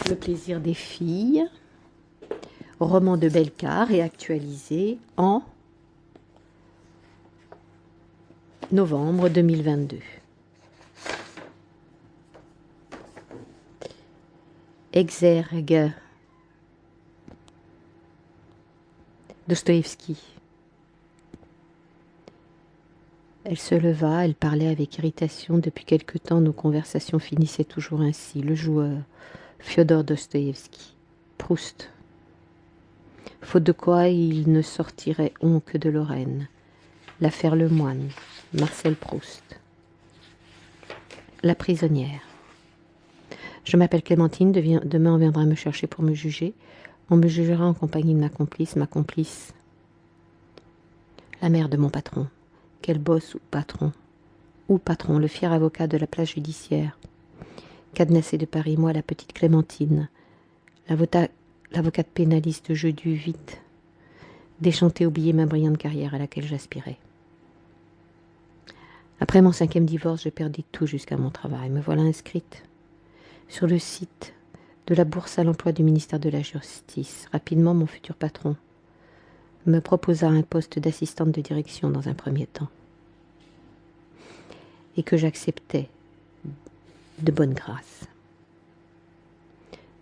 Le plaisir des filles, roman de Bellecar réactualisé en novembre 2022. Exergue. Dostoïevski. Elle se leva, elle parlait avec irritation. Depuis quelque temps, nos conversations finissaient toujours ainsi. Le joueur, Fyodor Dostoïevski. Proust. Faute de quoi il ne sortirait on que de Lorraine. L'affaire Lemoine. Marcel Proust. La prisonnière. Je m'appelle Clémentine, demain on viendra me chercher pour me juger. On me jugera en compagnie de ma complice, la mère de mon patron. Quel boss ou patron, le fier avocat de la place judiciaire. Cadenassé de Paris, moi la petite Clémentine, l'avocate pénaliste, je dus vite, déchanter, oublier ma brillante carrière à laquelle j'aspirais. Après mon 5e divorce, je perdis tout jusqu'à mon travail. Me voilà inscrite sur le site de la bourse à l'emploi du ministère de la Justice. Rapidement, mon futur patron me proposa un poste d'assistante de direction dans un premier temps, et que j'acceptais de bonne grâce,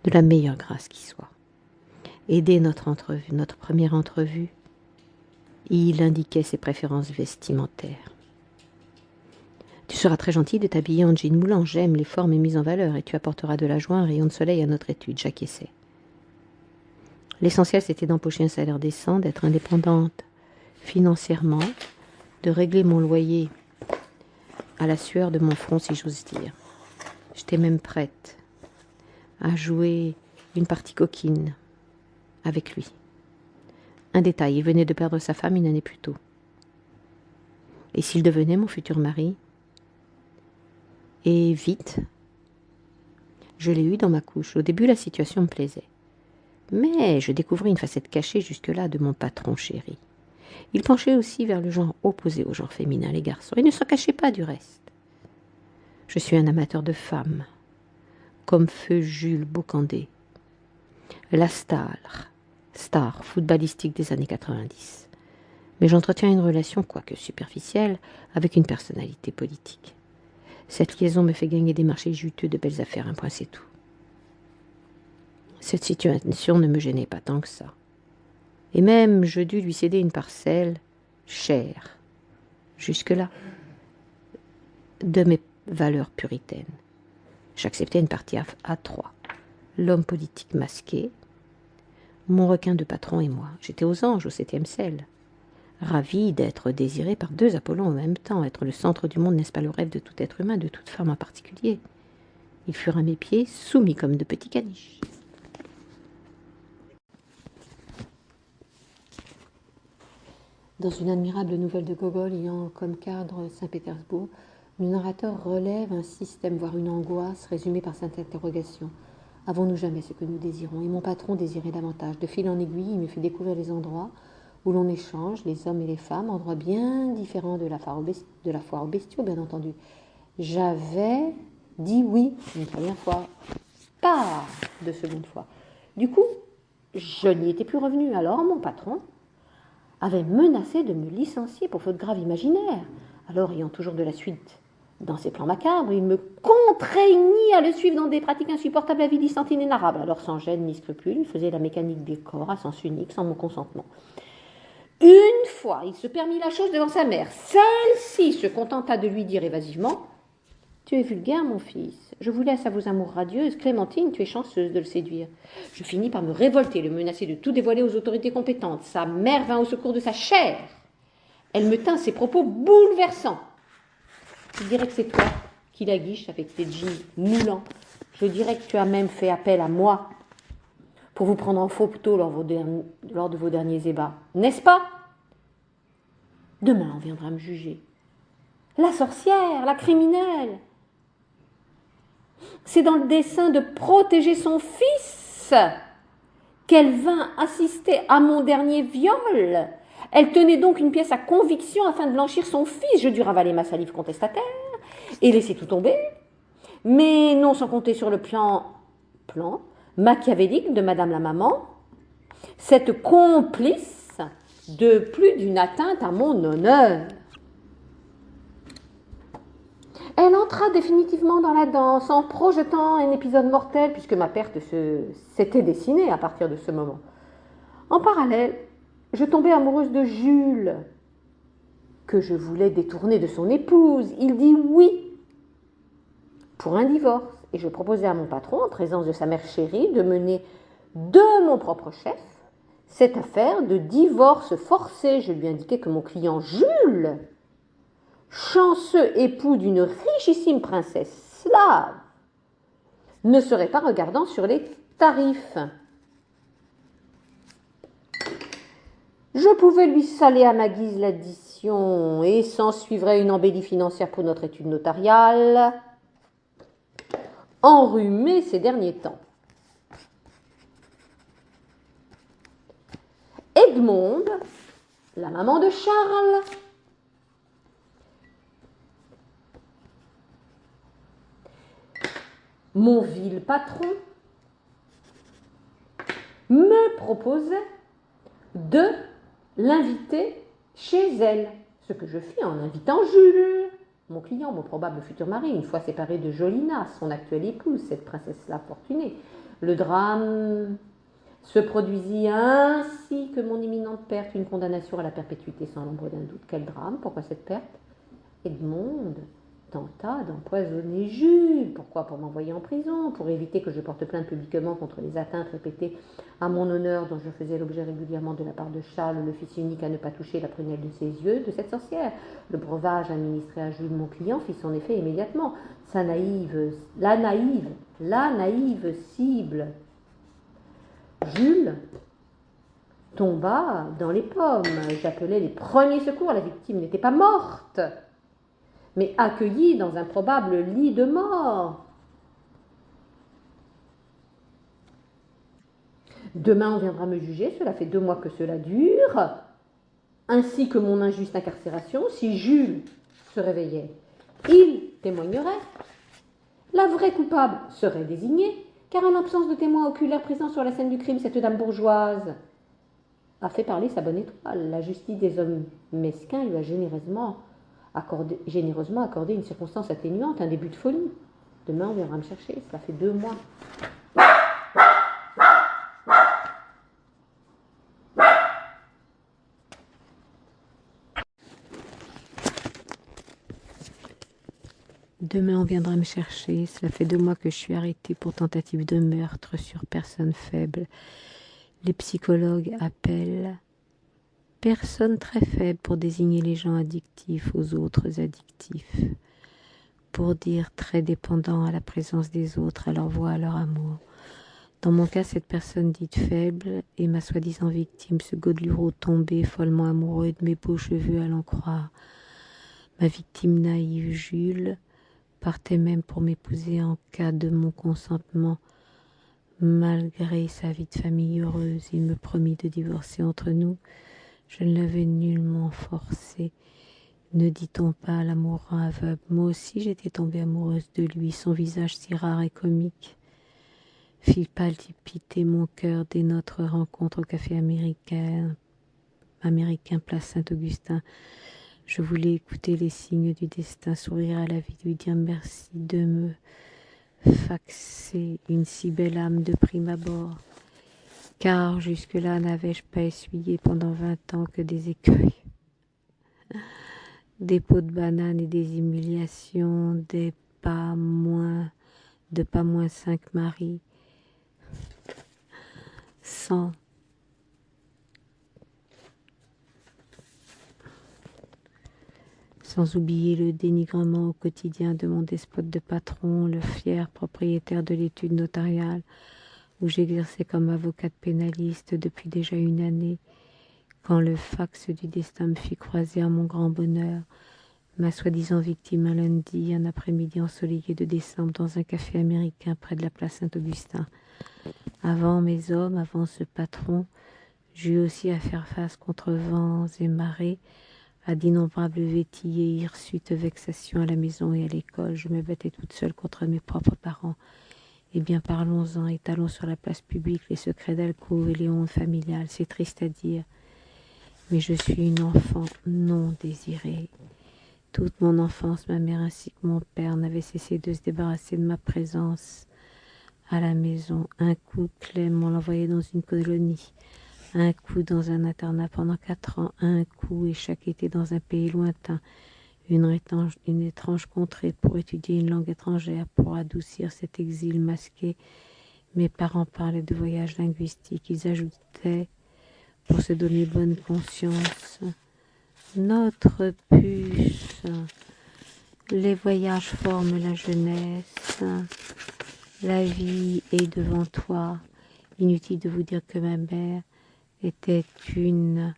de la meilleure grâce qui soit. Et dès notre première entrevue, il indiquait ses préférences vestimentaires. Tu seras très gentil de t'habiller en jean moulant, j'aime les formes et mises en valeur, et tu apporteras de la joie, un rayon de soleil à notre étude, j'acquiesçais. L'essentiel, c'était d'empocher un salaire décent, d'être indépendante financièrement, de régler mon loyer à la sueur de mon front, si j'ose dire. J'étais même prête à jouer une partie coquine avec lui. Un détail, il venait de perdre sa femme une année plus tôt. Et s'il devenait mon futur mari? Et vite, je l'ai eu dans ma couche. Au début, la situation me plaisait. Mais je découvris une facette cachée jusque-là de mon patron chéri. Il penchait aussi vers le genre opposé au genre féminin, les garçons, et ne s'en cachait pas du reste. Je suis un amateur de femmes, comme feu Jules Bocandé, la star footballistique des années 90. Mais j'entretiens une relation, quoique superficielle, avec une personnalité politique. Cette liaison me fait gagner des marchés juteux, de belles affaires, un point c'est tout. Cette situation ne me gênait pas tant que ça. Et même, je dus lui céder une parcelle chère, jusque-là, de mes valeurs puritaines. J'acceptais une partie à 3. L'homme politique masqué, mon requin de patron et moi. J'étais aux anges, au 7e ciel. Ravie d'être désirée par 2 Apollons en même temps. Être le centre du monde, n'est-ce pas le rêve de tout être humain, de toute femme en particulier? Ils furent à mes pieds, soumis comme de petits caniches. Dans une admirable nouvelle de Gogol ayant comme cadre Saint-Pétersbourg, le narrateur relève un système, voire une angoisse, résumée par cette interrogation. Avons-nous jamais ce que nous désirons? Et mon patron désirait davantage. De fil en aiguille, il me fit découvrir les endroits où l'on échange, les hommes et les femmes, endroits bien différents de la foire aux bestiaux, bien entendu. J'avais dit oui une première fois, pas de seconde fois. Du coup, je n'y étais plus revenue. Alors mon patron avait menacé de me licencier pour faute grave imaginaire. Alors, ayant toujours de la suite dans ses plans macabres, il me contraignit à le suivre dans des pratiques insupportables, avilissantes, inénarrables. Alors, sans gêne ni scrupule, il faisait la mécanique des corps à sens unique, sans mon consentement. Une fois, il se permit la chose devant sa mère. Celle-ci se contenta de lui dire évasivement: « Tu es vulgaire, mon fils. Je vous laisse à vos amours radieuses. Clémentine, tu es chanceuse de le séduire. » Je finis par me révolter, le menacer de tout dévoiler aux autorités compétentes. Sa mère vint au secours de sa chair. Elle me tint ses propos bouleversants. Je dirais que c'est toi qui la guiches avec tes jeans moulants. Je dirais que tu as même fait appel à moi pour vous prendre en photo lors de vos derniers ébats. N'est-ce pas? Demain, on viendra me juger. La sorcière, la criminelle. C'est dans le dessein de protéger son fils qu'elle vint assister à mon dernier viol. Elle tenait donc une pièce à conviction afin de blanchir son fils. Je dus ravaler ma salive contestataire et laisser tout tomber. Mais non sans compter sur le plan machiavélique de Madame la Maman, cette complice de plus d'une atteinte à mon honneur. Elle entra définitivement dans la danse en projetant un épisode mortel puisque ma perte s'était dessinée à partir de ce moment. En parallèle, je tombais amoureuse de Jules, que je voulais détourner de son épouse. Il dit oui pour un divorce et je proposais à mon patron, en présence de sa mère chérie, de mener de mon propre chef cette affaire de divorce forcé. Je lui indiquais que mon client Jules, chanceux époux d'une richissime princesse slave, ne serait pas regardant sur les tarifs. Je pouvais lui saler à ma guise l'addition et s'en suivrait une embellie financière pour notre étude notariale, enrhumée ces derniers temps. Edmonde, la maman de Charles, mon vil patron, me proposait de l'inviter chez elle, ce que je fis en invitant Jules, mon client, mon probable futur mari, une fois séparé de Jolina, son actuelle épouse, cette princesse-là fortunée. Le drame se produisit ainsi que mon imminente perte, une condamnation à la perpétuité sans l'ombre d'un doute. Quel drame? Pourquoi cette perte? Edmonde tenta d'empoisonner Jules. Pourquoi? Pour m'envoyer en prison, pour éviter que je porte plainte publiquement contre les atteintes répétées à mon honneur dont je faisais l'objet régulièrement de la part de Charles, le fils unique à ne pas toucher la prunelle de ses yeux, de cette sorcière. Le breuvage administré à Jules, mon client, fit son effet immédiatement. La naïve cible. Jules tomba dans les pommes. J'appelais les premiers secours. La victime n'était pas morte, mais accueillie dans un probable lit de mort. Demain, on viendra me juger. Cela fait 2 mois que cela dure, ainsi que mon injuste incarcération. Si Jules se réveillait, il témoignerait. La vraie coupable serait désignée, car en l'absence de témoins oculaires présents sur la scène du crime, cette dame bourgeoise a fait parler sa bonne étoile. La justice des hommes mesquins lui a généreusement accordé une circonstance atténuante, un début de folie. Demain, on viendra me chercher. Cela fait 2 mois. Demain, on viendra me chercher. Cela fait 2 mois que je suis arrêtée pour tentative de meurtre sur personne faible. Les psychologues appellent personne très faible pour désigner les gens addictifs aux autres addictifs, pour dire très dépendants à la présence des autres, à leur voix, à leur amour. Dans mon cas, cette personne dite faible est ma soi-disant victime, ce godelureau tombé, follement amoureux de mes beaux cheveux à l'en croire. Ma victime naïve, Jules, partait même pour m'épouser en cas de mon consentement. Malgré sa vie de famille heureuse, il me promit de divorcer entre nous. Je ne l'avais nullement forcé. Ne dit-on pas l'amour rend aveugle? Moi aussi j'étais tombée amoureuse de lui, son visage si rare et comique fit palpiter mon cœur dès notre rencontre au café américain place Saint-Augustin. Je voulais écouter les signes du destin, sourire à la vie, lui dire merci de me faxer une si belle âme de prime abord, car jusque-là n'avais-je pas essuyé pendant 20 ans que des écueils, des pots de banane et des humiliations, de pas moins 5 maris, sans oublier le dénigrement au quotidien de mon despote de patron, le fier propriétaire de l'étude notariale, où j'exerçais comme avocate pénaliste depuis déjà 1 année, quand le fax du destin me fit croiser à mon grand bonheur ma soi-disant victime un lundi, un après-midi ensoleillé de décembre dans un café américain près de la place Saint-Augustin. Avant mes hommes, avant ce patron, j'eus aussi à faire face contre vents et marées, à d'innombrables vétilles et hirsutes vexations à la maison et à l'école. Je me battais toute seule contre mes propres parents Eh bien, parlons-en, étalons sur la place publique les secrets d'alcôve et les hontes familiales. C'est triste à dire, mais je suis une enfant non désirée. Toute mon enfance, ma mère ainsi que mon père n'avaient cessé de se débarrasser de ma présence à la maison. Un coup, Clem, on l'envoyait dans une colonie. Un coup dans un internat pendant 4 ans. Un coup, et chaque été dans un pays lointain. Une étrange contrée pour étudier une langue étrangère, pour adoucir cet exil masqué. Mes parents parlaient de voyage linguistique. Ils ajoutaient, pour se donner bonne conscience, notre puce. Les voyages forment la jeunesse. La vie est devant toi. Inutile de vous dire que ma mère était une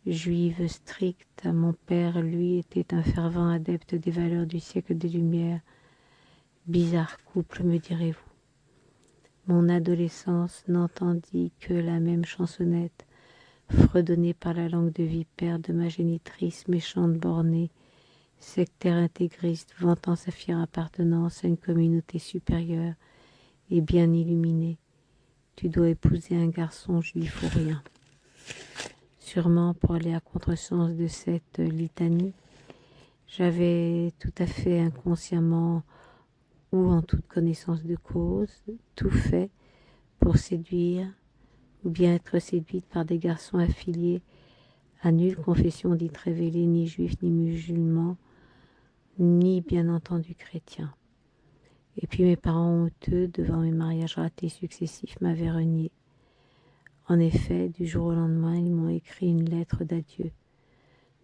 juive stricte. Mon père, lui, était un fervent adepte des valeurs du siècle des Lumières. Bizarre couple, me direz-vous. Mon adolescence n'entendit que la même chansonnette, fredonnée par la langue de vipère de ma génitrice méchante bornée, sectaire intégriste vantant sa fière appartenance à une communauté supérieure et bien illuminée. Tu dois épouser un garçon juif ou rien. Sûrement pour aller à contresens de cette litanie, j'avais tout à fait inconsciemment ou en toute connaissance de cause, tout fait pour séduire ou bien être séduite par des garçons affiliés à nulle confession dite révélée, ni juifs, ni musulmans, ni bien entendu chrétiens. Et puis mes parents honteux, devant mes mariages ratés successifs, m'avaient renié. En effet, du jour au lendemain, ils m'ont écrit une lettre d'adieu.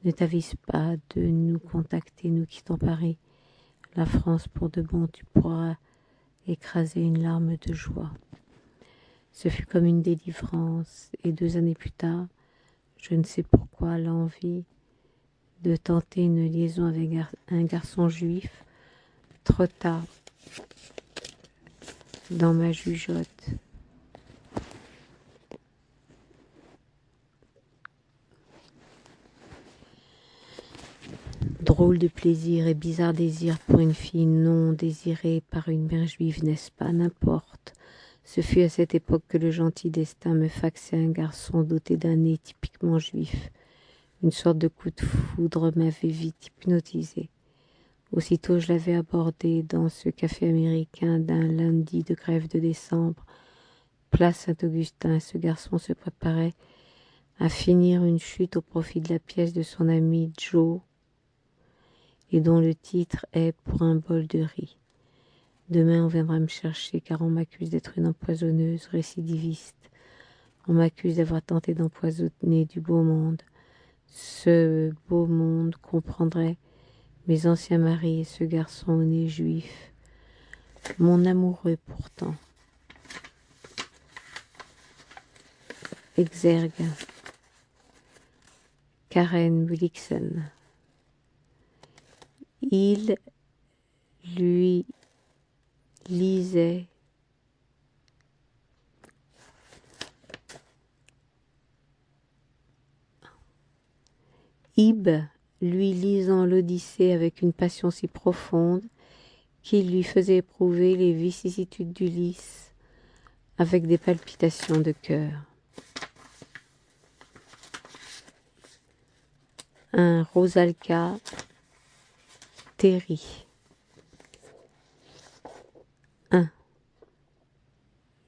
Ne t'avise pas de nous contacter, nous quittons Paris. La France pour de bon, tu pourras écraser une larme de joie. Ce fut comme une délivrance, et 2 années plus tard, je ne sais pourquoi l'envie de tenter une liaison avec un garçon juif, trop tard dans ma jugeote. Drôle de plaisir et bizarre désir pour une fille non désirée par une mère juive, n'est-ce pas? N'importe. Ce fut à cette époque que le gentil destin me faxait un garçon doté d'un nez typiquement juif. Une sorte de coup de foudre m'avait vite hypnotisé. Aussitôt je l'avais abordé dans ce café américain d'un lundi de grève de décembre, place Saint-Augustin. Ce garçon se préparait à finir une chute au profit de la pièce de son ami Joe, et dont le titre est « Pour un bol de riz ». Demain, on viendra me chercher, car on m'accuse d'être une empoisonneuse récidiviste. On m'accuse d'avoir tenté d'empoisonner du beau monde. Ce beau monde comprendrait mes anciens maris et ce garçon au nez juif. Mon amoureux, pourtant. Exergue. Karen Willickson. Il lui lisait Ib, lui lisant l'Odyssée avec une passion si profonde qu'il lui faisait éprouver les vicissitudes d'Ulysse avec des palpitations de cœur. Un Rosalka Terry. 1.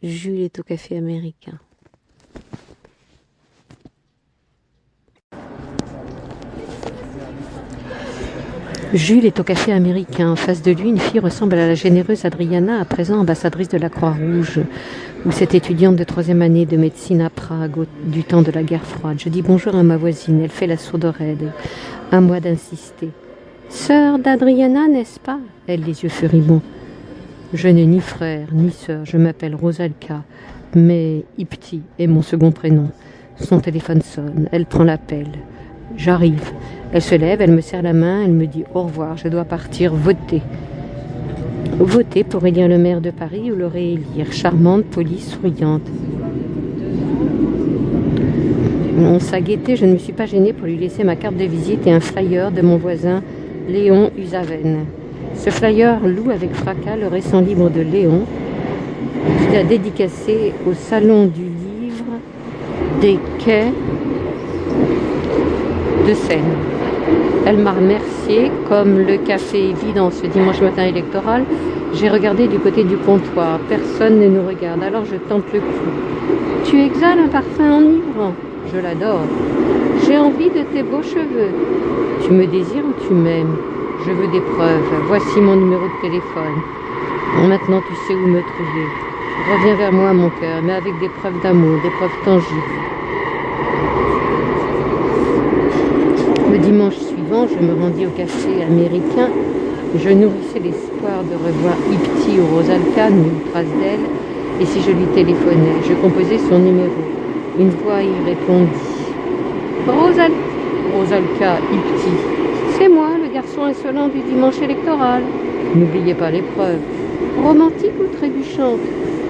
Jules est au café américain. Jules est au café américain. En face de lui, une fille ressemble à la généreuse Adriana, à présent ambassadrice de la Croix-Rouge, ou cette étudiante de 3e année de médecine à Prague, du temps de la guerre froide. Je dis bonjour à ma voisine, elle fait la sourde oreille. À moi d'insister. Sœur d'Adriana, n'est-ce pas? Elle, les yeux furibonds. Je n'ai ni frère, ni sœur, je m'appelle Rosalka, mais Ipti est mon second prénom. Son téléphone sonne, elle prend l'appel. J'arrive. Elle se lève, elle me serre la main, elle me dit au revoir, je dois partir voter. Voter pour élire le maire de Paris ou le réélire. Charmante, polie, souriante. En sa gaieté, je ne me suis pas gênée pour lui laisser ma carte de visite et un flyer de mon voisin Léon Usaven. Ce flyer loue avec fracas le récent livre de Léon, qui l'a dédicacé au Salon du Livre des Quais de Seine. Elle m'a remercié. Comme le café est vide en ce dimanche matin électoral, j'ai regardé du côté du comptoir. Personne ne nous regarde, alors je tente le coup. Tu exhales un parfum enivrant. Je l'adore. J'ai envie de tes beaux cheveux. Tu me désires ou tu m'aimes? Je veux des preuves. Voici mon numéro de téléphone. Maintenant tu sais où me trouver. Reviens vers moi, mon cœur, mais avec des preuves d'amour, des preuves tangibles. Le dimanche suivant, je me rendis au café américain. Je nourrissais l'espoir de revoir Ipti ou Rosalka, nulle trace d'elle, et si je lui téléphonais, je composais son numéro. Une voix y répondit. Rosalka, Ipti. C'est moi, le garçon insolent du dimanche électoral. N'oubliez pas l'épreuve. Romantique ou trébuchante?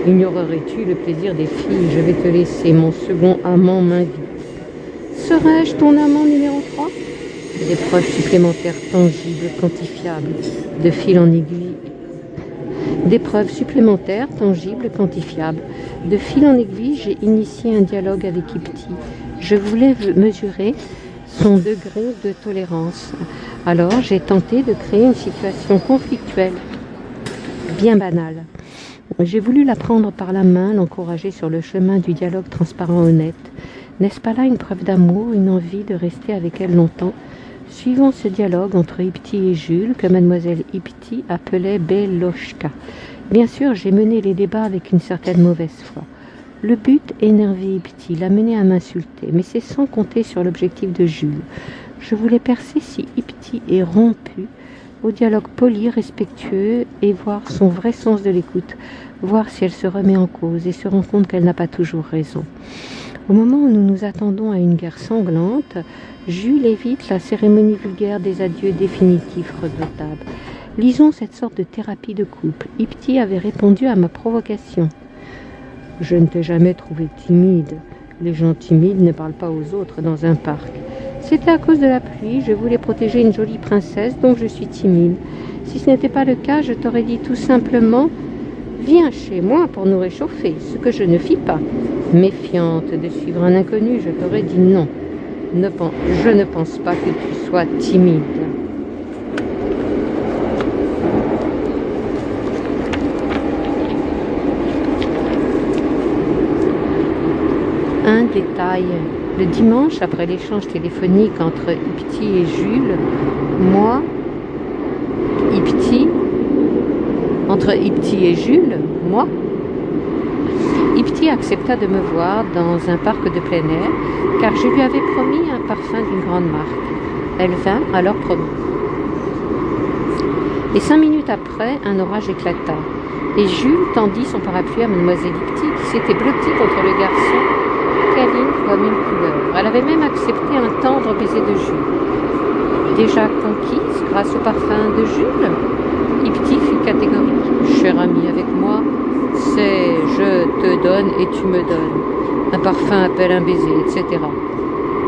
Ignorerais-tu le plaisir des filles? Je vais te laisser, mon second amant m'invite. Serais-je ton amant numéro 3? Des preuves supplémentaires tangibles, quantifiables, de fil en aiguille. Des preuves supplémentaires, tangibles, quantifiables. De fil en aiguille, j'ai initié un dialogue avec Ipti. Je voulais mesurer son degré de tolérance. Alors, j'ai tenté de créer une situation conflictuelle, bien banale. J'ai voulu la prendre par la main, l'encourager sur le chemin du dialogue transparent honnête. N'est-ce pas là une preuve d'amour, une envie de rester avec elle longtemps? Suivant ce dialogue entre Ipti et Jules, que mademoiselle Ipti appelait Belochka. Bien sûr, j'ai mené les débats avec une certaine mauvaise foi. Le but énervait Ipti, l'amener à m'insulter, mais c'est sans compter sur l'objectif de Jules. Je voulais percer si Ipti est rompu au dialogue poli, respectueux, et voir son vrai sens de l'écoute, voir si elle se remet en cause et se rend compte qu'elle n'a pas toujours raison. Au moment où nous nous attendons à une guerre sanglante, Jules évite la cérémonie vulgaire des adieux définitifs redoutables. Lisons cette sorte de thérapie de couple. Ipti avait répondu à ma provocation. Je ne t'ai jamais trouvé timide. Les gens timides ne parlent pas aux autres dans un parc. C'était à cause de la pluie, je voulais protéger une jolie princesse, donc je suis timide. Si ce n'était pas le cas, je t'aurais dit tout simplement « Viens chez moi pour nous réchauffer », ce que je ne fis pas. Méfiante de suivre un inconnu, je t'aurais dit non. Je ne pense pas que tu sois timide. Un détail. Le dimanche, après l'échange téléphonique entre Ipti et Jules, Ipti accepta de me voir dans un parc de plein air, car je lui avais promis un parfum d'une grande marque. Elle vint alors promis. Et 5 minutes après, un orage éclata, et Jules tendit son parapluie à mademoiselle Ipti, qui s'était blottie contre le garçon, câline comme une couleuvre. Elle avait même accepté un tendre baiser de Jules. Déjà conquise grâce au parfum de Jules, Ipti fut catégorique. Cher ami, avec moi, c'est je te donne et tu me donnes. Un parfum appelle un baiser, etc.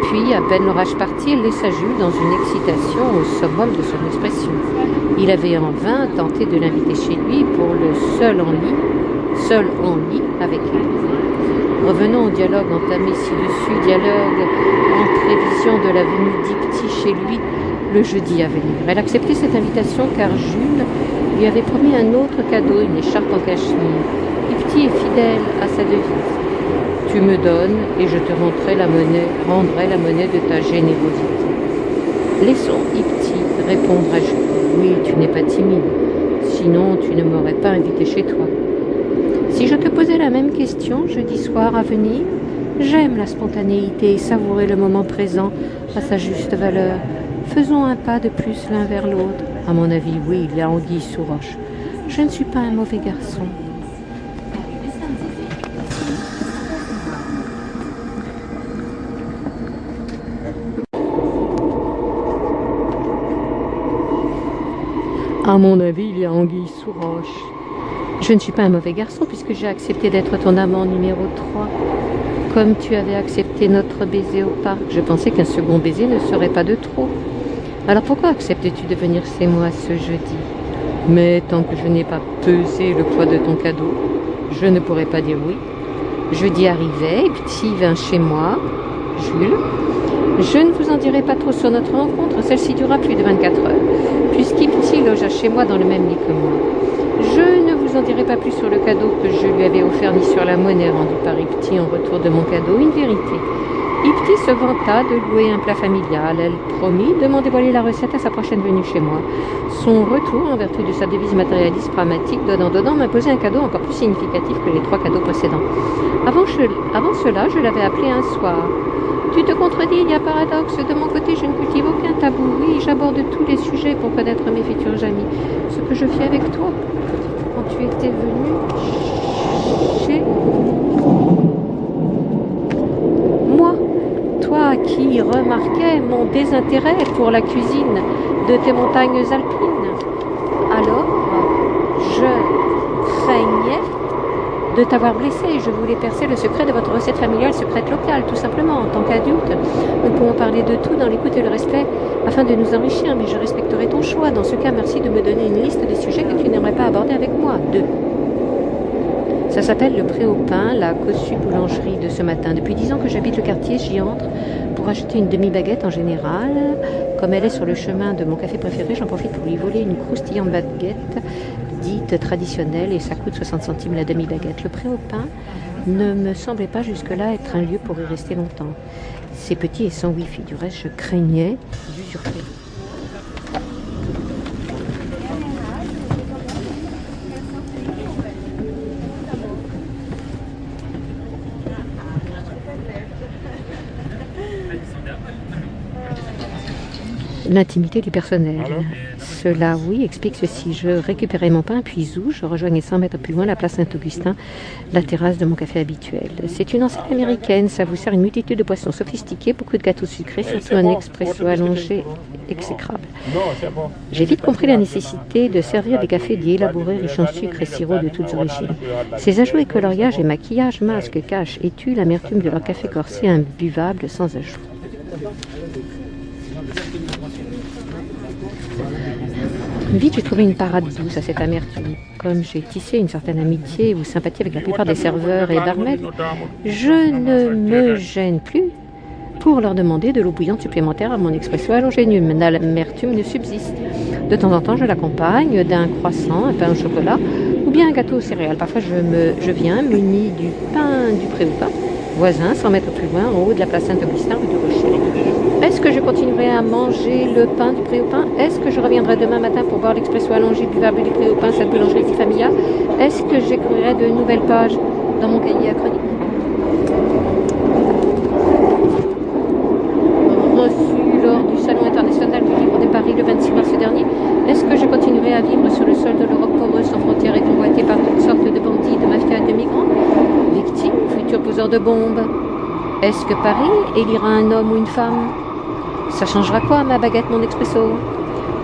Puis, à peine l'orage parti, elle laissa Jules dans une excitation au summum de son expression. Il avait en vain tenté de l'inviter chez lui pour le seul en lit avec elle. Revenons au dialogue entamé ci-dessus, dialogue en prévision de la venue d'Ipti chez lui le jeudi à venir. Elle acceptait cette invitation car Jules lui avait promis un autre cadeau, une écharpe en cachemire. Ipti est fidèle à sa devise. Tu me donnes et je te rendrai la monnaie de ta générosité. Laissons Ipti répondre à Jules. Oui, tu n'es pas timide, sinon tu ne m'aurais pas invité chez toi. Si je te posais la même question jeudi soir à venir, j'aime la spontanéité et savourer le moment présent à sa juste valeur. Faisons un pas de plus l'un vers l'autre. À mon avis, oui, il y a anguille sous roche. Je ne suis pas un mauvais garçon. À mon avis, il y a anguille sous roche. Je ne suis pas un mauvais garçon puisque j'ai accepté d'être ton amant numéro 3. Comme tu avais accepté notre baiser au parc, je pensais qu'un second baiser ne serait pas de trop. Alors pourquoi acceptes-tu de venir chez moi ce jeudi? Mais tant que je n'ai pas pesé le poids de ton cadeau, Je ne pourrais pas dire oui. Jeudi arrivait, Petit vint chez moi, Jules. Je ne vous en dirai pas trop sur notre rencontre, celle-ci dura plus de 24 heures, puisqu'Ipti logea chez moi dans le même lit que moi. Je ne vous en dirai pas plus sur le cadeau que je lui avais offert, ni sur la monnaie rendue par Ipti en retour de mon cadeau, une vérité. Ipti se vanta de louer un plat familial. Elle promit de m'en dévoiler la recette à sa prochaine venue chez moi. Son retour, en vertu de sa devise matérialiste pragmatique, donnant, m'imposait un cadeau encore plus significatif que les 3 cadeaux précédents. Avant cela, je l'avais appelé un soir. Tu te contredis, il y a paradoxe. De mon côté, je ne cultive aucun tabou. Oui, j'aborde tous les sujets pour connaître mes futurs amis. Ce que je fis avec toi, quand tu étais venu chez moi. Toi qui remarquais mon désintérêt pour la cuisine de tes montagnes alpines. Alors, je craignais de t'avoir blessé. Je voulais percer le secret de votre recette familiale secrète locale, tout simplement. En tant qu'adulte, nous pouvons parler de tout dans l'écoute et le respect afin de nous enrichir, mais je respecterai ton choix. Dans ce cas, merci de me donner une liste des sujets que tu n'aimerais pas aborder avec moi. 2. Ça s'appelle le Pré au Pain, la cossue boulangerie de ce matin. Depuis 10 ans que j'habite le quartier, j'y entre pour acheter une demi-baguette en général. Comme elle est sur le chemin de mon café préféré, j'en profite pour lui voler une croustillante baguette dite traditionnelle et ça coûte 60 centimes la demi-baguette. Le Pré au Pain ne me semblait pas jusque-là être un lieu pour y rester longtemps. C'est petit et sans wifi. Du reste, je craignais d'usurper. L'intimité du personnel. Cela, oui, explique ceci. Je récupérais mon pain, puis je rejoignais 100 mètres plus loin la place Saint-Augustin, la terrasse de mon café habituel. C'est une enseigne américaine, ça vous sert une multitude de poissons sophistiqués, beaucoup de gâteaux sucrés, surtout un expresso allongé exécrable. J'ai vite compris la nécessité de servir des cafés dits élaborés, riches en sucre et sirop de toutes origines. Ces ajouts et coloriages et maquillages, masques, cachent et tuent l'amertume de leur café corsé imbuvable sans ajout. Vite, j'ai trouvé une parade douce à cette amertume. Comme j'ai tissé une certaine amitié ou sympathie avec la plupart des serveurs et barmaids, je ne me gêne plus pour leur demander de l'eau bouillante supplémentaire à mon expresso allongé. L'amertume ne subsiste. De temps en temps, je l'accompagne d'un croissant, un pain au chocolat ou bien un gâteau aux céréales. Parfois, je viens muni du pain du Pré au Pain, voisin, 100 mètres plus loin, en haut de la place Saint-Augustin, rue de Rocher. Est-ce que je continuerai à manger le pain du Pré au Pain? Est-ce que je reviendrai demain matin pour boire l'expresso allongé buvable du Pré au Pain, cette boulangerie si familiale? Est-ce que j'écrirai de nouvelles pages dans mon cahier à chronique? Reçu lors du Salon international du livre de Paris le 26 mars dernier. Est-ce que je continuerai à vivre sur le sol de l'Europe poreuse, sans frontières et convoitée par toutes sortes de bandits, de mafias et de migrants? Victime, futur poseur de bombes. Est-ce que Paris élira un homme ou une femme? Ça changera quoi, ma baguette, mon expresso?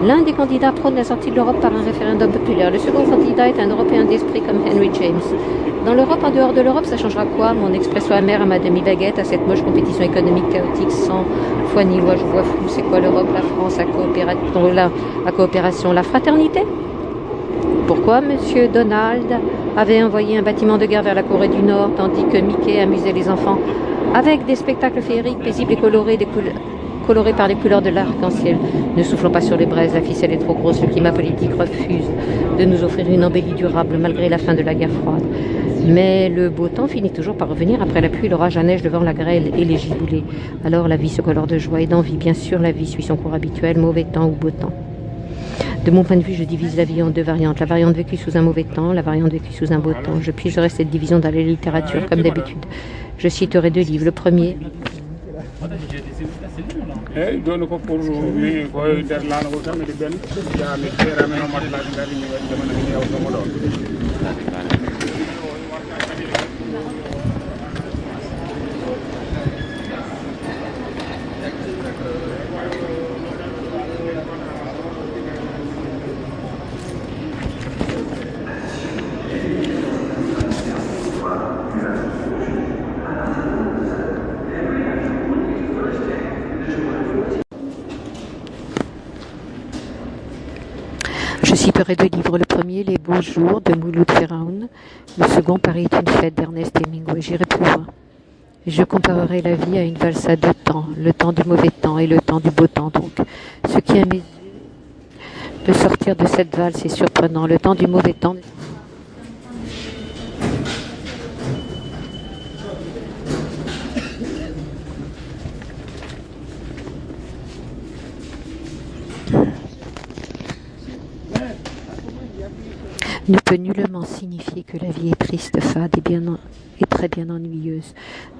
L'un des candidats prône la sortie de l'Europe par un référendum populaire. Le second candidat est un Européen d'esprit comme Henry James. Dans l'Europe, en dehors de l'Europe, ça changera quoi? Mon expresso amer à ma demi-baguette, à cette moche compétition économique chaotique, sans foi ni loi, je vois flou. C'est quoi l'Europe, la France, la coopération, la fraternité? Pourquoi Monsieur Donald avait envoyé un bâtiment de guerre vers la Corée du Nord, tandis que Mickey amusait les enfants avec des spectacles féeriques, paisibles et colorés par les couleurs de l'arc-en-ciel? Ne soufflons pas sur les braises, la ficelle est trop grosse, le climat politique refuse de nous offrir une embellie durable malgré la fin de la guerre froide. Mais le beau temps finit toujours par revenir après la pluie, l'orage, la neige, le vent, la grêle et les giboulées. Alors la vie se colore de joie et d'envie. Bien sûr, la vie suit son cours habituel, mauvais temps ou beau temps. De mon point de vue, je divise la vie en 2 variantes. La variante vécue sous un mauvais temps, la variante vécue sous un beau temps. Je puiserai cette division dans la littérature, comme d'habitude. Je citerai 2 livres. Le premier... citerai deux livres. Le premier, Les Beaux Jours de Mouloud Feraoun. Le second, Paris est une fête d'Ernest Hemingway. J'irai plus loin. Je comparerai la vie à une valse à deux temps, le temps du mauvais temps et le temps du beau temps donc. Ce qui à mes yeux peut sortir de cette valse est surprenant. Le temps du mauvais temps ne peut nullement signifier que la vie est triste, fade et très bien ennuyeuse.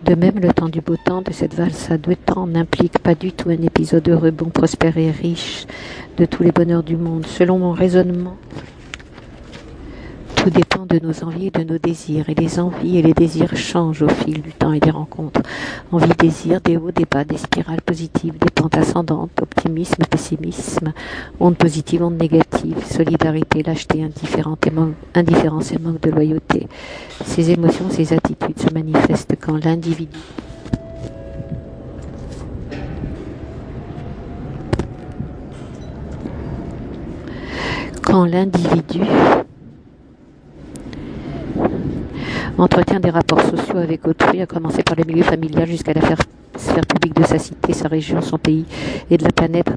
De même, le temps du beau temps de cette valse à deux temps n'implique pas du tout un épisode heureux, bon, prospère et riche de tous les bonheurs du monde. Selon mon raisonnement, tout dépend de nos envies et de nos désirs, et les envies et les désirs changent au fil du temps et des rencontres. Envie, désir, des hauts, des bas, des spirales positives, des pentes ascendantes, optimisme, pessimisme, ondes positives, ondes négatives, solidarité, lâcheté, indifférence et manque de loyauté. Ces émotions, ces attitudes se manifestent quand l'individu entretient des rapports sociaux avec autrui, à commencer par le milieu familial jusqu'à la sphère publique de sa cité, sa région, son pays et de la planète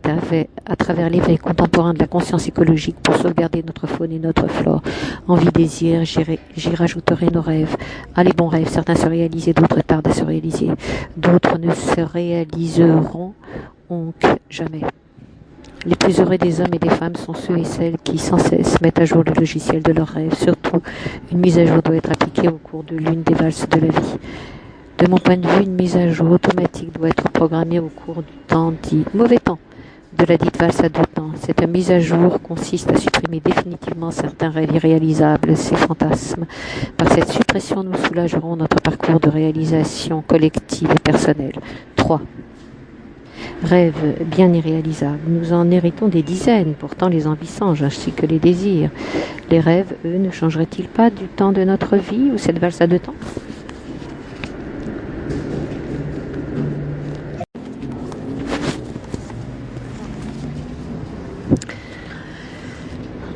à travers l'éveil contemporain de la conscience écologique pour sauvegarder notre faune et notre flore. Envie, désir, j'y rajouterai nos rêves. Ah, les bons rêves, certains se réalisent et d'autres tardent à se réaliser. D'autres ne se réaliseront donc jamais. Les plus heureux des hommes et des femmes sont ceux et celles qui sans cesse mettent à jour le logiciel de leurs rêves. Surtout, une mise à jour doit être appliquée au cours de l'une des valses de la vie. De mon point de vue, une mise à jour automatique doit être programmée au cours du temps dit mauvais temps de la dite valse à deux temps. Cette mise à jour consiste à supprimer définitivement certains rêves irréalisables, ces fantasmes. Par cette suppression, nous soulagerons notre parcours de réalisation collective et personnelle. 3. Rêves bien irréalisables. Nous en héritons des dizaines, pourtant les envies changent, ainsi que les désirs. Les rêves, eux, ne changeraient-ils pas du temps de notre vie ou cette valse à deux temps ?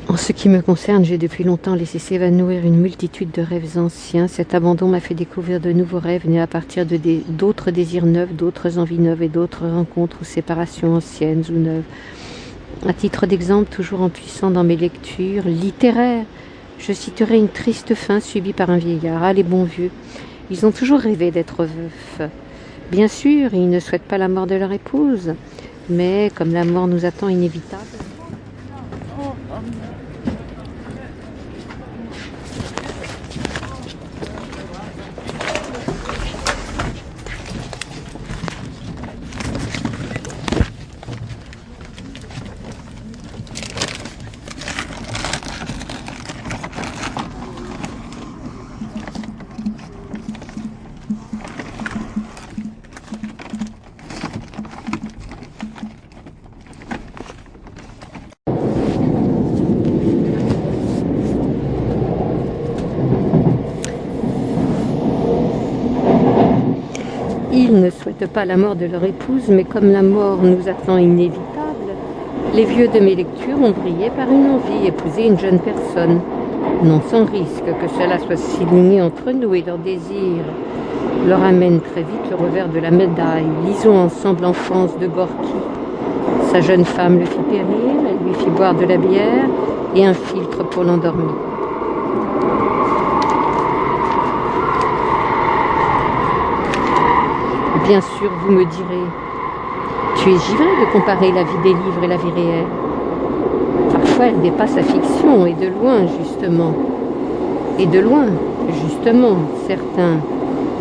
En ce qui me concerne, j'ai depuis longtemps laissé s'évanouir une multitude de rêves anciens. Cet abandon m'a fait découvrir de nouveaux rêves nés à partir d'autres désirs neufs, d'autres envies neuves et d'autres rencontres ou séparations anciennes ou neuves. À titre d'exemple, toujours en puissant dans mes lectures littéraires, je citerai une triste fin subie par un vieillard. Ah, les bons vieux, ils ont toujours rêvé d'être veufs. Bien sûr, ils ne souhaitent pas la mort de leur épouse, mais comme la mort nous attend inévitable, ils ne souhaitent pas la mort de leur épouse, mais comme la mort nous attend inévitable, les vieux de mes lectures ont brillé par une envie, épouser une jeune personne, non sans risque que cela soit signé entre nous, et leur désir leur amène très vite le revers de la médaille. Lisons ensemble l'enfance de Gorky. Sa jeune femme le fit périr, elle lui fit boire de la bière et un filtre pour l'endormir. Bien sûr, vous me direz, tu es givré de comparer la vie des livres et la vie réelle. Parfois, elle dépasse la fiction, et de loin, justement. Et de loin, justement, certains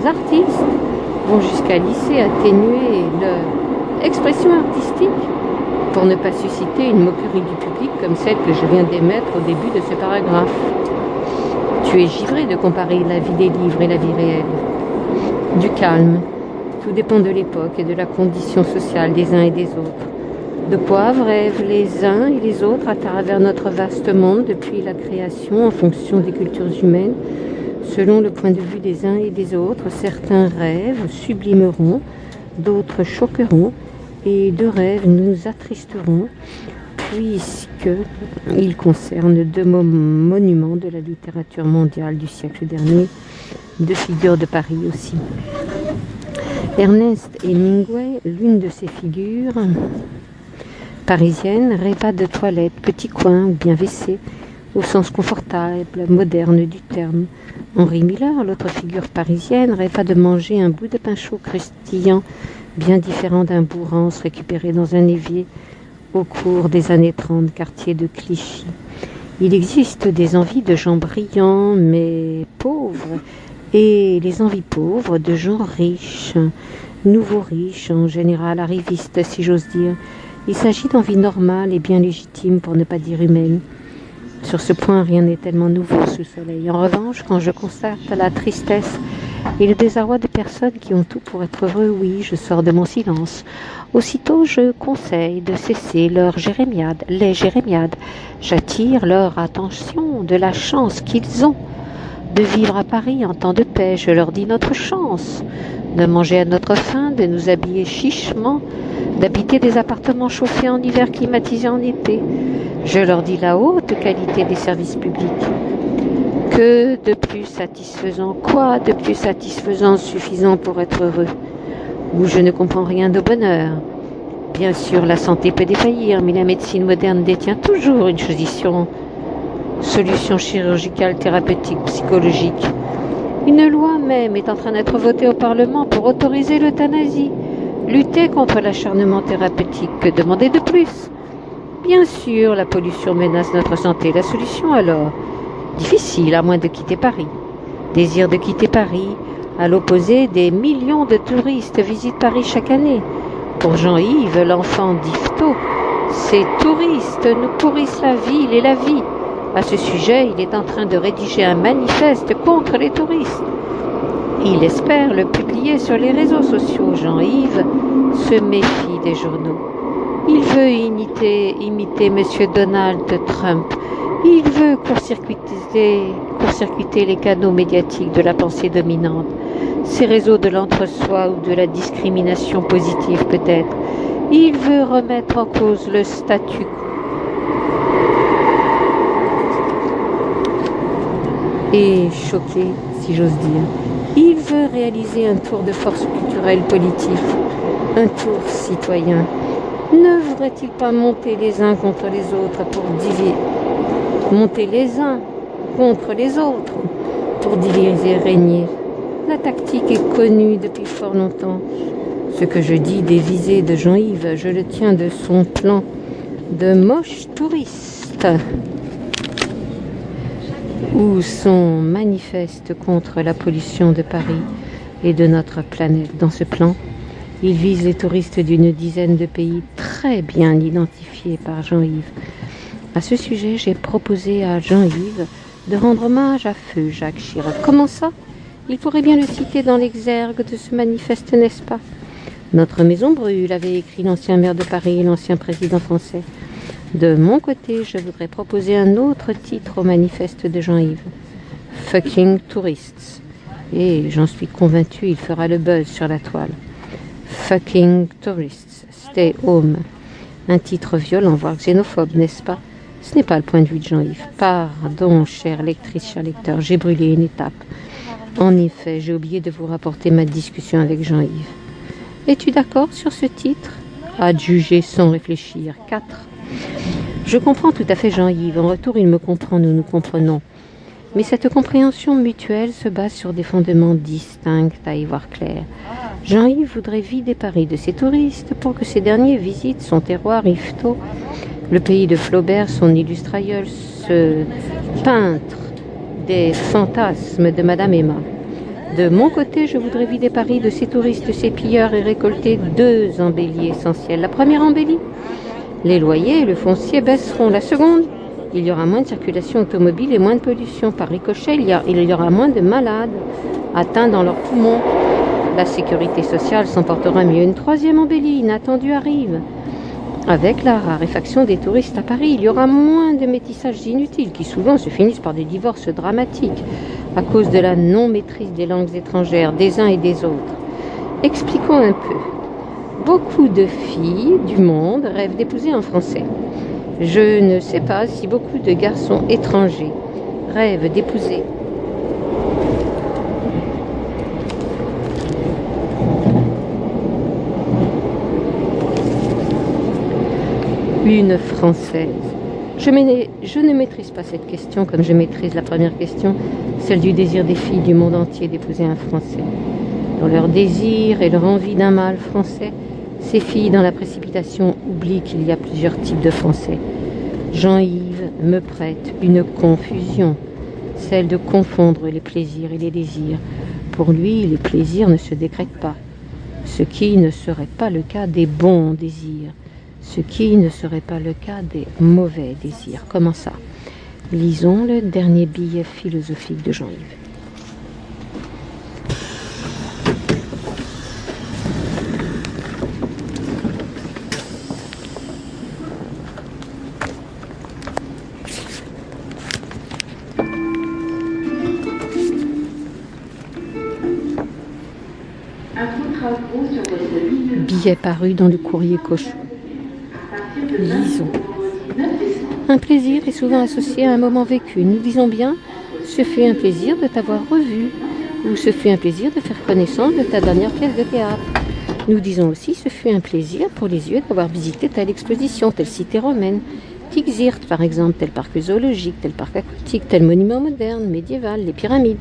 artistes vont jusqu'à lisser, atténuer leur expression artistique pour ne pas susciter une moquerie du public comme celle que je viens d'émettre au début de ce paragraphe. Tu es givré de comparer la vie des livres et la vie réelle. Du calme. Tout dépend de l'époque et de la condition sociale des uns et des autres. De quoi rêvent les uns et les autres à travers notre vaste monde depuis la création en fonction des cultures humaines. Selon le point de vue des uns et des autres, certains rêves sublimeront, d'autres choqueront, et de rêves nous attristeront, puisqu'il concerne deux monuments de la littérature mondiale du siècle dernier, deux figures de Paris aussi. Ernest Hemingway, l'une de ces figures parisiennes, rêva de toilette, petit coin ou bien WC, au sens confortable, moderne du terme. Henri Miller, l'autre figure parisienne, rêva de manger un bout de pain chaud croustillant, bien différent d'un bourrance récupéré dans un évier au cours des années 30, quartier de Clichy. Il existe des envies de gens brillants mais pauvres, et les envies pauvres de gens riches, nouveaux riches, en général arrivistes si j'ose dire. Il s'agit d'envies normales et bien légitimes pour ne pas dire humaines. Sur ce point, rien n'est tellement nouveau sous le soleil. En revanche, quand je constate la tristesse et le désarroi de personnes qui ont tout pour être heureux, oui, je sors de mon silence. Aussitôt, je conseille de cesser les jérémiades. J'attire leur attention de la chance qu'ils ont de vivre à Paris en temps de paix. Je leur dis notre chance de manger à notre faim, de nous habiller chichement, d'habiter des appartements chauffés en hiver, climatisés en été. Je leur dis la haute qualité des services publics. Que de plus satisfaisant, quoi de plus satisfaisant suffisant pour être heureux? Où je ne comprends rien au bonheur. Bien sûr, la santé peut défaillir, mais la médecine moderne détient toujours une solution chirurgicale, thérapeutique, psychologique. Une loi même est en train d'être votée au Parlement pour autoriser l'euthanasie. Lutter contre l'acharnement thérapeutique, que demander de plus? Bien sûr, la pollution menace notre santé. La solution alors? Difficile, à moins de quitter Paris. Désir de quitter Paris, à l'opposé, des millions de touristes visitent Paris chaque année. Pour Jean-Yves, l'enfant d'Yvetot, ces touristes nous pourrissent la ville et la vie. À ce sujet, il est en train de rédiger un manifeste contre les touristes. Il espère le publier sur les réseaux sociaux. Jean-Yves se méfie des journaux. Il veut imiter M. Donald Trump. Il veut court-circuiter les canaux médiatiques de la pensée dominante, ces réseaux de l'entre-soi ou de la discrimination positive peut-être. Il veut remettre en cause le statu quo et choquer, si j'ose dire. Il veut réaliser un tour de force culturelle politique, un tour citoyen. Ne voudrait-il pas monter les uns contre les autres pour diviser, monter les uns contre les autres pour diviser et régner? La tactique est connue depuis fort longtemps. Ce que je dis des visées de Jean-Yves, je le tiens de son plan de moche touriste ou son manifeste contre la pollution de Paris et de notre planète. Dans ce plan, il vise les touristes d'une dizaine de pays très bien identifiés par Jean-Yves. À ce sujet, j'ai proposé à Jean-Yves de rendre hommage à feu Jacques Chirac. Comment ça? Il pourrait bien le citer dans l'exergue de ce manifeste, n'est-ce pas? Notre maison brûle, avait écrit l'ancien maire de Paris et l'ancien président français. De mon côté, je voudrais proposer un autre titre au manifeste de Jean-Yves. Fucking Tourists. Et j'en suis convaincu, il fera le buzz sur la toile. Fucking Tourists. Stay home. Un titre violent, voire xénophobe, n'est-ce pas? Ce n'est pas le point de vue de Jean-Yves. Pardon, chère lectrice, cher lecteur, j'ai brûlé une étape. En effet, j'ai oublié de vous rapporter ma discussion avec Jean-Yves. Es-tu d'accord sur ce titre? À juger sans réfléchir. 4. Je comprends tout à fait Jean-Yves. En retour, il me comprend, nous nous comprenons. Mais cette compréhension mutuelle se base sur des fondements distincts, à y voir clair. Jean-Yves voudrait vider Paris de ses touristes pour que ces derniers visitent son terroir Yvetot, le pays de Flaubert, son illustre aïeul, ce peintre des fantasmes de Madame Emma. De mon côté, je voudrais vider Paris de ses touristes, de ses pilleurs et récolter 2 embellies essentielles. La première embellie, les loyers et le foncier baisseront. La seconde, il y aura moins de circulation automobile et moins de pollution. Par ricochet, il y aura moins de malades atteints dans leurs poumons. La sécurité sociale s'en portera mieux. Une troisième embellie inattendue arrive. Avec la raréfaction des touristes à Paris, il y aura moins de métissages inutiles qui souvent se finissent par des divorces dramatiques à cause de la non-maîtrise des langues étrangères des uns et des autres. Expliquons un peu. Beaucoup de filles du monde rêvent d'épouser un Français. Je ne sais pas si beaucoup de garçons étrangers rêvent d'épouser une Française. Je ne maîtrise pas cette question comme je maîtrise la première question, celle du désir des filles du monde entier d'épouser un Français. Dans leur désir et leur envie d'un mâle français, ces filles, dans la précipitation, oublient qu'il y a plusieurs types de Français. Jean-Yves me prête une confusion, celle de confondre les plaisirs et les désirs. Pour lui, les plaisirs ne se décrètent pas, ce qui ne serait pas le cas des bons désirs, ce qui ne serait pas le cas des mauvais désirs. Comment ça? Lisons le dernier billet philosophique de Jean-Yves. Billet paru dans le courrier Cochon. Lisons. Un plaisir est souvent associé à un moment vécu. Nous disons bien « ce fut un plaisir de t'avoir revu » ou « ce fut un plaisir de faire connaissance de ta dernière pièce de théâtre ». Nous disons aussi « ce fut un plaisir pour les yeux d'avoir visité telle exposition, telle cité romaine, Tixirth par exemple, tel parc zoologique, tel parc aquatique, tel monument moderne, médiéval, les pyramides ».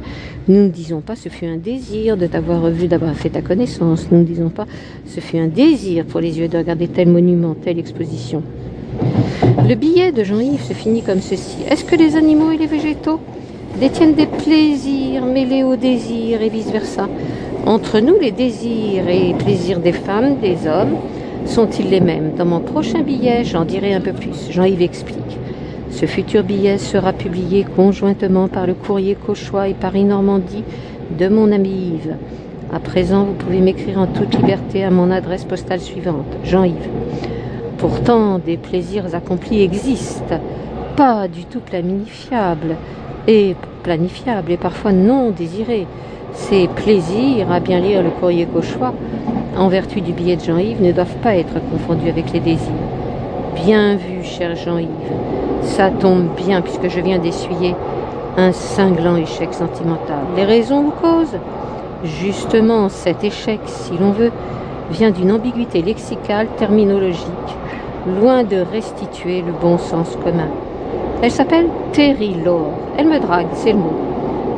Nous ne disons pas « ce fut un désir de t'avoir revu, d'avoir fait ta connaissance ». Nous ne disons pas « ce fut un désir pour les yeux de regarder tel monument, telle exposition ». Le billet de Jean-Yves se finit comme ceci. Est-ce que les animaux et les végétaux détiennent des plaisirs mêlés aux désirs et vice-versa? Entre nous, les désirs et plaisirs des femmes, des hommes, sont-ils les mêmes? Dans mon prochain billet, j'en dirai un peu plus. Jean-Yves explique. Ce futur billet sera publié conjointement par le courrier Cauchois et Paris-Normandie de mon ami Yves. À présent, vous pouvez m'écrire en toute liberté à mon adresse postale suivante. Jean-Yves. Pourtant, des plaisirs accomplis existent, pas du tout planifiables et parfois non désirés. Ces plaisirs, à bien lire le courrier Cauchois, en vertu du billet de Jean-Yves, ne doivent pas être confondus avec les désirs. Bien vu, cher Jean-Yves, ça tombe bien puisque je viens d'essuyer un cinglant échec sentimental. Les raisons ou causes? Justement, cet échec, si l'on veut, vient d'une ambiguïté lexicale, terminologique, loin de restituer le bon sens commun. Elle s'appelle Terry Lore. Elle me drague, c'est le mot.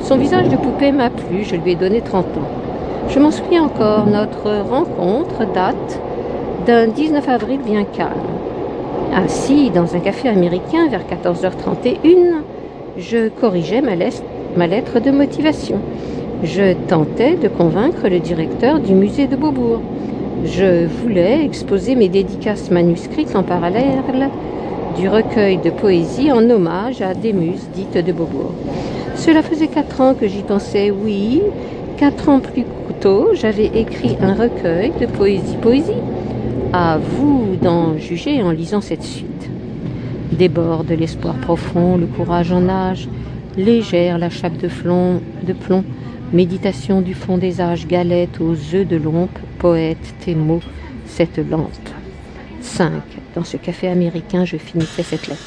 Son visage de poupée m'a plu, je lui ai donné 30 ans. Je m'en souviens encore, notre rencontre date d'un 19 avril bien calme. Assis dans un café américain vers 14h31, je corrigeais ma lettre de motivation. Je tentais de convaincre le directeur du musée de Beaubourg. Je voulais exposer mes dédicaces manuscrites en parallèle du recueil de poésie en hommage à des muses dites de Beaubourg. Cela faisait 4 ans que j'y pensais, oui. 4 ans plus tôt, j'avais écrit un recueil de poésie. À vous d'en juger en lisant cette suite. Déborde l'espoir profond, le courage en nage, légère la chape de plomb, méditation du fond des âges, galette aux œufs de l'ompe, poète, tes mots, cette lampe. 5. Dans ce café américain, je finissais cette lettre.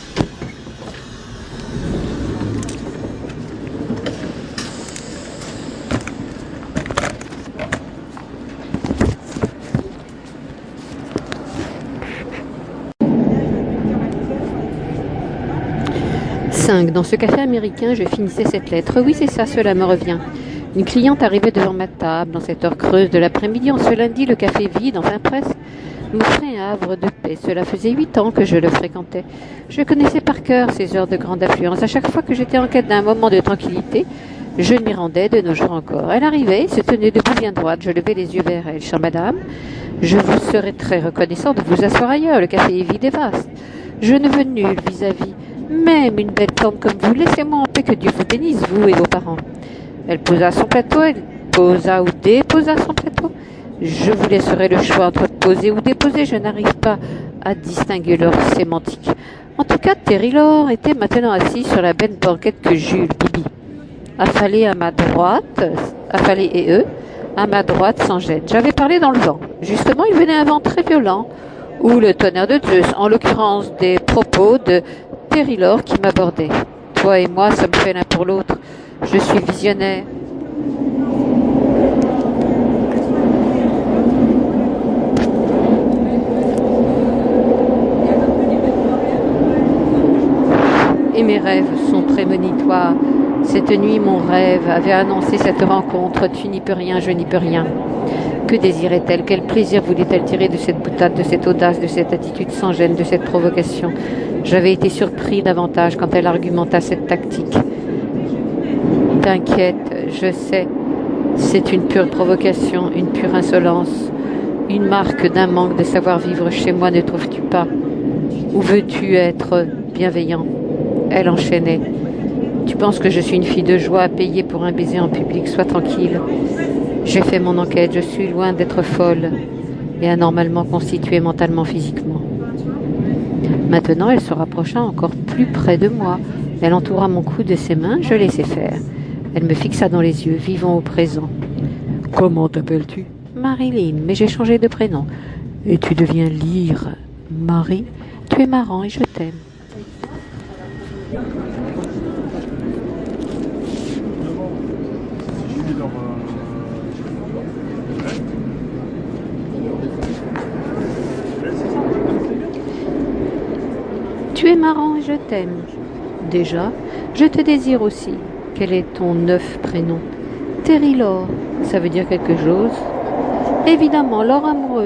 Dans ce café américain, je finissais cette lettre. Oui, c'est ça, cela me revient. Une cliente arrivait devant ma table, dans cette heure creuse de l'après-midi, en ce lundi, le café vide, enfin presque, m'offrait un havre de paix. Cela faisait 8 ans que je le fréquentais. Je connaissais par cœur ces heures de grande affluence. À chaque fois que j'étais en quête d'un moment de tranquillité, je m'y rendais de nos jours encore. Elle arrivait, se tenait debout bien droite, je levais les yeux vers elle. Chère madame, je vous serais très reconnaissant de vous asseoir ailleurs, le café est vide et vaste. Je ne veux nul vis-à-vis. Même une belle plante comme vous, laissez-moi en paix, que Dieu vous bénisse, vous et vos parents. Elle posa son plateau, elle posa ou déposa son plateau. Je vous laisserai le choix entre poser ou déposer, je n'arrive pas à distinguer leur sémantique. En tout cas, Terry Lore était maintenant assis sur la belle banquette que Jules, Bibi, affalé à ma droite, affalé et eux, à ma droite sans gêne. J'avais parlé dans le vent. Justement, il venait un vent très violent, ou le tonnerre de Zeus, en l'occurrence des propos de Terry Lore qui m'abordait. Toi et moi sommes faits l'un pour l'autre. Je suis visionnaire. Et mes rêves sont prémonitoires. Cette nuit, mon rêve avait annoncé cette rencontre. Tu n'y peux rien, je n'y peux rien. Que désirait-elle? Quel plaisir voulait-elle tirer de cette boutade, de cette audace, de cette attitude sans gêne, de cette provocation? J'avais été surpris davantage quand elle argumenta cette tactique. T'inquiète, je sais, c'est une pure provocation, une pure insolence, une marque d'un manque de savoir-vivre chez moi, ne trouves-tu pas? Ou veux-tu être bienveillant? Elle enchaînait. Tu penses que je suis une fille de joie à payer pour un baiser en public? Sois tranquille. J'ai fait mon enquête, je suis loin d'être folle et anormalement constituée mentalement, physiquement. Maintenant, elle se rapprocha encore plus près de moi. Elle entoura mon cou de ses mains, je laissai faire. Elle me fixa dans les yeux, vivant au présent. Comment t'appelles-tu? Marilyn, mais j'ai changé de prénom. Et tu deviens Lyre. Marie, tu es marrant et je t'aime. Tu es marrant et je t'aime. Déjà, je te désire aussi. Quel est ton neuf prénom? Terry Lore. Ça veut dire quelque chose? Évidemment, Laure amoureuse.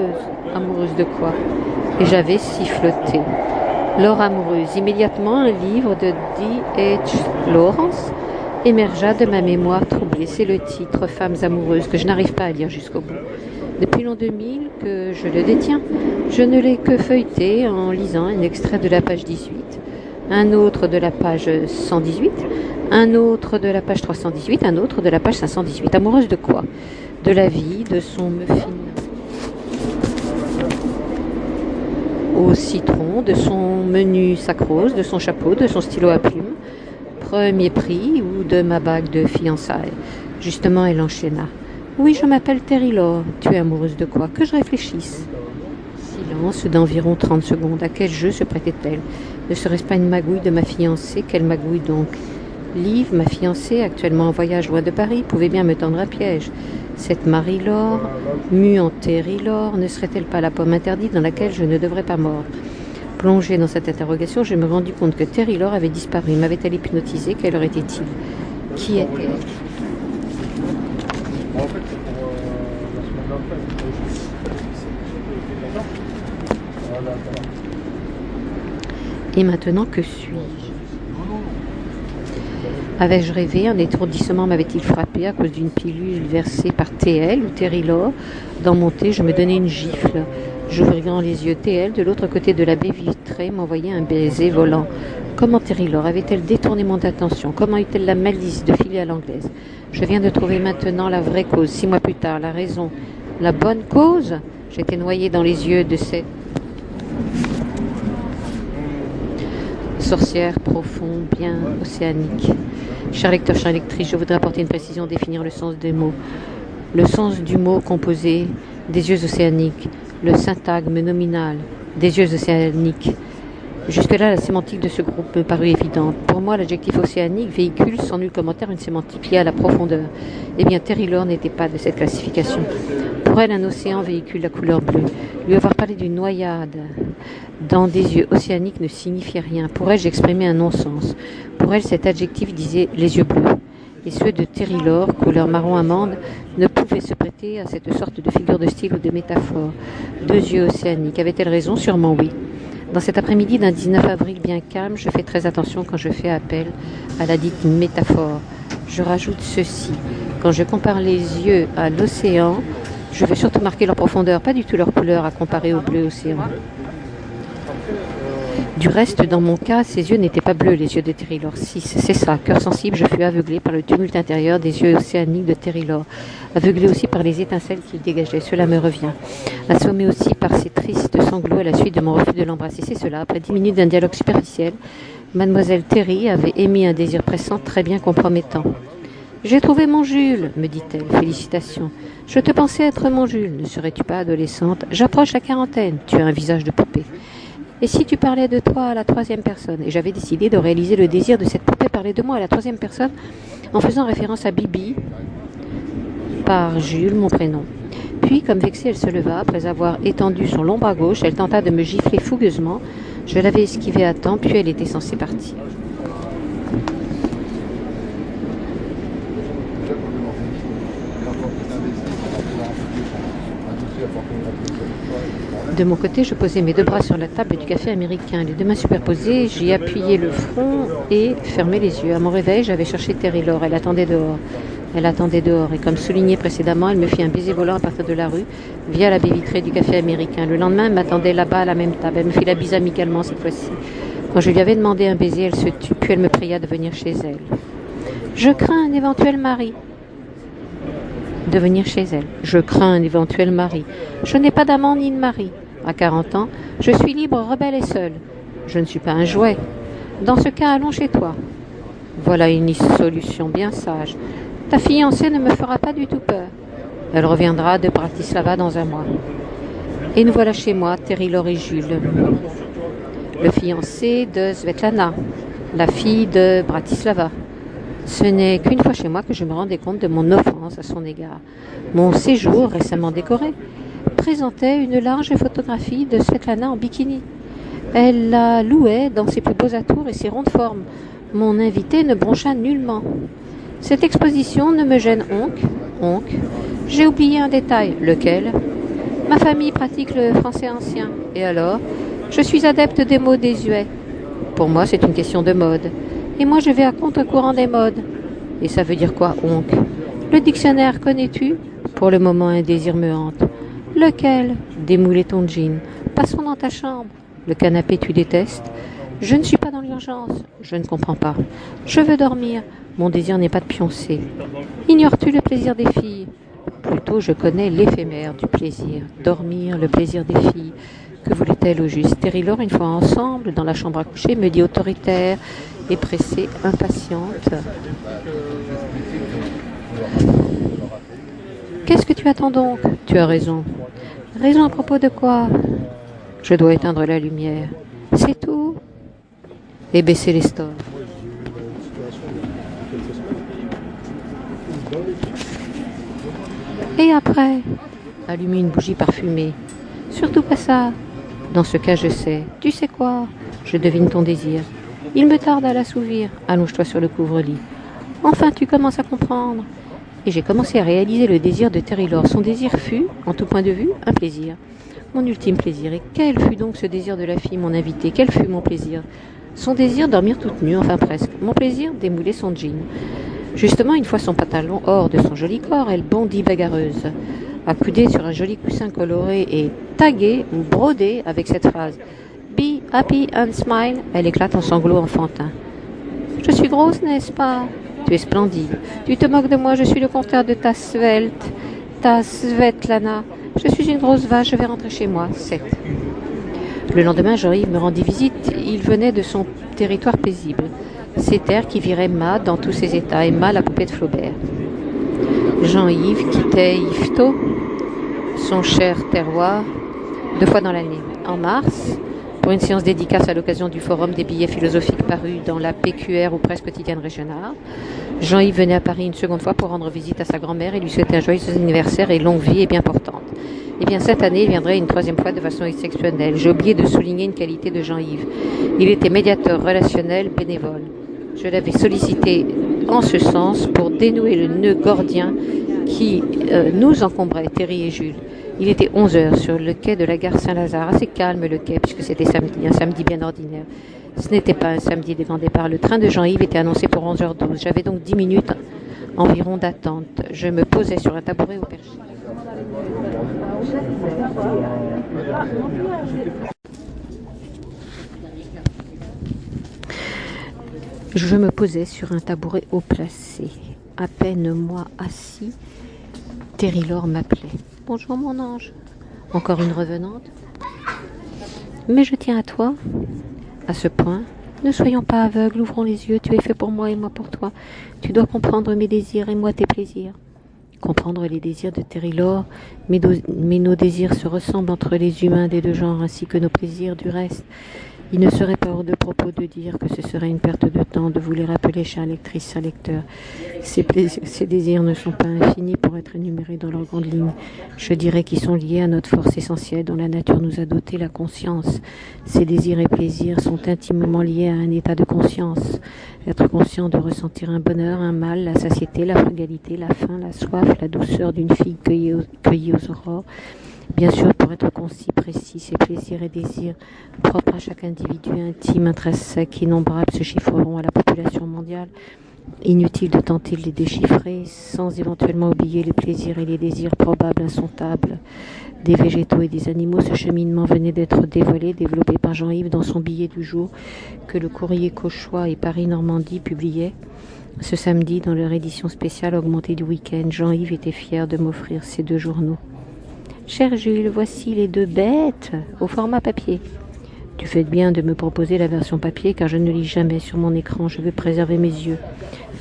Amoureuse de quoi? Et j'avais siffloté. Laure amoureuse. Immédiatement, un livre de D.H. Lawrence émergea de ma mémoire troublée. C'est le titre Femmes amoureuses que je n'arrive pas à lire jusqu'au bout. Depuis l'an 2000 que je le détiens, je ne l'ai que feuilleté en lisant un extrait de la page 18, un autre de la page 118, un autre de la page 318, un autre de la page 518. Amoureuse de quoi? De la vie, de son muffin au citron, de son menu sacrose, de son chapeau, de son stylo à plumes, premier prix ou de ma bague de fiançailles. Justement, elle enchaîna. Oui, je m'appelle Terry Lore. Tu es amoureuse de quoi? Que je réfléchisse. Silence d'environ 30 secondes. À quel jeu se prêtait-elle? Ne serait-ce pas une magouille de ma fiancée? Quelle magouille donc? Liv, ma fiancée, actuellement en voyage loin de Paris, pouvait bien me tendre un piège. Cette Marie Lore, mue en Terry Lore, ne serait-elle pas la pomme interdite dans laquelle je ne devrais pas mordre? Plongée dans cette interrogation, je me rendis compte que Terry Lore avait disparu. M'avait-elle hypnotisé? Quelle heure était-il? Qui était-elle? En fait, c'est pour la semaine d'après. Et maintenant, que suis-je? Avais-je rêvé? Un étourdissement m'avait-il frappé à cause d'une pilule versée par TL ou Terry Lore? Dans mon thé, je me donnais une gifle. J'ouvris grand les yeux. TL, de l'autre côté de la baie vitrée, m'envoyait un baiser volant. Comment Terry Lore avait-elle détourné mon attention? Comment eut-elle la malice de filer à l'anglaise? Je viens de trouver maintenant la vraie cause. 6 mois plus tard, la raison. La bonne cause? J'étais noyée dans les yeux de cette sorcière profonde, bien océanique. Cher lecteur, chère lectrice, je voudrais apporter une précision, définir le sens des mots. Le sens du mot composé des yeux océaniques, le syntagme nominal des yeux océaniques. Jusque-là, la sémantique de ce groupe me parut évidente. Pour moi, l'adjectif océanique véhicule sans nul commentaire une sémantique liée à la profondeur. Eh bien, Terry Lore n'était pas de cette classification. Pour elle, un océan véhicule la couleur bleue. Lui avoir parlé d'une noyade dans des yeux océaniques ne signifiait rien. Pour elle, j'exprimais un non-sens. Pour elle, cet adjectif disait les yeux bleus. Et ceux de Terry Lore, couleur marron amande, ne pouvaient se prêter à cette sorte de figure de style ou de métaphore. 2 yeux océaniques. Avait-elle raison? Sûrement oui. Dans cet après-midi d'un 19 avril bien calme, je fais très attention quand je fais appel à la dite métaphore. Je rajoute ceci. Quand je compare les yeux à l'océan, je veux surtout marquer leur profondeur, pas du tout leur couleur à comparer au bleu océan. Du reste, dans mon cas, ses yeux n'étaient pas bleus, les yeux de Terry Lore. Si, c'est ça. Cœur sensible, je fus aveuglé par le tumulte intérieur des yeux océaniques de Terry Lore. Aveuglé aussi par les étincelles qu'il dégageait. Cela me revient. Assommé aussi par ces tristes sanglots à la suite de mon refus de l'embrasser. C'est cela. Après 10 minutes d'un dialogue superficiel, Mademoiselle Terry avait émis un désir pressant très bien compromettant. J'ai trouvé mon Jules, me dit-elle. Félicitations. Je te pensais être mon Jules. Ne serais-tu pas adolescente? J'approche la quarantaine. Tu as un visage de poupée. Et si tu parlais de toi à la troisième personne? Et j'avais décidé de réaliser le désir de cette poupée parler de moi à la troisième personne en faisant référence à Bibi par Jules, mon prénom. Puis, comme vexée, elle se leva. Après avoir étendu son long bras gauche, elle tenta de me gifler fougueusement. Je l'avais esquivée à temps, puis elle était censée partir. De mon côté, je posais mes deux bras sur la table du café américain, les deux mains superposées, j'y appuyais le front et fermais les yeux. À mon réveil, j'avais cherché Terry Lore, elle attendait dehors. Elle attendait dehors et comme souligné précédemment, elle me fit un baiser volant à partir de la rue, via la baie vitrée du café américain. Le lendemain, elle m'attendait là-bas à la même table. Elle me fit la bise amicalement cette fois-ci. Quand je lui avais demandé un baiser, elle se tut, puis elle me pria de venir chez elle. Je crains un éventuel mari. De venir chez elle. Je crains un éventuel mari. Je n'ai pas d'amant ni de mari. À 40 ans, je suis libre, rebelle et seule. Je ne suis pas un jouet. Dans ce cas, allons chez toi. Voilà une solution bien sage. Ta fiancée ne me fera pas du tout peur. Elle reviendra de Bratislava dans un mois. Et nous voilà chez moi, Terry Lore et Jules. Le fiancé de Svetlana, la fille de Bratislava. Ce n'est qu'une fois chez moi que je me rendais compte de mon offense à son égard. Mon séjour, récemment décoré, présentait une large photographie de Svetlana en bikini. Elle la louait dans ses plus beaux atours et ses rondes formes. Mon invité ne broncha nullement. Cette exposition ne me gêne onc. J'ai oublié un détail. Lequel? Ma famille pratique le français ancien. Et alors? Je suis adepte des mots désuets. Pour moi, c'est une question de mode. Et moi, je vais à contre-courant des modes. Et ça veut dire quoi, onc? Le dictionnaire, connais-tu? Pour le moment, un désir me hante. Lequel? Démouler ton jean. Passons dans ta chambre. Le canapé, tu détestes? Je ne suis pas dans l'urgence. Je ne comprends pas. Je veux dormir. Mon désir n'est pas de pioncer. Ignores-tu le plaisir des filles? Plutôt, je connais l'éphémère du plaisir. Dormir, le plaisir des filles. Que voulait-elle au juste? Terry Lore, une fois ensemble, dans la chambre à coucher, me dit autoritaire et pressée, impatiente. Qu'est-ce que tu attends donc? Tu as raison. Raison à propos de quoi? Je dois éteindre la lumière. C'est tout? Et baisser les stores. Et après? Allumer une bougie parfumée. Surtout pas ça. Dans ce cas, je sais. Tu sais quoi? Je devine ton désir. Il me tarde à l'assouvir. Allonge-toi sur le couvre-lit. Enfin, tu commences à comprendre. Et j'ai commencé à réaliser le désir de Terry Lore. Son désir fut, en tout point de vue, un plaisir. Mon ultime plaisir. Et quel fut donc ce désir de la fille, mon invitée? Quel fut mon plaisir? Son désir, dormir toute nue, enfin presque. Mon plaisir, démouler son jean. Justement, une fois son pantalon hors de son joli corps, elle bondit bagarreuse, accoudée sur un joli coussin coloré et tagué ou brodé avec cette phrase « Be happy and smile », elle éclate en sanglots enfantins. « Je suis grosse, n'est-ce pas? Tu es splendide. Tu te moques de moi, je suis le contraire de ta svelte, ta Svetlana. Je suis une grosse vache, je vais rentrer chez moi. 7. Le lendemain, Jean-Yves me rendit visite. Il venait de son territoire paisible. Ces terres qui viraient Ma dans tous ses états, et Ma la poupée de Flaubert. Jean-Yves quittait Yvetot, son cher terroir, 2 fois dans l'année. En mars, pour une séance dédicace à l'occasion du forum des billets philosophiques parus dans la PQR ou presse quotidienne régionale, Jean-Yves venait à Paris une seconde fois pour rendre visite à sa grand-mère et lui souhaiter un joyeux anniversaire et longue vie et bien portante. Eh bien, cette année, il viendrait une 3e fois de façon exceptionnelle. J'ai oublié de souligner une qualité de Jean-Yves. Il était médiateur relationnel bénévole. Je l'avais sollicité en ce sens pour dénouer le nœud gordien qui nous encombrait, Terry et Jules. Il était 11h sur le quai de la gare Saint-Lazare, assez calme le quai puisque c'était samedi, un samedi bien ordinaire. Ce n'était pas un samedi de grand départ. Le train de Jean-Yves était annoncé pour 11h12. J'avais donc 10 minutes environ d'attente. Je me posais sur un tabouret au perché. Je me posais sur un tabouret haut placé. À peine moi assis, Terry Lore m'appelait. « Bonjour mon ange. Encore une revenante? Mais je tiens à toi. À ce point, Ne soyons pas aveugles, ouvrons les yeux, tu es fait pour moi et moi pour toi. Tu dois comprendre mes désirs et moi tes plaisirs. Comprendre les désirs de Terry-Laure, mais nos désirs se ressemblent entre les humains des deux genres ainsi que nos plaisirs du reste. Il ne serait pas hors de propos de dire que ce serait une perte de temps de vous les rappeler, chère lectrice, chers lecteurs. Ces désirs ne sont pas infinis pour être énumérés dans leurs grandes lignes. Je dirais qu'ils sont liés à notre force essentielle dont la nature nous a doté, la conscience. Ces désirs et plaisirs sont intimement liés à un état de conscience. Être conscient de ressentir un bonheur, un mal, la satiété, la frugalité, la faim, la soif, la douceur d'une figue cueillie aux aurores. Bien sûr, pour être concis, précis, ces plaisirs et désirs propres à chaque individu intime, intrinsèque, innombrables se chiffreront à la population mondiale. Inutile de tenter de les déchiffrer sans éventuellement oublier les plaisirs et les désirs probables, insondables des végétaux et des animaux. Ce cheminement venait d'être dévoilé, développé par Jean-Yves dans son billet du jour que le courrier Cauchois et Paris-Normandie publiaient ce samedi dans leur édition spéciale augmentée du week-end. Jean-Yves était fier de m'offrir ces 2 journaux. Cher Jules, voici les 2 bêtes au format papier. Tu fais bien de me proposer la version papier car je ne lis jamais sur mon écran, je veux préserver mes yeux.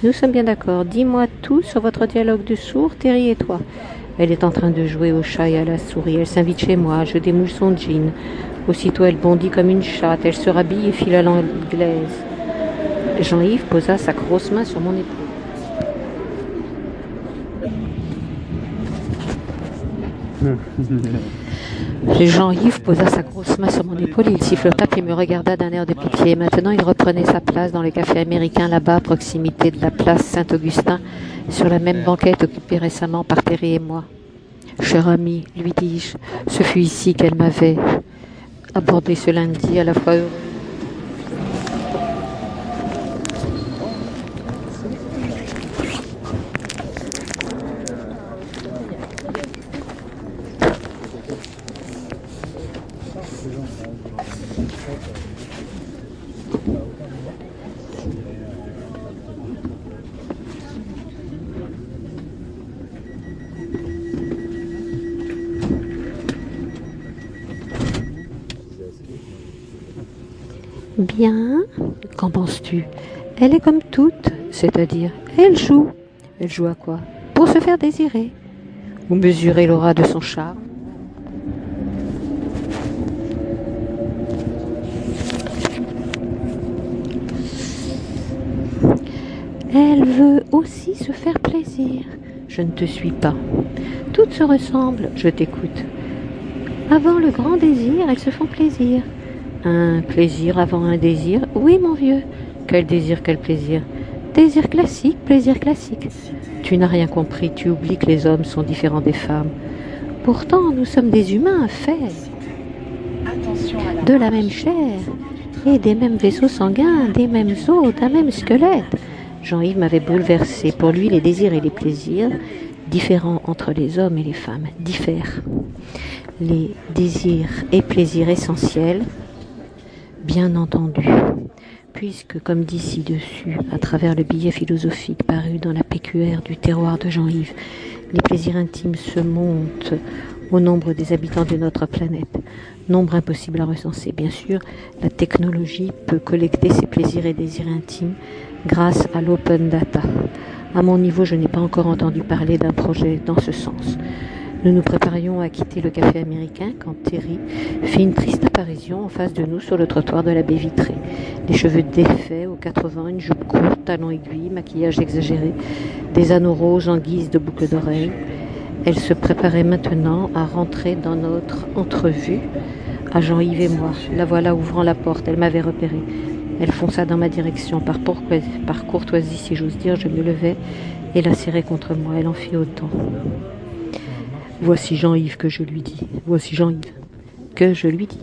Nous sommes bien d'accord. Dis-moi tout sur votre dialogue de sourd, Terry et toi. Elle est en train de jouer au chat et à la souris. Elle s'invite chez moi, je démouille son jean. Aussitôt elle bondit comme une chatte, elle se rhabille et file à l'anglaise. Jean-Yves posa sa grosse main sur mon épaule. Jean-Yves posa sa grosse main sur mon épaule, il sifflota puis me regarda d'un air de pitié. Maintenant, il reprenait sa place dans le café américain, là-bas, à proximité de la place Saint-Augustin, sur la même banquette occupée récemment par Terry et moi. Cher ami, lui dis-je, ce fut ici qu'elle m'avait abordé ce lundi, à la fois heureux. Bien, qu'en penses-tu? Elle est comme toutes, c'est-à-dire, elle joue. Elle joue à quoi? Pour se faire désirer, ou mesurer l'aura de son charme. Elle veut aussi se faire plaisir. Je ne te suis pas. Toutes se ressemblent, je t'écoute. Avant le grand désir, elles se font plaisir. Un plaisir avant un désir? Oui, mon vieux. Quel désir, quel plaisir? Désir classique, plaisir classique. Tu n'as rien compris, tu oublies que les hommes sont différents des femmes. Pourtant, nous sommes des humains faits de la même chair et des mêmes vaisseaux sanguins, des mêmes os, d'un même squelette. Jean-Yves m'avait bouleversé. Pour lui, les désirs et les plaisirs, différents entre les hommes et les femmes, diffèrent. Les désirs et plaisirs essentiels, bien entendu, puisque, comme dit ci-dessus, à travers le billet philosophique paru dans la PQR du terroir de Jean-Yves, les plaisirs intimes se montent au nombre des habitants de notre planète. Nombre impossible à recenser. Bien sûr, la technologie peut collecter ces plaisirs et désirs intimes grâce à l'open data. À mon niveau, je n'ai pas encore entendu parler d'un projet dans ce sens. Nous nous préparions à quitter le café américain quand Terry fit une triste apparition en face de nous sur le trottoir de la baie vitrée. Les cheveux défaits aux 80, une jupe courte, talons aiguilles, maquillage exagéré, des anneaux roses en guise de boucles d'oreilles. Elle se préparait maintenant à rentrer dans notre entrevue à Jean-Yves et moi. La voilà ouvrant la porte, elle m'avait repéré. Elle fonça dans ma direction. Par courtoisie, si j'ose dire, je me levai et la serrai contre moi. Elle en fit autant. Voici Jean-Yves que je lui dis. Voici Jean-Yves que je lui dis.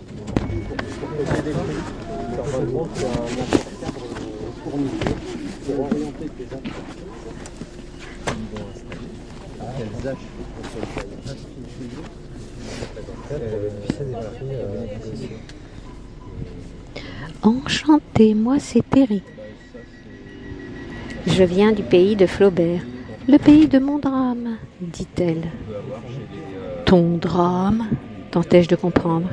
Enchantée, moi c'est Terry. Je viens du pays de Flaubert, le pays de mon drame, dit-elle. Ton drame, tentai-je de comprendre.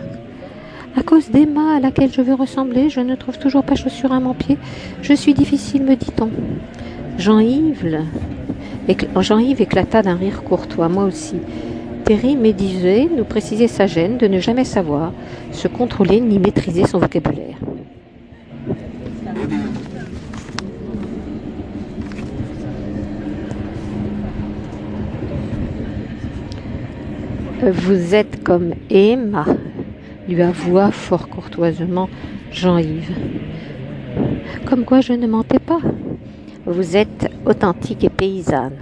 À cause d'Emma à laquelle je veux ressembler, je ne trouve toujours pas chaussure à mon pied. Je suis difficile, me dit-on. Jean-Yves éclata d'un rire courtois, moi aussi. Terry médisait, nous précisait sa gêne de ne jamais savoir se contrôler ni maîtriser son vocabulaire. Vous êtes comme Emma, lui avoua fort courtoisement Jean-Yves. Comme quoi je ne mentais pas. Vous êtes authentique et paysanne.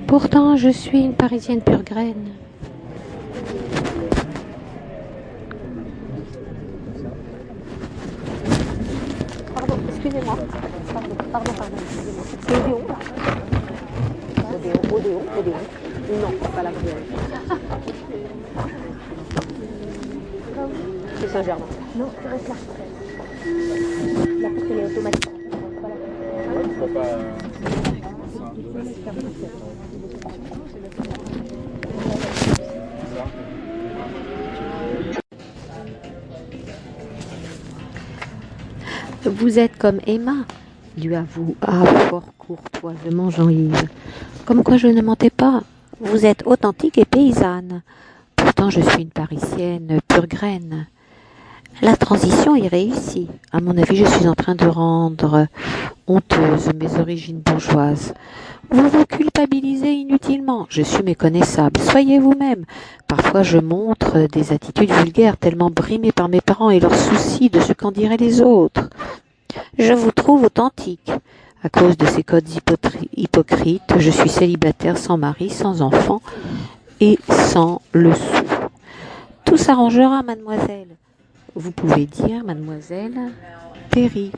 Pourtant, je suis une Parisienne pure graine. Pardon, excusez-moi. Pardon, excusez-moi. C'est Odéon, là. Odéon. Non, pas la Brielle. C'est Saint-Germain. Non, tu restes là. La porte, elle est automatique. Vous êtes comme Emma, lui avoua fort courtoisement Jean-Yves. Comme quoi je ne mentais pas. Vous êtes authentique et paysanne. Pourtant je suis une Parisienne pure graine. La transition est réussie. À mon avis, je suis en train de rendre honteuse mes origines bourgeoises. Vous vous culpabilisez inutilement. Je suis méconnaissable. Soyez vous-même. Parfois, je montre des attitudes vulgaires tellement brimées par mes parents et leur souci de ce qu'en diraient les autres. Je vous trouve authentique. À cause de ces codes hypocrites, je suis célibataire, sans mari, sans enfant et sans le sou. Tout s'arrangera, mademoiselle. Vous pouvez dire, mademoiselle Terry.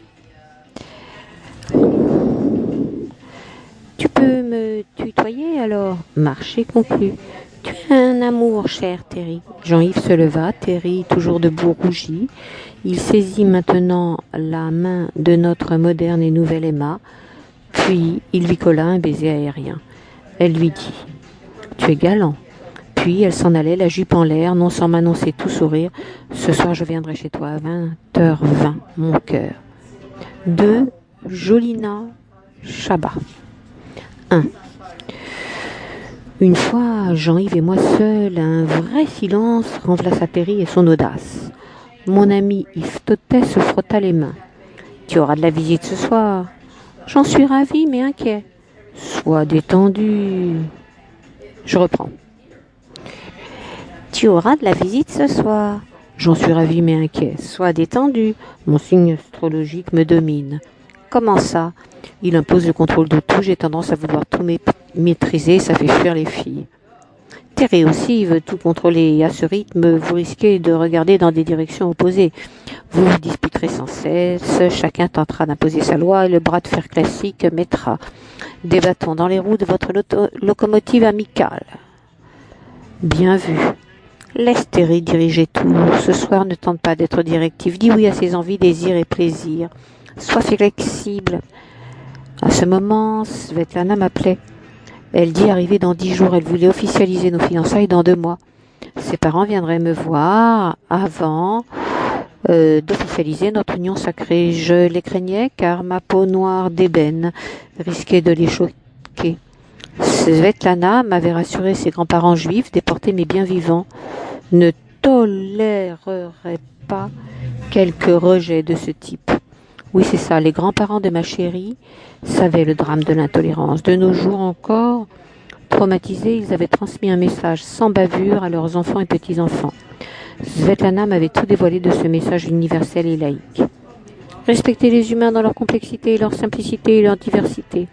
Tu peux me tutoyer alors? Marché conclu. Tu es un amour, cher Terry. Jean-Yves se leva, Terry toujours debout rougi. Il saisit maintenant la main de notre moderne et nouvelle Emma, puis il lui colla un baiser aérien. Elle lui dit « Tu es galant ». Puis elle s'en allait, la jupe en l'air, non sans m'annoncer tout sourire. « Ce soir, je viendrai chez toi à 20h20, mon cœur. » De Jolina Chabat. 1. Une fois, Jean-Yves et moi seuls, un vrai silence remplaça Terry et son audace. Mon ami Yves Totet se frotta les mains. « Tu auras de la visite ce soir. »« J'en suis ravi, mais inquiet. »« Sois détendu. » Je reprends. « Tu auras de la visite ce soir. »« J'en suis ravi, mais inquiet. Sois détendu. Mon signe astrologique me domine. »« Comment ça ? Il impose le contrôle de tout. J'ai tendance à vouloir tout maîtriser. Ça fait fuir les filles. » Terry aussi veut tout contrôler et à ce rythme, vous risquez de regarder dans des directions opposées. Vous vous disputerez sans cesse, chacun tentera d'imposer sa loi et le bras de fer classique mettra des bâtons dans les roues de votre locomotive amicale. Bien vu. Laisse Terry diriger tout. Ce soir, ne tente pas d'être directif. Dis oui à ses envies, désirs et plaisirs. Sois flexible. À ce moment, Svetlana m'appelait. Elle dit arriver dans 10 jours. Elle voulait officialiser nos fiançailles dans 2 mois. Ses parents viendraient me voir avant d'officialiser notre union sacrée. Je les craignais car ma peau noire d'ébène risquait de les choquer. Svetlana m'avait rassuré, ses grands-parents juifs, déportés mais bien vivants, ne toléreraient pas quelque rejet de ce type. Oui, c'est ça, les grands-parents de ma chérie savaient le drame de l'intolérance. De nos jours encore, traumatisés, ils avaient transmis un message sans bavure à leurs enfants et petits-enfants. Svetlana m'avait tout dévoilé de ce message universel et laïque. Respectez les humains dans leur complexité, leur simplicité et leur diversité.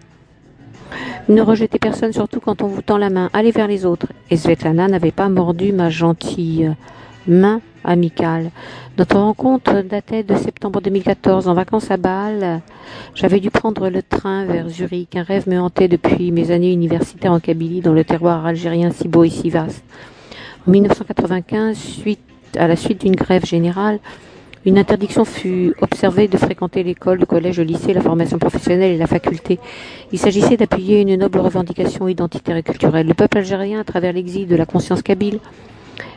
Ne rejetez personne, surtout quand on vous tend la main. Allez vers les autres. Et Svetlana n'avait pas mordu ma gentille main amicale. Notre rencontre datait de septembre 2014. En vacances à Bâle, j'avais dû prendre le train vers Zurich. Un rêve me hantait depuis mes années universitaires en Kabylie, dans le terroir algérien si beau et si vaste. En 1995, à la suite d'une grève générale, une interdiction fut observée de fréquenter l'école, le collège, le lycée, la formation professionnelle et la faculté. Il s'agissait d'appuyer une noble revendication identitaire et culturelle. Le peuple algérien, à travers l'exil de la conscience kabyle,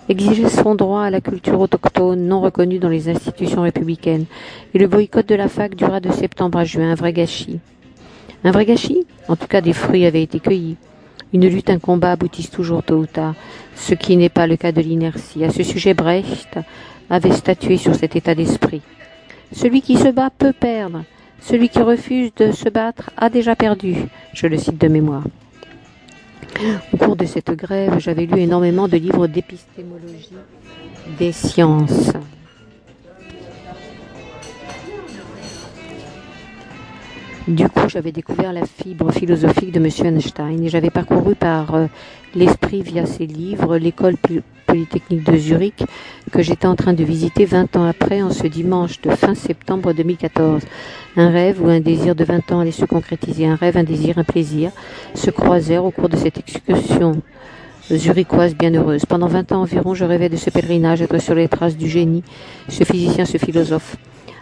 exiger son droit à la culture autochtone non reconnue dans les institutions républicaines. Et le boycott de la fac dura de septembre à juin, un vrai gâchis. Un vrai gâchis? En tout cas, des fruits avaient été cueillis. Une lutte, un combat aboutissent toujours tôt ou tard, ce qui n'est pas le cas de l'inertie. À ce sujet, Brecht avait statué sur cet état d'esprit. Celui qui se bat peut perdre. Celui qui refuse de se battre a déjà perdu. Je le cite de mémoire. Au cours de cette grève, j'avais lu énormément de livres d'épistémologie des sciences. Du coup, j'avais découvert la fibre philosophique de M. Einstein et j'avais parcouru par l'esprit via ses livres l'école polytechnique de Zurich que j'étais en train de visiter 20 ans après en ce dimanche de fin septembre 2014. Un rêve ou un désir de 20 ans allait se concrétiser. Un rêve, un désir, un plaisir se croisèrent au cours de cette excursion zurichoise bienheureuse. Pendant 20 ans environ, je rêvais de ce pèlerinage, être sur les traces du génie, ce physicien, ce philosophe.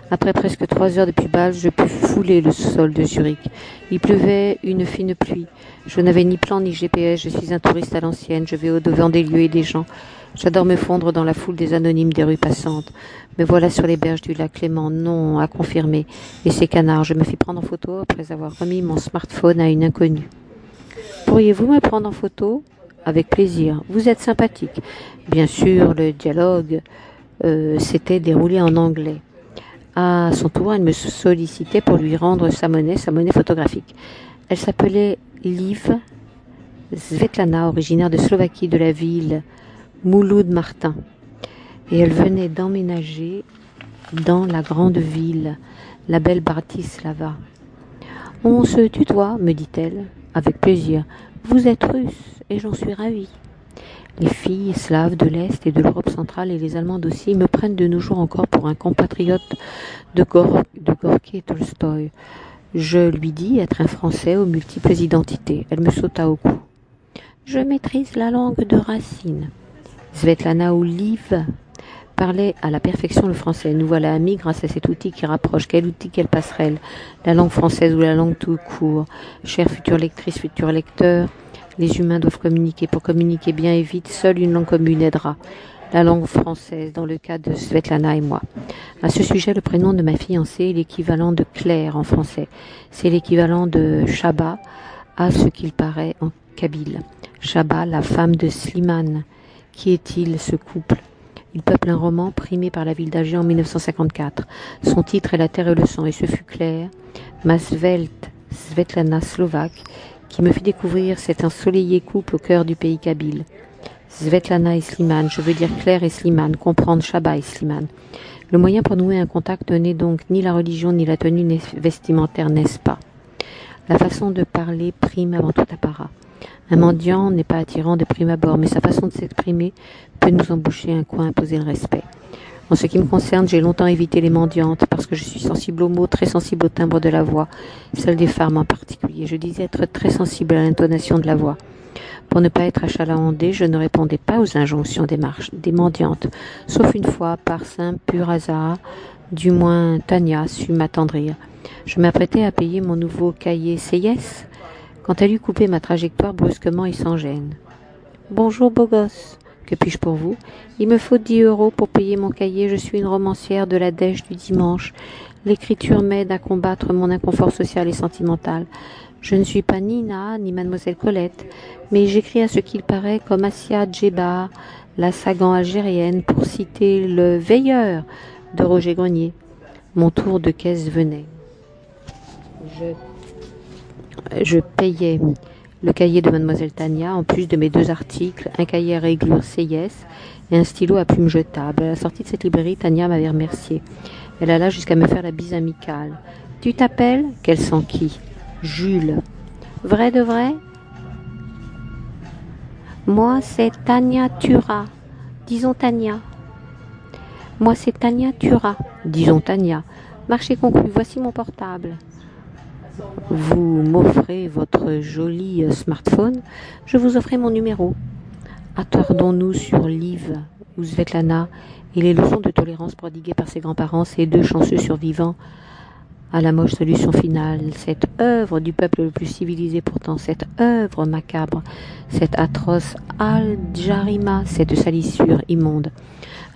Après presque 3 heures depuis Bâle, je pus fouler le sol de Zurich. Il pleuvait une fine pluie. Je n'avais ni plan ni GPS, je suis un touriste à l'ancienne, je vais au-devant des lieux et des gens. J'adore me fondre dans la foule des anonymes des rues passantes. Me voilà sur les berges du lac Clément, non, à confirmer. Et ces canards, je me fis prendre en photo après avoir remis mon smartphone à une inconnue. Pourriez-vous me prendre en photo ? Avec plaisir. Vous êtes sympathique. Bien sûr, le dialogue s'était déroulé en anglais. À son tour, elle me sollicitait pour lui rendre sa monnaie photographique. Elle s'appelait Liv Svetlana, originaire de Slovaquie, de la ville Mouloud-Martin. Et elle venait d'emménager dans la grande ville, la belle Bratislava. On se tutoie, me dit-elle, avec plaisir. Vous êtes russe et j'en suis ravie. Les filles slaves de l'Est et de l'Europe centrale et les Allemandes aussi me prennent de nos jours encore pour un compatriote de Gorky et Tolstoï. Je lui dis être un Français aux multiples identités. Elle me sauta au cou. Je maîtrise la langue de Racine. Svetlana ou Liv parlait à la perfection le français. Nous voilà amis grâce à cet outil qui rapproche. Quel outil, quelle passerelle? La langue française ou la langue tout court? Chère future lectrice, futur lecteur, les humains doivent communiquer. Pour communiquer bien et vite, seule une langue commune aidera. La langue française, dans le cas de Svetlana et moi. À ce sujet, le prénom de ma fiancée est l'équivalent de Claire en français. C'est l'équivalent de Chaba, à ce qu'il paraît en kabyle. Chaba, la femme de Slimane. Qui est-il, ce couple? Il peuple un roman primé par la ville d'Alger en 1954. Son titre est La terre et le sang, et ce fut Claire, ma svelte Svetlana slovaque, qui me fit découvrir cet ensoleillé couple au cœur du pays kabyle. Svetlana et Slimane, je veux dire Claire et Slimane, comprendre Chaba et Slimane. Le moyen pour nouer un contact n'est donc ni la religion ni la tenue vestimentaire, n'est-ce pas? La façon de parler prime avant tout apparat. Un mendiant n'est pas attirant de prime abord, mais sa façon de s'exprimer peut nous emboucher un coin, imposer le respect. En ce qui me concerne, j'ai longtemps évité les mendiantes parce que je suis sensible aux mots, très sensible au timbre de la voix, celle des femmes en particulier. Je disais être très sensible à l'intonation de la voix. Pour ne pas être achalandée, je ne répondais pas aux injonctions des mendiantes, sauf une fois, par simple pur hasard, du moins Tania sut m'attendrir. Je m'apprêtais à payer mon nouveau cahier CIS quand elle eut coupé ma trajectoire brusquement et sans gêne. « Bonjour, beau gosse. Que puis-je pour vous? Il me faut 10 € pour payer mon cahier. Je suis une romancière de la dèche du dimanche. L'écriture m'aide à combattre mon inconfort social et sentimental. Je ne suis pas Nina, ni Mademoiselle Colette, mais j'écris à ce qu'il paraît comme Assia Djeba, la Sagan algérienne, pour citer le Veilleur de Roger Grenier. Mon tour de caisse venait. Je payais le cahier de Mademoiselle Tania, en plus de mes 2 articles, un cahier à réglure CIS et un stylo à plume jetable. À la sortie de cette librairie, Tania m'avait remercié. Elle alla jusqu'à me faire la bise amicale. « Tu t'appelles » Qu'elle sent qui ? Jules. « Vrai de vrai ?»« Moi, c'est Tania Tura. Disons Tania. »« Moi, c'est Tania Tura. Disons Tania. Marché conclu, voici mon portable. » Vous m'offrez votre joli smartphone, je vous offrais mon numéro. Attardons-nous sur Liv ou Svetlana et les leçons de tolérance prodiguées par ses grands-parents, ces 2 chanceux survivants à la moche solution finale, cette œuvre du peuple le plus civilisé pourtant, cette œuvre macabre, cette atroce Al-Jarima, cette salissure immonde.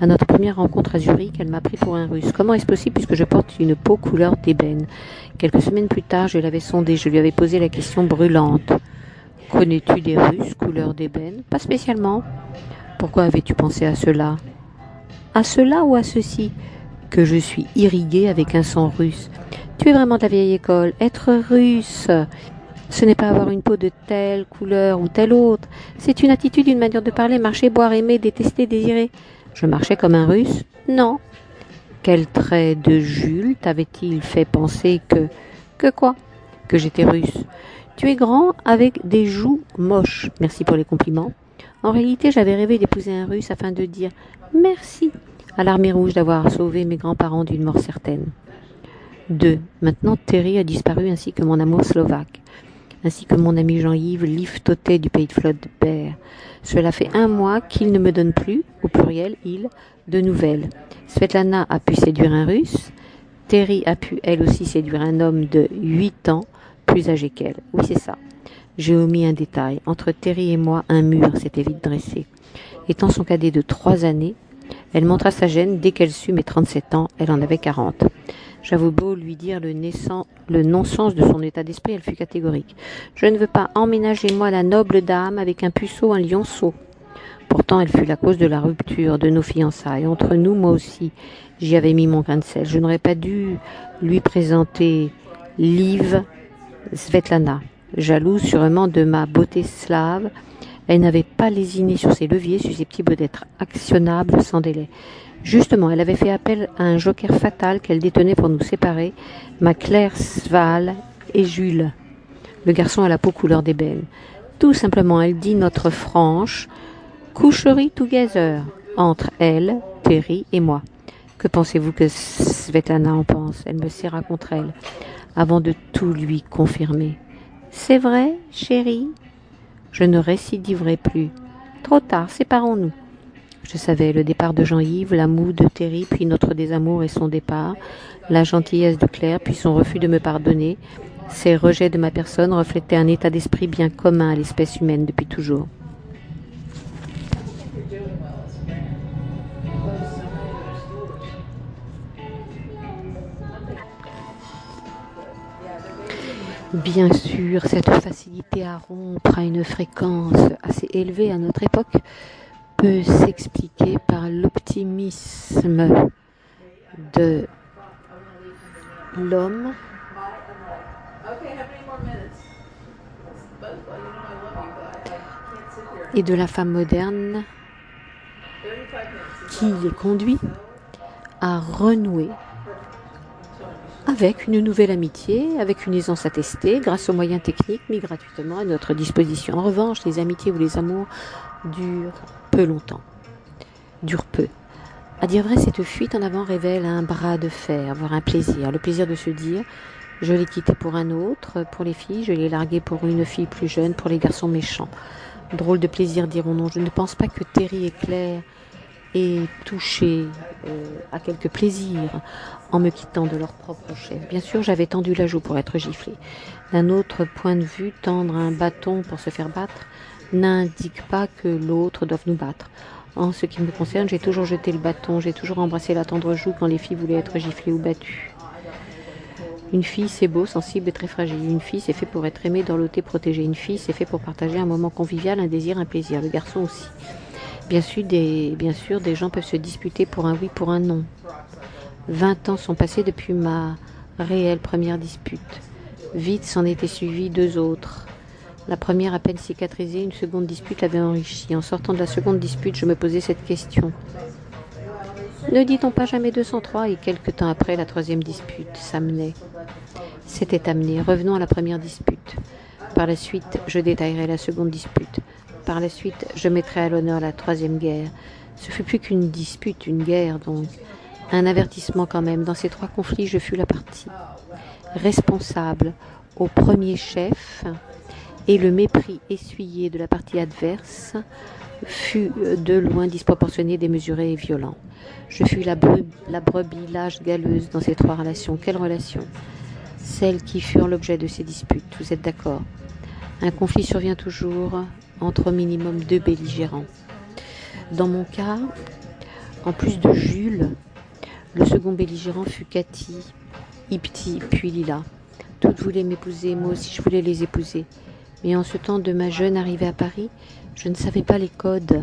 À notre première rencontre à Zurich, elle m'a pris pour un Russe. Comment est-ce possible puisque je porte une peau couleur d'ébène? Quelques semaines plus tard, je l'avais sondée, je lui avais posé la question brûlante. Connais-tu des Russes couleur d'ébène? Pas spécialement. Pourquoi avais-tu pensé à cela? À cela ou à ceci? Que je suis irriguée avec un sang russe. Tu es vraiment de la vieille école. Être russe, ce n'est pas avoir une peau de telle couleur ou telle autre. C'est une attitude, une manière de parler, marcher, boire, aimer, détester, désirer. Je marchais comme un russe? Non. Quel trait de Jules t'avait-il fait penser que... Que quoi? Que j'étais russe. Tu es grand avec des joues moches. Merci pour les compliments. En réalité, j'avais rêvé d'épouser un russe afin de dire merci à l'armée rouge d'avoir sauvé mes grands-parents d'une mort certaine. 2. Maintenant, Terry a disparu ainsi que mon amour slovaque, ainsi que mon ami Jean-Yves Livtoté du pays de Flodbert. Cela fait 1 mois qu'il ne me donne plus, au pluriel, il, de nouvelles. Svetlana a pu séduire un russe. Terry a pu elle aussi séduire un homme de 8 ans, plus âgé qu'elle. Oui, c'est ça. J'ai omis un détail. Entre Terry et moi, un mur s'était vite dressé. Étant son cadet de 3 années, elle montra sa gêne dès qu'elle sut mes 37 ans, elle en avait 40. J'avoue beau lui dire le non-sens de son état d'esprit, elle fut catégorique. Je ne veux pas emménager moi la noble dame avec un puceau, un lionceau. Pourtant, elle fut la cause de la rupture de nos fiançailles. Entre nous, moi aussi, j'y avais mis mon grain de sel. Je n'aurais pas dû lui présenter Liv Svetlana. Jalouse sûrement de ma beauté slave, elle n'avait pas lésiné sur ses leviers susceptibles d'être actionnables sans délai. Justement, elle avait fait appel à un joker fatal qu'elle détenait pour nous séparer, ma Claire Sval et Jules, le garçon à la peau couleur d'ébène. Tout simplement, elle dit notre franche coucherie together entre elle, Terry et moi. Que pensez-vous que Svetlana en pense? Elle me serra contre elle, avant de tout lui confirmer. C'est vrai, chérie? Je ne récidiverai plus. Trop tard, séparons-nous. Je savais le départ de Jean-Yves, la moue de Terry, puis notre désamour et son départ, la gentillesse de Claire, puis son refus de me pardonner. Ces rejets de ma personne reflétaient un état d'esprit bien commun à l'espèce humaine depuis toujours. Bien sûr, cette facilité à rompre à une fréquence assez élevée à notre époque peut s'expliquer par l'optimisme de l'homme et de la femme moderne qui les conduit à renouer avec une nouvelle amitié, avec une aisance attestée, grâce aux moyens techniques mis gratuitement à notre disposition. En revanche, les amitiés ou les amours durent peu longtemps. Durent peu. À dire vrai, cette fuite en avant révèle un bras de fer, voire un plaisir. Le plaisir de se dire, je l'ai quitté pour un autre, pour les filles, je l'ai largué pour une fille plus jeune, pour les garçons méchants. Drôle de plaisir, dirons-nous. Je ne pense pas que Terry et Claire aient touché à quelques plaisirs en me quittant de leur propre chef. Bien sûr, j'avais tendu la joue pour être giflée. D'un autre point de vue, tendre un bâton pour se faire battre n'indique pas que l'autre doive nous battre. En ce qui me concerne, j'ai toujours jeté le bâton, j'ai toujours embrassé la tendre joue quand les filles voulaient être giflées ou battues. Une fille, c'est beau, sensible et très fragile. Une fille, c'est fait pour être aimée, dorlotée, protégée. Une fille, c'est fait pour partager un moment convivial, un désir, un plaisir. Le garçon aussi. Bien sûr, des gens peuvent se disputer pour un oui, pour un non. 20 ans sont passés depuis ma réelle première dispute. Vite s'en étaient suivies 2 autres. La première à peine cicatrisée, une seconde dispute l'avait enrichie. En sortant de la seconde dispute, je me posais cette question. Ne dit-on pas jamais 203 et quelque temps après, la troisième dispute s'amenait. S'était amenée. Revenons à la première dispute. Par la suite, je détaillerai la seconde dispute. Par la suite, je mettrai à l'honneur la troisième guerre. Ce fut plus qu'une dispute, une guerre donc. Un avertissement quand même. Dans ces 3 conflits, je fus la partie responsable au premier chef et le mépris essuyé de la partie adverse fut de loin disproportionné, démesuré et violent. Je fus la brebis lâche galeuse dans ces 3 relations. Quelle relation? celles qui furent l'objet de ces disputes. Vous êtes d'accord? Un conflit survient toujours entre au minimum 2 belligérants. Dans mon cas, en plus de Jules, le second belligérant fut Cathy, Ipti, puis Lila. Toutes voulaient m'épouser, moi aussi je voulais les épouser. Mais en ce temps de ma jeune arrivée à Paris, je ne savais pas les codes.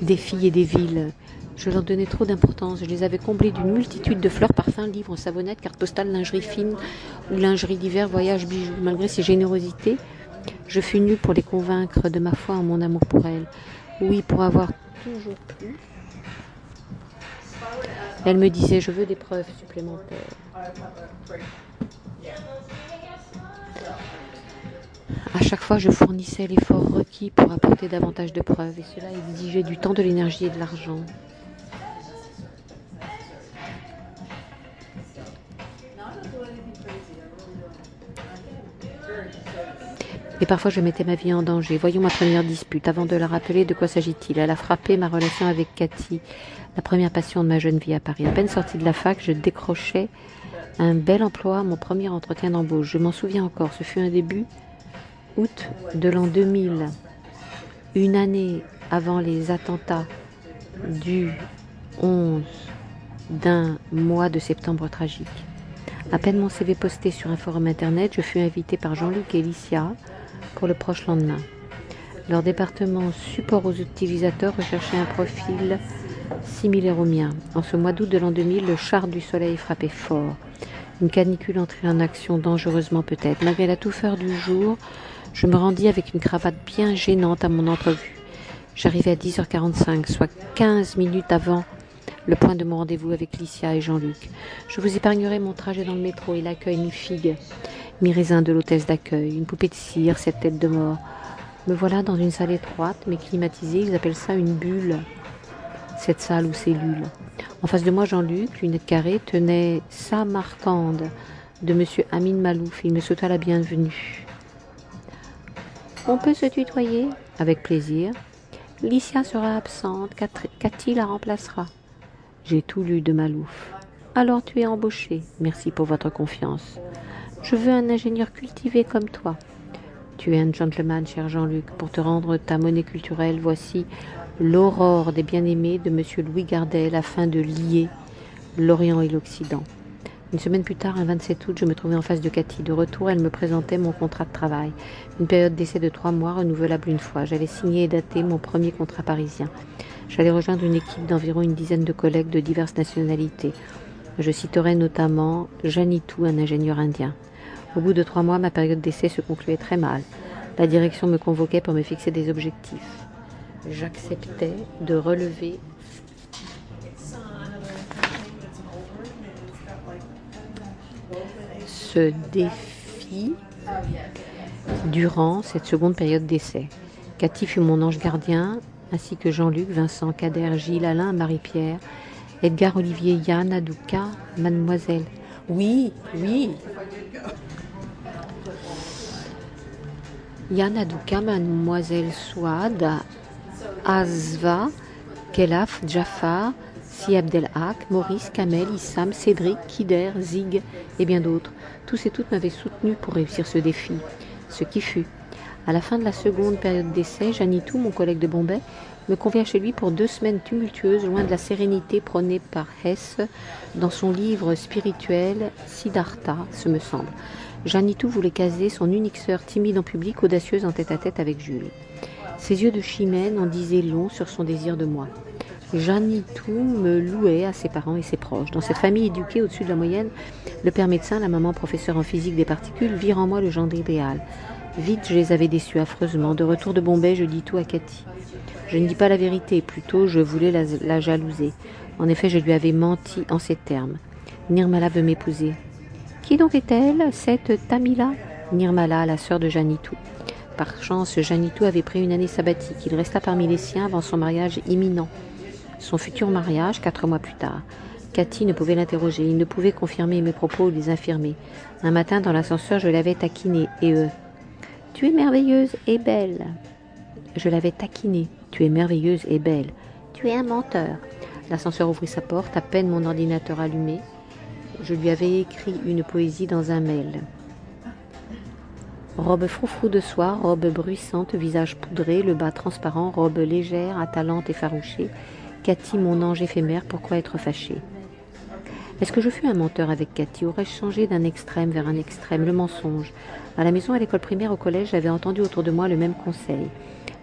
Des filles et des villes. Je leur donnais trop d'importance. Je les avais comblées d'une multitude de fleurs, parfums, livres, savonnettes, cartes postales, lingerie fine ou lingerie d'hiver, voyages, bijoux. Malgré ces générosités, je fus nue pour les convaincre de ma foi en mon amour pour elles. Oui, pour avoir toujours plu. Elle me disait, je veux des preuves supplémentaires. À chaque fois, je fournissais l'effort requis pour apporter davantage de preuves, et cela exigeait du temps, de l'énergie et de l'argent. Et parfois je mettais ma vie en danger. Voyons ma première dispute. Avant de la rappeler, de quoi s'agit-il? Elle a frappé ma relation avec Cathy, la première passion de ma jeune vie à Paris. À peine sortie de la fac, je décrochais un bel emploi, mon premier entretien d'embauche. Je m'en souviens encore, ce fut un début août de l'an 2000, une année avant les attentats du 11 d'un mois de septembre tragique. À peine mon CV posté sur un forum internet, je fus invitée par Jean-Luc et Licia pour le proche lendemain. Leur département support aux utilisateurs recherchait un profil similaire au mien. En ce mois d'août de l'an 2000, le char du soleil frappait fort. Une canicule entrait en action, dangereusement peut-être. Malgré la touffeur du jour, je me rendis avec une cravate bien gênante à mon entrevue. J'arrivais à 10h45, soit 15 minutes avant le point de mon rendez-vous avec Licia et Jean-Luc. Je vous épargnerai mon trajet dans le métro et l'accueil mi-figue, mi-raisin de l'hôtesse d'accueil, une poupée de cire, cette tête de mort. Me voilà dans une salle étroite, mais climatisée, ils appellent ça une bulle, cette salle ou cellule. En face de moi, Jean-Luc, lunettes carrées, tenait Samarcande de monsieur Amin Malouf. Il me souhaita la bienvenue. On peut se tutoyer? Avec plaisir. Licia sera absente, Cathy la remplacera. J'ai tout lu de Malouf. Alors tu es embauché. Merci pour votre confiance. Je veux un ingénieur cultivé comme toi. Tu es un gentleman, cher Jean-Luc. Pour te rendre ta monnaie culturelle, voici L'aurore des bien-aimés de monsieur Louis Gardel afin de lier l'Orient et l'Occident. Une semaine plus tard, un 27 août, je me trouvais en face de Cathy. De retour, elle me présentait mon contrat de travail. Une période d'essai de 3 mois, renouvelable une fois. J'avais signé et daté mon premier contrat parisien. J'allais rejoindre une équipe d'environ une dizaine de collègues de diverses nationalités. Je citerai notamment Janitou, un ingénieur indien. Au bout de 3 mois, ma période d'essai se concluait très mal. La direction me convoquait pour me fixer des objectifs. J'acceptais de relever ce défi durant cette seconde période d'essai. Cathy fut mon ange gardien, ainsi que Jean-Luc, Vincent, Kader, Gilles, Alain, Marie-Pierre, Edgar, Olivier, Yann, Adouka, Mademoiselle. Oui. Yann, Adouka, Mademoiselle Souad, Azva, Kelaf, Jafar, Si Abdelhak, Maurice, Kamel, Issam, Cédric, Kider, Zig et bien d'autres. Tous et toutes m'avaient soutenu pour réussir ce défi, ce qui fut. À la fin de la seconde période d'essai, Janitou, mon collègue de Bombay, me convia chez lui pour 2 semaines tumultueuses, loin de la sérénité prônée par Hess dans son livre spirituel Siddhartha, ce me semble. Janitou voulait caser son unique sœur timide en public, audacieuse en tête-à-tête avec Jules. Ses yeux de chimène en disaient long sur son désir de moi. Janitou me louait à ses parents et ses proches. Dans cette famille éduquée au-dessus de la moyenne, le père médecin, la maman professeur en physique des particules, virent en moi le gendre idéal. Vite, je les avais déçus affreusement. De retour de Bombay, je dis tout à Cathy. Je ne dis pas la vérité, plutôt je voulais la jalouser. En effet, je lui avais menti en ces termes. Nirmala veut m'épouser. Qui donc est-elle, cette Tamila? Nirmala, la sœur de Janitou. Par chance, Janitou avait pris une année sabbatique. Il resta parmi les siens avant son mariage imminent. Son futur mariage, 4 mois plus tard. Cathy ne pouvait l'interroger. Il ne pouvait confirmer mes propos ou les infirmer. Un matin, dans l'ascenseur, je l'avais taquiné. Et tu es merveilleuse et belle. Je l'avais taquiné. Tu es merveilleuse et belle. tu es un menteur. L'ascenseur ouvrit sa porte, à peine mon ordinateur allumé. Je lui avais écrit une poésie dans un mail. Robe froufrou de soie, robe bruissante, visage poudré, le bas transparent, robe légère, attalante, effarouchée. Cathy, mon ange éphémère, pourquoi être fâchée? Est-ce que je fus un menteur avec Cathy? Aurais-je changé d'un extrême vers un extrême? Le mensonge. À la maison, à l'école primaire, au collège, j'avais entendu autour de moi le même conseil.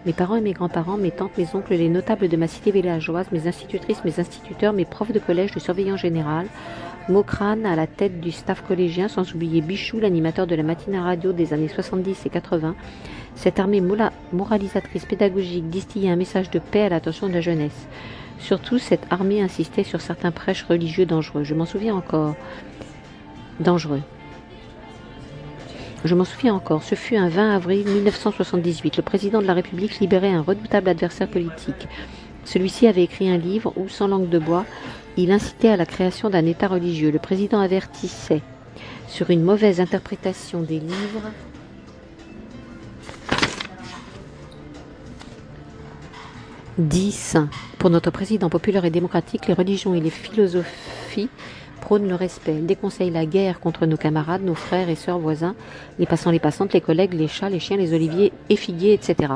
Mes parents et mes grands-parents, mes tantes, mes oncles, les notables de ma cité villageoise, mes institutrices, mes instituteurs, mes profs de collège, le surveillant général, Maucrane à la tête du staff collégien, sans oublier Bichou, l'animateur de la matinale radio des années 70 et 80. Cette armée moralisatrice pédagogique distillait un message de paix à l'attention de la jeunesse. Surtout, cette armée insistait sur certains prêches religieux dangereux. Je m'en souviens encore. Dangereux. Je m'en souviens encore. Ce fut un 20 avril 1978. Le président de la République libérait un redoutable adversaire politique. Celui-ci avait écrit un livre où, sans langue de bois, il incitait à la création d'un État religieux. Le président avertissait sur une mauvaise interprétation des livres dits saints. Pour notre président populaire et démocratique, les religions et les philosophies prônent le respect. Il déconseille la guerre contre nos camarades, nos frères et sœurs voisins, les passants, les passantes, les collègues, les chats, les chiens, les oliviers et figuiers, etc.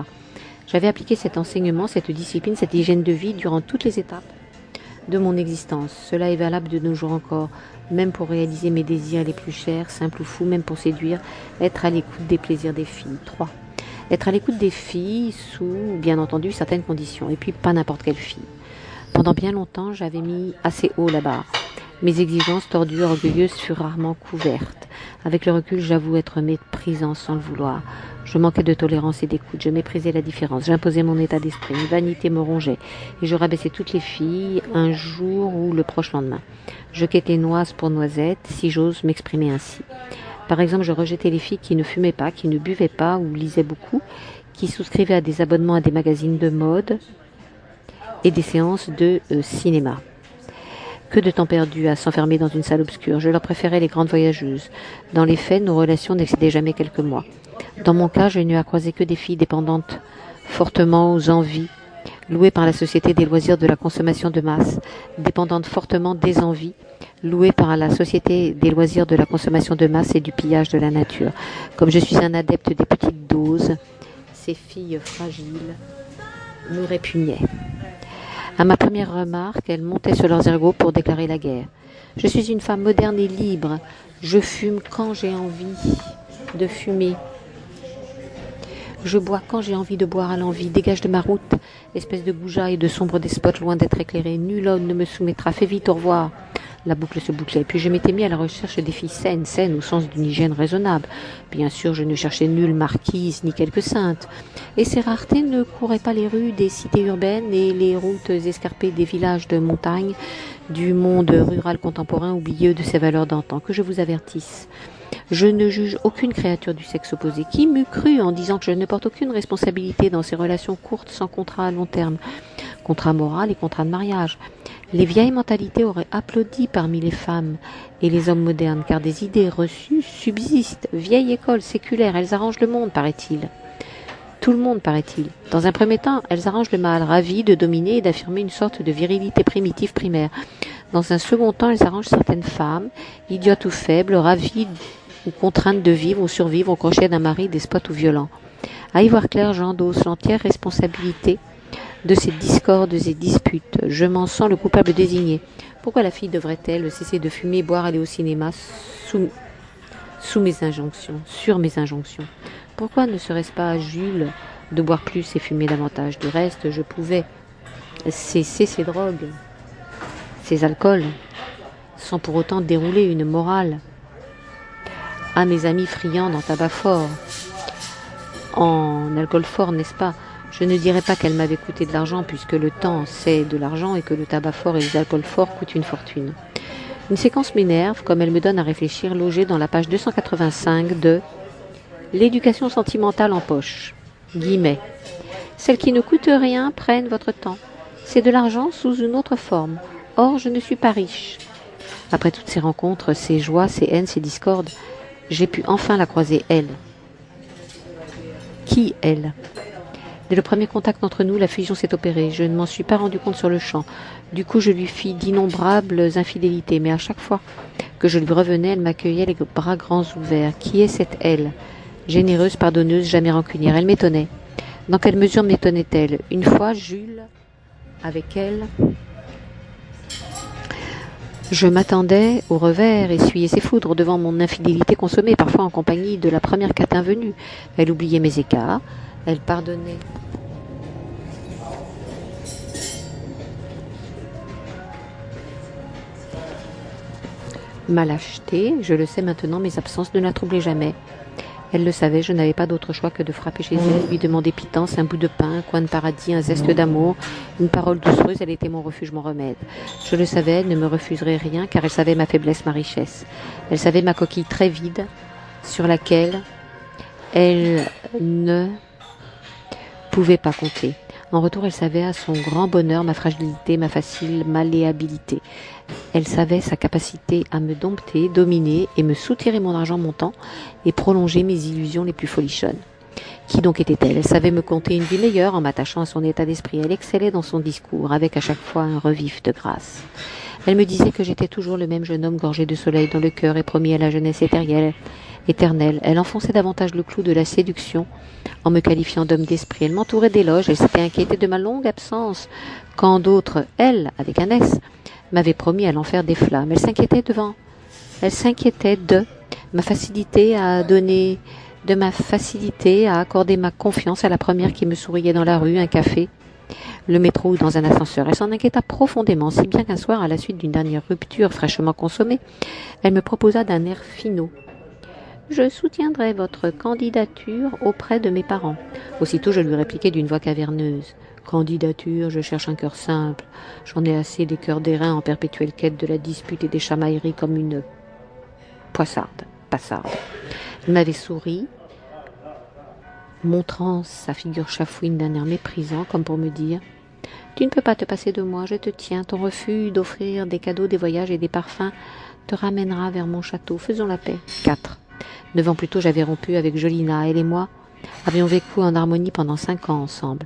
J'avais appliqué cet enseignement, cette discipline, cette hygiène de vie durant toutes les étapes de mon existence. Cela est valable de nos jours encore, même pour réaliser mes désirs les plus chers, simples ou fous, même pour séduire, être à l'écoute des plaisirs des filles. 3. Être à l'écoute des filles sous, bien entendu, certaines conditions, et puis pas n'importe quelle fille. Pendant bien longtemps, j'avais mis assez haut la barre. Mes exigences tordues, orgueilleuses furent rarement couvertes. Avec le recul, j'avoue être méprisant sans le vouloir. Je manquais de tolérance et d'écoute, je méprisais la différence, j'imposais mon état d'esprit, une vanité me rongeait, et je rabaissais toutes les filles un jour ou le proche lendemain. Je quêtais noise pour noisette, si j'ose m'exprimer ainsi. Par exemple, je rejetais les filles qui ne fumaient pas, qui ne buvaient pas ou lisaient beaucoup, qui souscrivaient à des abonnements à des magazines de mode et des séances de cinéma. Que de temps perdu à s'enfermer dans une salle obscure. Je leur préférais les grandes voyageuses. Dans les faits, nos relations n'excédaient jamais quelques mois. Dans mon cas, je n'ai eu à croiser que des filles dépendantes fortement aux envies, louées par la société des loisirs de la consommation de masse, dépendantes fortement des envies, louées par la société des loisirs de la consommation de masse et du pillage de la nature. Comme je suis un adepte des petites doses, ces filles fragiles me répugnaient. À ma première remarque, elles montaient sur leurs ergots pour déclarer la guerre. Je suis une femme moderne et libre. Je fume quand j'ai envie de fumer. Je bois quand j'ai envie de boire à l'envie. Dégage de ma route, espèce de goujat et de sombre despote loin d'être éclairé. Nul homme ne me soumettra. Fais vite, au revoir. La boucle se bouclait. Puis je m'étais mis à la recherche des filles saines au sens d'une hygiène raisonnable. Bien sûr, je ne cherchais nulle marquise ni quelque sainte. Et ces raretés ne couraient pas les rues des cités urbaines et les routes escarpées des villages de montagne, du monde rural contemporain oublieux de ses valeurs d'antan. Que je vous avertisse. Je ne juge aucune créature du sexe opposé. Qui m'eût cru en disant que je ne porte aucune responsabilité dans ces relations courtes sans contrat à long terme, contrat moral et contrat de mariage. Les vieilles mentalités auraient applaudi parmi les femmes et les hommes modernes, car des idées reçues subsistent. Vieille école séculaire, elles arrangent le monde, paraît-il. Tout le monde, paraît-il. Dans un premier temps, elles arrangent le mal, ravies de dominer et d'affirmer une sorte de virilité primitive primaire. Dans un second temps, elles arrangent certaines femmes, idiotes ou faibles, ravies ou contraintes de vivre ou survivre au crochet d'un mari despote ou violent. À y voir clair, j'endosse l'entière responsabilité de ces discordes et disputes. Je m'en sens le coupable désigné. Pourquoi la fille devrait-elle cesser de fumer, boire, aller au cinéma sous mes injonctions, sur mes injonctions? Pourquoi ne serait-ce pas à Jules de boire plus et fumer davantage? Du reste, je pouvais cesser ces drogues, ces alcools, sans pour autant dérouler une morale à mes amis friands en tabac fort, en alcool fort, n'est-ce pas? Je ne dirais pas qu'elle m'avait coûté de l'argent, puisque le temps, c'est de l'argent et que le tabac fort et les alcools forts coûtent une fortune. Une séquence m'énerve, comme elle me donne à réfléchir, logée dans la page 285 de « L'éducation sentimentale en poche ». Guillemets. Celles qui ne coûtent rien prennent votre temps. C'est de l'argent sous une autre forme. Or, je ne suis pas riche. Après toutes ces rencontres, ces joies, ces haines, ces discordes, j'ai pu enfin la croiser, elle. Qui, elle? Dès le premier contact entre nous, la fusion s'est opérée. Je ne m'en suis pas rendu compte sur le champ. Du coup, je lui fis d'innombrables infidélités, mais à chaque fois que je lui revenais, elle m'accueillait les bras grands ouverts. Qui est cette elle? Généreuse, pardonneuse, jamais rancunière. Elle m'étonnait. Dans quelle mesure m'étonnait-elle? Une fois, Jules, avec elle, je m'attendais au revers, essuyer ses foudres devant mon infidélité consommée, parfois en compagnie de la première catin venue. Elle oubliait mes écarts, elle pardonnait ma lâcheté. Je le sais maintenant, mes absences ne la troublaient jamais. Elle le savait, je n'avais pas d'autre choix que de frapper chez elle, lui demander pitance, un bout de pain, un coin de paradis, un zeste d'amour, une parole doucereuse. Elle était mon refuge, mon remède. Je le savais, elle ne me refuserait rien, car elle savait ma faiblesse, ma richesse. Elle savait ma coquille très vide, sur laquelle elle ne pouvait pas compter. En retour, elle savait à son grand bonheur ma fragilité, ma facile malléabilité. Elle savait sa capacité à me dompter, dominer et me soutirer mon argent, mon temps et prolonger mes illusions les plus folichonnes. Qui donc était-elle? Elle savait me conter une vie meilleure en m'attachant à son état d'esprit. Elle excellait dans son discours, avec à chaque fois un revif de grâce. Elle me disait que j'étais toujours le même jeune homme gorgé de soleil dans le cœur et promis à la jeunesse éternelle. Elle enfonçait davantage le clou de la séduction en me qualifiant d'homme d'esprit. Elle m'entourait d'éloges, elle s'était inquiétée de ma longue absence, quand d'autres, elle, avec un S, m'avaient promis à l'enfer des flammes. Elle s'inquiétait de ma facilité à donner, de ma facilité à accorder ma confiance à la première qui me souriait dans la rue, un café, le métro ou dans un ascenseur. Elle s'en inquiéta profondément, si bien qu'un soir, à la suite d'une dernière rupture fraîchement consommée, elle me proposa d'un air finaud: je soutiendrai votre candidature auprès de mes parents. Aussitôt, je lui répliquai d'une voix caverneuse: candidature, je cherche un cœur simple. J'en ai assez des cœurs d'airain en perpétuelle quête de la dispute et des chamailleries comme une passarde. Elle m'avait souri, montrant sa figure chafouine d'un air méprisant, comme pour me dire: tu ne peux pas te passer de moi, je te tiens. Ton refus d'offrir des cadeaux, des voyages et des parfums te ramènera vers mon château. Faisons la paix. 4. 9 ans plus tôt, j'avais rompu avec Jolina. Elle et moi avions vécu en harmonie pendant 5 ans ensemble.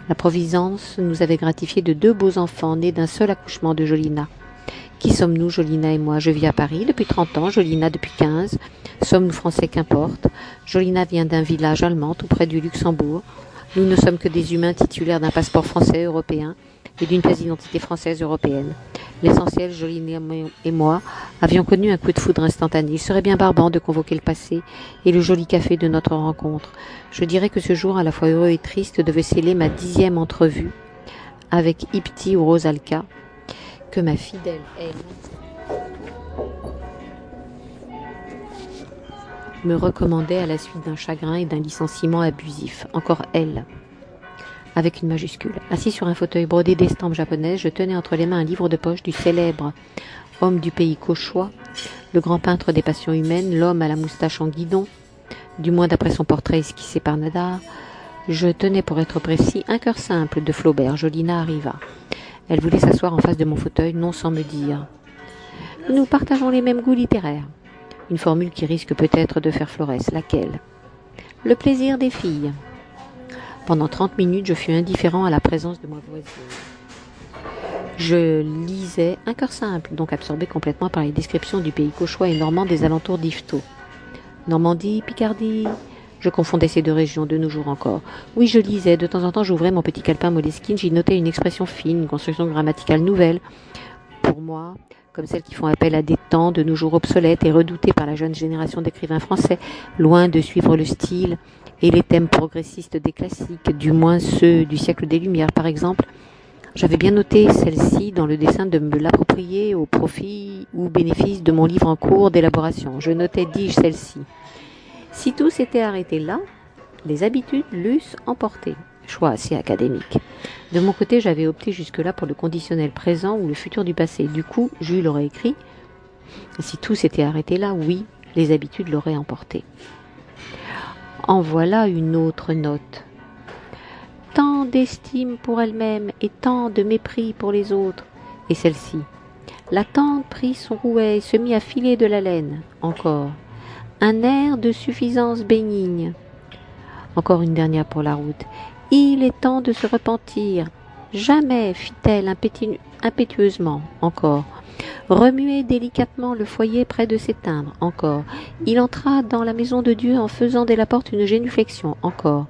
La Providence nous avait gratifié de 2 beaux enfants nés d'un seul accouchement de Jolina. Qui sommes-nous, Jolina et moi? Je vis à Paris depuis 30 ans, Jolina depuis 15. Sommes-nous français? Qu'importe. Jolina vient d'un village allemand tout près du Luxembourg. Nous ne sommes que des humains titulaires d'un passeport français européen et d'une pièce d'identité française européenne. L'essentiel, Jolina et moi avions connu un coup de foudre instantané. Il serait bien barbant de convoquer le passé et le joli café de notre rencontre. Je dirais que ce jour, à la fois heureux et triste, devait sceller ma 10e entrevue avec Ipti ou Rosalka, que ma fidèle elle me recommandait à la suite d'un chagrin et d'un licenciement abusif. Encore elle, avec une majuscule. Assis sur un fauteuil brodé d'estampes japonaises, je tenais entre les mains un livre de poche du célèbre homme du pays cauchois, le grand peintre des passions humaines, l'homme à la moustache en guidon, du moins d'après son portrait esquissé par Nadar. Je tenais, pour être précis, Un cœur simple de Flaubert. Jolina arriva. Elle voulait s'asseoir en face de mon fauteuil, non sans me dire: nous partageons les mêmes goûts littéraires. Une formule qui risque peut-être de faire florès. Laquelle? Le plaisir des filles. Pendant 30 minutes, je fus indifférent à la présence de ma voisine. Je lisais Un cœur simple, donc absorbé complètement par les descriptions du pays cauchois et normand des alentours d'Yvetot. Normandie, Picardie, je confondais ces 2 régions de nos jours encore. Oui, je lisais. De temps en temps, j'ouvrais mon petit calepin Moleskine, j'y notais une expression fine, une construction grammaticale nouvelle. Pour moi, comme celles qui font appel à des temps de nos jours obsolètes et redoutés par la jeune génération d'écrivains français, loin de suivre le style et les thèmes progressistes des classiques, du moins ceux du siècle des Lumières par exemple. J'avais bien noté celle-ci dans le dessein de me l'approprier au profit ou bénéfice de mon livre en cours d'élaboration. Je notais, dis-je, celle-ci: si tout s'était arrêté là, les habitudes l'eussent emporté. Choix assez académique. De mon côté, j'avais opté jusque-là pour le conditionnel présent ou le futur du passé. Du coup, Jules aurait écrit: si tout s'était arrêté là, oui, les habitudes l'auraient emporté. En voilà une autre note. Tant d'estime pour elle-même et tant de mépris pour les autres. Et celle-ci: la tante prit son rouet et se mit à filer de la laine. Encore. Un air de suffisance bénigne. Encore une dernière pour la route. Il est temps de se repentir. Jamais, fit-elle impétueusement, encore. Remuait délicatement le foyer près de s'éteindre, encore. Il entra dans la maison de Dieu en faisant dès la porte une génuflexion, encore.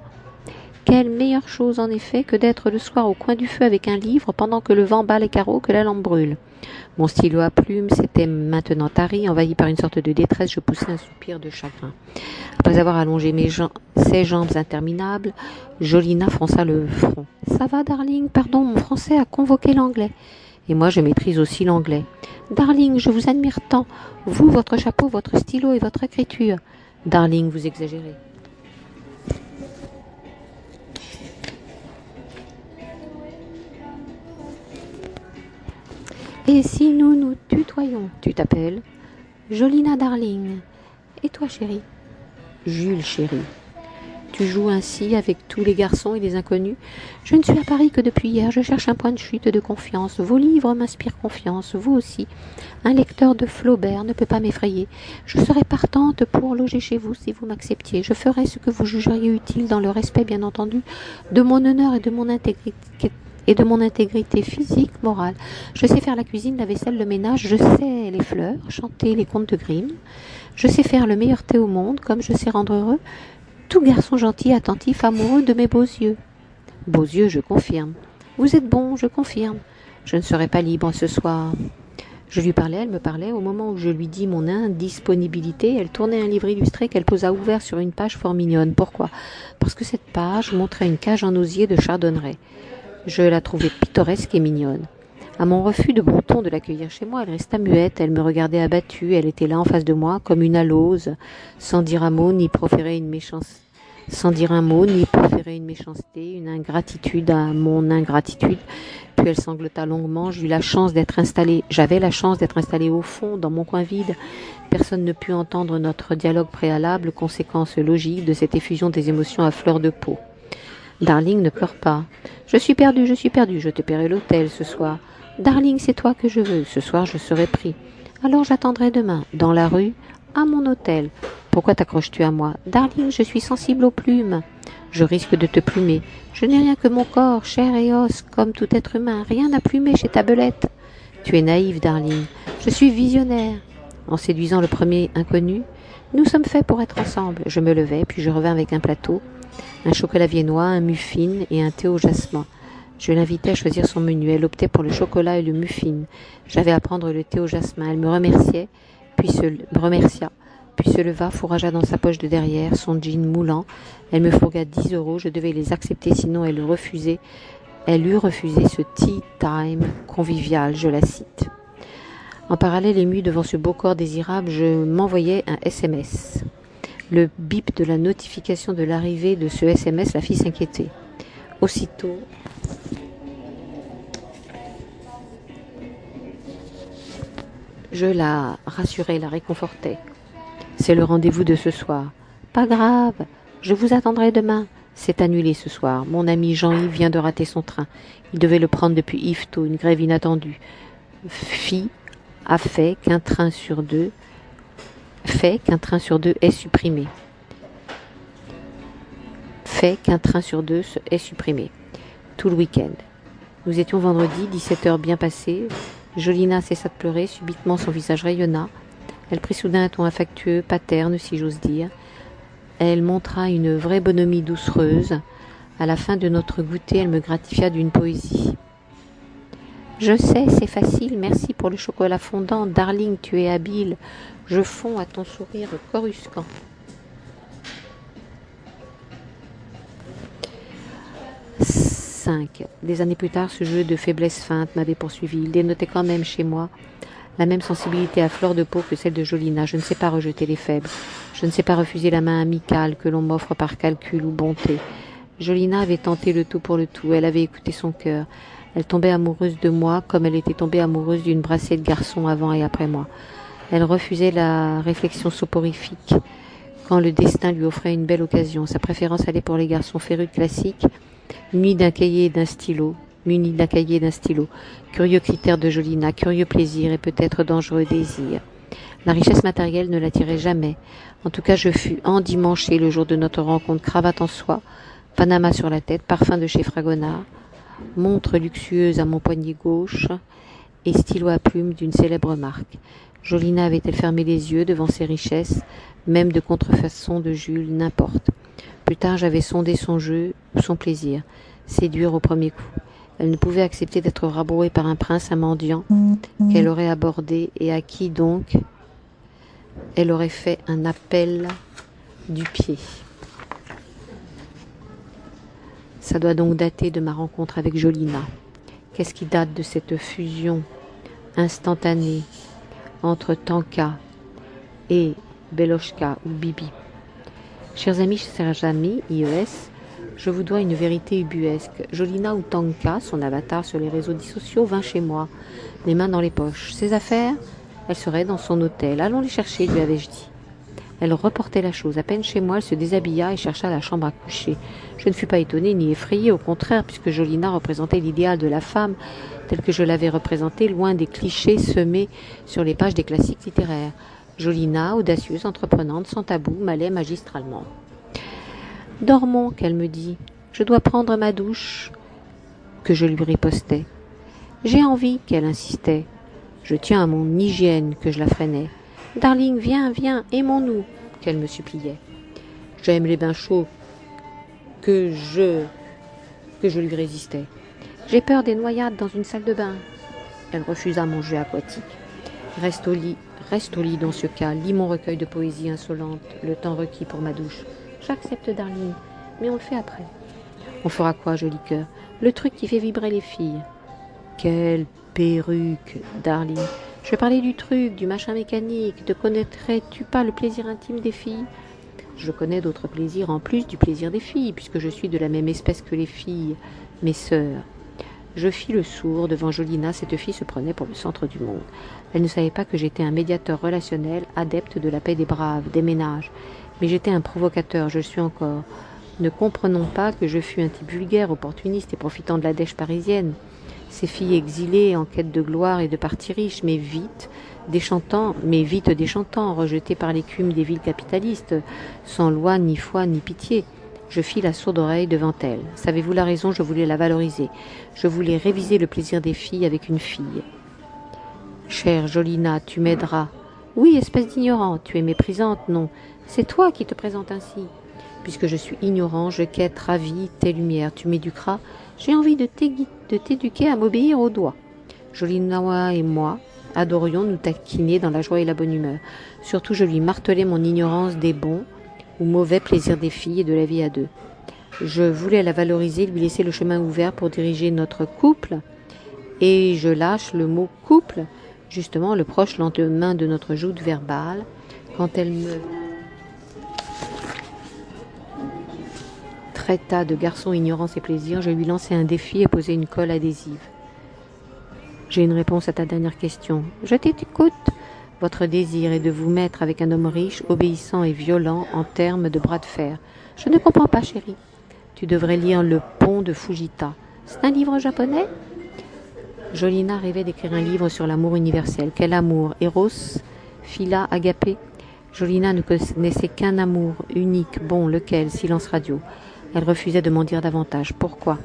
Quelle meilleure chose en effet que d'être le soir au coin du feu avec un livre pendant que le vent bat les carreaux, que la lampe brûle. Mon stylo à plumes s'était maintenant tari, envahi par une sorte de détresse, je poussai un soupir de chagrin. Après avoir allongé ses jambes interminables, Jolina fronça le front. « Ça va, darling? Pardon, mon français a convoqué l'anglais. » Et moi, je maîtrise aussi l'anglais. « Darling, je vous admire tant. Vous, votre chapeau, votre stylo et votre écriture. »« Darling, vous exagérez. » Et si nous nous tutoyons, tu t'appelles Jolina Darling. Et toi, chérie? Jules, chérie. Tu joues ainsi avec tous les garçons et les inconnus? Je ne suis à Paris que depuis hier, je cherche un point de chute de confiance. Vos livres m'inspirent confiance, vous aussi. Un lecteur de Flaubert ne peut pas m'effrayer. Je serais partante pour loger chez vous si vous m'acceptiez. Je ferai ce que vous jugeriez utile dans le respect, bien entendu, de mon honneur et de mon intégrité physique, morale. Je sais faire la cuisine, la vaisselle, le ménage, je sais les fleurs, chanter les contes de Grimm. Je sais faire le meilleur thé au monde, comme je sais rendre heureux tout garçon gentil, attentif, amoureux de mes beaux yeux. Beaux yeux, je confirme. Vous êtes bon, je confirme. Je ne serai pas libre ce soir. Je lui parlais, elle me parlait. Au moment où je lui dis mon indisponibilité, elle tournait un livre illustré qu'elle posa ouvert sur une page fort mignonne. Pourquoi? Parce que cette page montrait une cage en osier de chardonneret. Je la trouvais pittoresque et mignonne. À mon refus de bon ton de l'accueillir chez moi, elle resta muette, elle me regardait abattue, elle était là en face de moi, comme une alose, sans dire un mot, ni proférer une méchanceté, une ingratitude à mon ingratitude. Puis elle sanglota longuement. J'avais la chance d'être installée au fond, dans mon coin vide. Personne ne put entendre notre dialogue préalable, conséquence logique de cette effusion des émotions à fleur de peau. Darling, ne pleure pas. Je suis perdue, je te paierai l'hôtel ce soir. Darling, c'est toi que je veux. Ce soir, je serai pris. Alors j'attendrai demain, dans la rue, à mon hôtel. Pourquoi t'accroches-tu à moi? Darling, je suis sensible aux plumes. Je risque de te plumer. Je n'ai rien que mon corps, chair et os, comme tout être humain. Rien à plumer chez ta belette. Tu es naïve, darling. Je suis visionnaire. En séduisant le premier inconnu, nous sommes faits pour être ensemble. Je me levai, puis je revins avec un plateau, un chocolat viennois, un muffin et un thé au jasmin. Je l'invitai à choisir son menu. Elle optait pour le chocolat et le muffin. J'avais à prendre le thé au jasmin. Elle me remercia, puis se leva, fourragea dans sa poche de derrière, son jean moulant. Elle me fourgua 10 €. Je devais les accepter, sinon elle eût refusé ce tea time convivial, je la cite. En parallèle, ému devant ce beau corps désirable, je m'envoyais un SMS. Le bip de la notification de l'arrivée de ce SMS la fit s'inquiéter. Aussitôt, je la rassurai, la réconfortai. C'est le rendez-vous de ce soir. Pas grave, je vous attendrai demain. C'est annulé ce soir. Mon ami Jean-Yves vient de rater son train. Il devait le prendre depuis Yvetot, une grève inattendue. Fait qu'un train sur deux est supprimé. Tout le week-end. Nous étions vendredi, 17h bien passées. Jolina cessa de pleurer, subitement son visage rayonna. Elle prit soudain un ton affectueux, paterne, si j'ose dire. Elle montra une vraie bonhomie doucereuse. À la fin de notre goûter, elle me gratifia d'une poésie. Je sais, c'est facile, merci pour le chocolat fondant. Darling, tu es habile. Je fonds à ton sourire coruscant. Des années plus tard, ce jeu de faiblesse feinte m'avait poursuivi. Il dénotait quand même chez moi la même sensibilité à fleur de peau que celle de Jolina. Je ne sais pas rejeter les faibles. Je ne sais pas refuser la main amicale que l'on m'offre par calcul ou bonté. Jolina avait tenté le tout pour le tout. Elle avait écouté son cœur. Elle tombait amoureuse de moi comme elle était tombée amoureuse d'une brassée de garçons avant et après moi. Elle refusait la réflexion soporifique quand le destin lui offrait une belle occasion. Sa préférence allait pour les garçons férus de classique, munis d'un cahier et d'un stylo. Curieux critère de Jolina, curieux plaisir et peut-être dangereux désir. La richesse matérielle ne l'attirait jamais. En tout cas, je fus endimanché le jour de notre rencontre, cravate en soie, Panama sur la tête, parfum de chez Fragonard, montre luxueuse à mon poignet gauche et stylo à plumes d'une célèbre marque. Jolina avait-elle fermé les yeux devant ses richesses, même de contrefaçon de Jules, n'importe. Plus tard, j'avais sondé son jeu ou son plaisir, séduire au premier coup. Elle ne pouvait accepter d'être rabrouée par un prince, un mendiant, qu'elle aurait abordé et à qui donc elle aurait fait un appel du pied. Ça doit donc dater de ma rencontre avec Jolina. Qu'est-ce qui date de cette fusion instantanée entre Tanka et Beloshka ou Bibi? Chers amis, chers amis, IES, je vous dois une vérité ubuesque. Jolina ou Tanka, son avatar sur les réseaux sociaux, vint chez moi, les mains dans les poches. Ses affaires, elles seraient dans son hôtel. Allons les chercher, lui avais-je dit. Elle reportait la chose. À peine chez moi, elle se déshabilla et chercha la chambre à coucher. Je ne fus pas étonnée ni effrayée, au contraire, puisque Jolina représentait l'idéal de la femme, tel que je l'avais représenté, loin des clichés semés sur les pages des classiques littéraires. Jolina, audacieuse, entreprenante, sans tabou, m'allait magistralement. « Dormons, qu'elle me dit. Je dois prendre ma douche. » Que je lui ripostais. « J'ai envie, qu'elle insistait. Je tiens à mon hygiène, que je la freinais. « Darling, viens, viens, aimons-nous, » qu'elle me suppliait. « J'aime les bains chauds, que je lui résistais. « J'ai peur des noyades dans une salle de bain. » Elle refusa mon jeu aquatique. « Reste au lit dans ce cas, lis mon recueil de poésie insolente, le temps requis pour ma douche. J'accepte, darling, mais on le fait après. » On fera quoi, joli cœur? Le truc qui fait vibrer les filles. Quelle perruque, darling. Je parlais du truc, du machin mécanique. Ne connaîtrais-tu pas le plaisir intime des filles? Je connais d'autres plaisirs en plus du plaisir des filles, puisque je suis de la même espèce que les filles, mes sœurs. Je fis le sourd devant Jolina. Cette fille se prenait pour le centre du monde. Elle ne savait pas que j'étais un médiateur relationnel, adepte de la paix des braves, des ménages. Mais j'étais un provocateur, je le suis encore. Ne comprenons pas que je fus un type vulgaire, opportuniste et profitant de la dèche parisienne. Ces filles exilées en quête de gloire et de partis riches, mais vite déchantant, rejetées par l'écume des villes capitalistes, sans loi, ni foi, ni pitié. Je fis la sourde oreille devant elles. Savez-vous la raison? Je voulais la valoriser. Je voulais réviser le plaisir des filles avec une fille. Chère Jolina, tu m'aideras. Oui, espèce d'ignorante, tu es méprisante, non. C'est toi qui te présentes ainsi. Puisque je suis ignorant, je quête ravie tes lumières. Tu m'éduqueras. J'ai envie de t'éduquer à m'obéir au doigt. Jolina et moi adorions nous taquiner dans la joie et la bonne humeur. Surtout, je lui martelais mon ignorance des bons ou mauvais plaisirs des filles et de la vie à deux. Je voulais la valoriser, lui laisser le chemin ouvert pour diriger notre couple. Et je lâche le mot couple, justement le proche lendemain de notre joute verbale, quand elle me traita de garçon ignorant ses plaisirs, je lui lançai un défi et posai une colle adhésive. J'ai une réponse à ta dernière question. Je t'écoute. Votre désir est de vous mettre avec un homme riche, obéissant et violent en termes de bras de fer. Je ne comprends pas, chérie. Tu devrais lire Le Pont de Fujita. C'est un livre japonais? Jolina rêvait d'écrire un livre sur l'amour universel. Quel amour? Eros? Philia? Agapé? Jolina ne connaissait qu'un amour unique, bon, lequel? Silence radio. Elle refusait de m'en dire davantage. Pourquoi?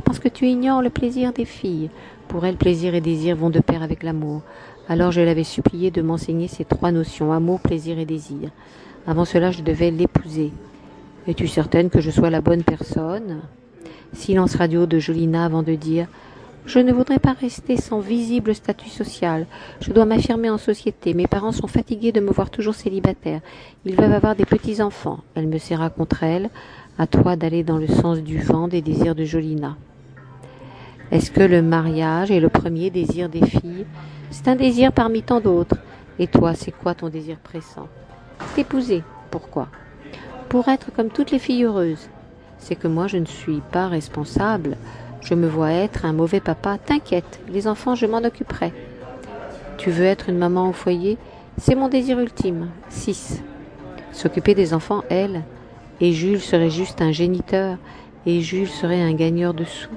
Parce que tu ignores le plaisir des filles. Pour elle, plaisir et désir vont de pair avec l'amour. Alors je l'avais supplié de m'enseigner ces trois notions, amour, plaisir et désir. Avant cela, je devais l'épouser. Es-tu certaine que je sois la bonne personne? Silence radio de Jolina avant de dire « Je ne voudrais pas rester sans visible statut social. Je dois m'affirmer en société. Mes parents sont fatigués de me voir toujours célibataire. Ils veulent avoir des petits-enfants. » Elle me serra contre elle. À toi d'aller dans le sens du vent des désirs de Jolina. Est-ce que le mariage est le premier désir des filles? C'est un désir parmi tant d'autres. Et toi, c'est quoi ton désir pressant? T'épouser. Pourquoi? Pour être comme toutes les filles heureuses. C'est que moi, je ne suis pas responsable. Je me vois être un mauvais papa. T'inquiète, les enfants, je m'en occuperai. Tu veux être une maman au foyer? C'est mon désir ultime. 6. S'occuper des enfants, elle. Et Jules serait juste un géniteur. Et Jules serait un gagneur de sous.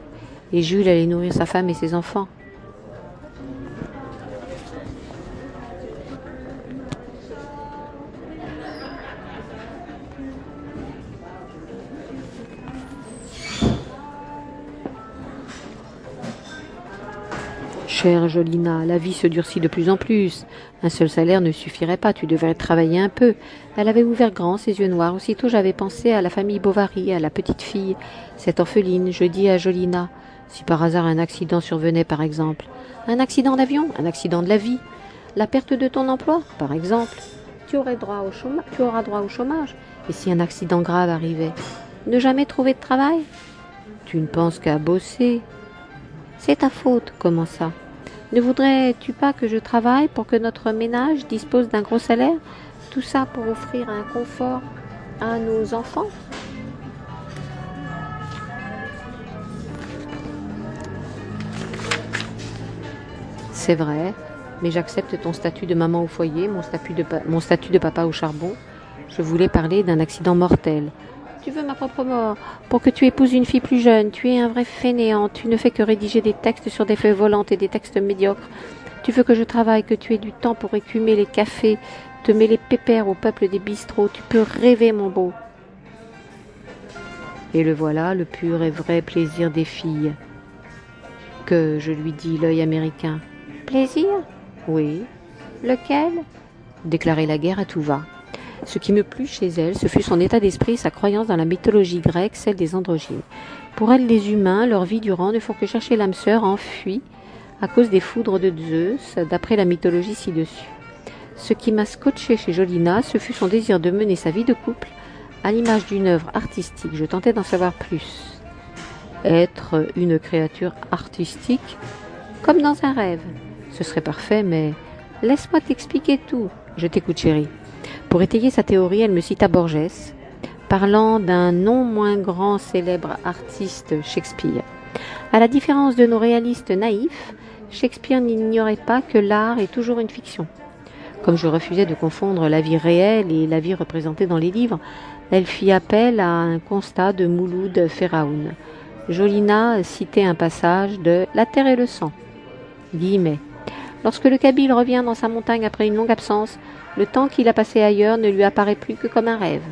Et Jules allait nourrir sa femme et ses enfants. Chère Jolina, la vie se durcit de plus en plus. Un seul salaire ne suffirait pas, tu devrais travailler un peu. Elle avait ouvert grand ses yeux noirs. Aussitôt j'avais pensé à la famille Bovary, à la petite fille, cette orpheline. Je dis à Jolina, si par hasard un accident survenait par exemple. Un accident d'avion, un accident de la vie. La perte de ton emploi, par exemple. Tu auras droit au chômage. Et si un accident grave arrivait, ne jamais trouver de travail? Tu ne penses qu'à bosser. C'est ta faute, comment ça? Ne voudrais-tu pas que je travaille pour que notre ménage dispose d'un gros salaire? Tout ça pour offrir un confort à nos enfants? C'est vrai, mais j'accepte ton statut de maman au foyer, mon statut de papa au charbon. Je voulais parler d'un accident mortel. Tu veux ma propre mort pour que tu épouses une fille plus jeune. Tu es un vrai fainéant. Tu ne fais que rédiger des textes sur des feuilles volantes et des textes médiocres. Tu veux que je travaille, que tu aies du temps pour écumer les cafés, te mêler pépère au peuple des bistrots. Tu peux rêver, mon beau. Et le voilà, le pur et vrai plaisir des filles. Que, je lui dis, l'œil américain. Plaisir? Oui. Lequel? Déclarer la guerre à tout va. Ce qui me plut chez elle, ce fut son état d'esprit et sa croyance dans la mythologie grecque, celle des androgynes. Pour elle, les humains, leur vie durant, ne font que chercher l'âme sœur enfuie à cause des foudres de Zeus, d'après la mythologie ci-dessus. Ce qui m'a scotché chez Jolina, ce fut son désir de mener sa vie de couple à l'image d'une œuvre artistique. Je tentais d'en savoir plus. Être une créature artistique, comme dans un rêve. Ce serait parfait, mais laisse-moi t'expliquer tout. Je t'écoute, chérie. Pour étayer sa théorie, elle me cita Borges, parlant d'un non moins grand célèbre artiste, Shakespeare. À la différence de nos réalistes naïfs, Shakespeare n'ignorait pas que l'art est toujours une fiction. Comme je refusais de confondre la vie réelle et la vie représentée dans les livres, elle fit appel à un constat de Mouloud Feraoun. Jolina citait un passage de « La terre et le sang ». Guillemets. Lorsque le Kabyle revient dans sa montagne après une longue absence, le temps qu'il a passé ailleurs ne lui apparaît plus que comme un rêve.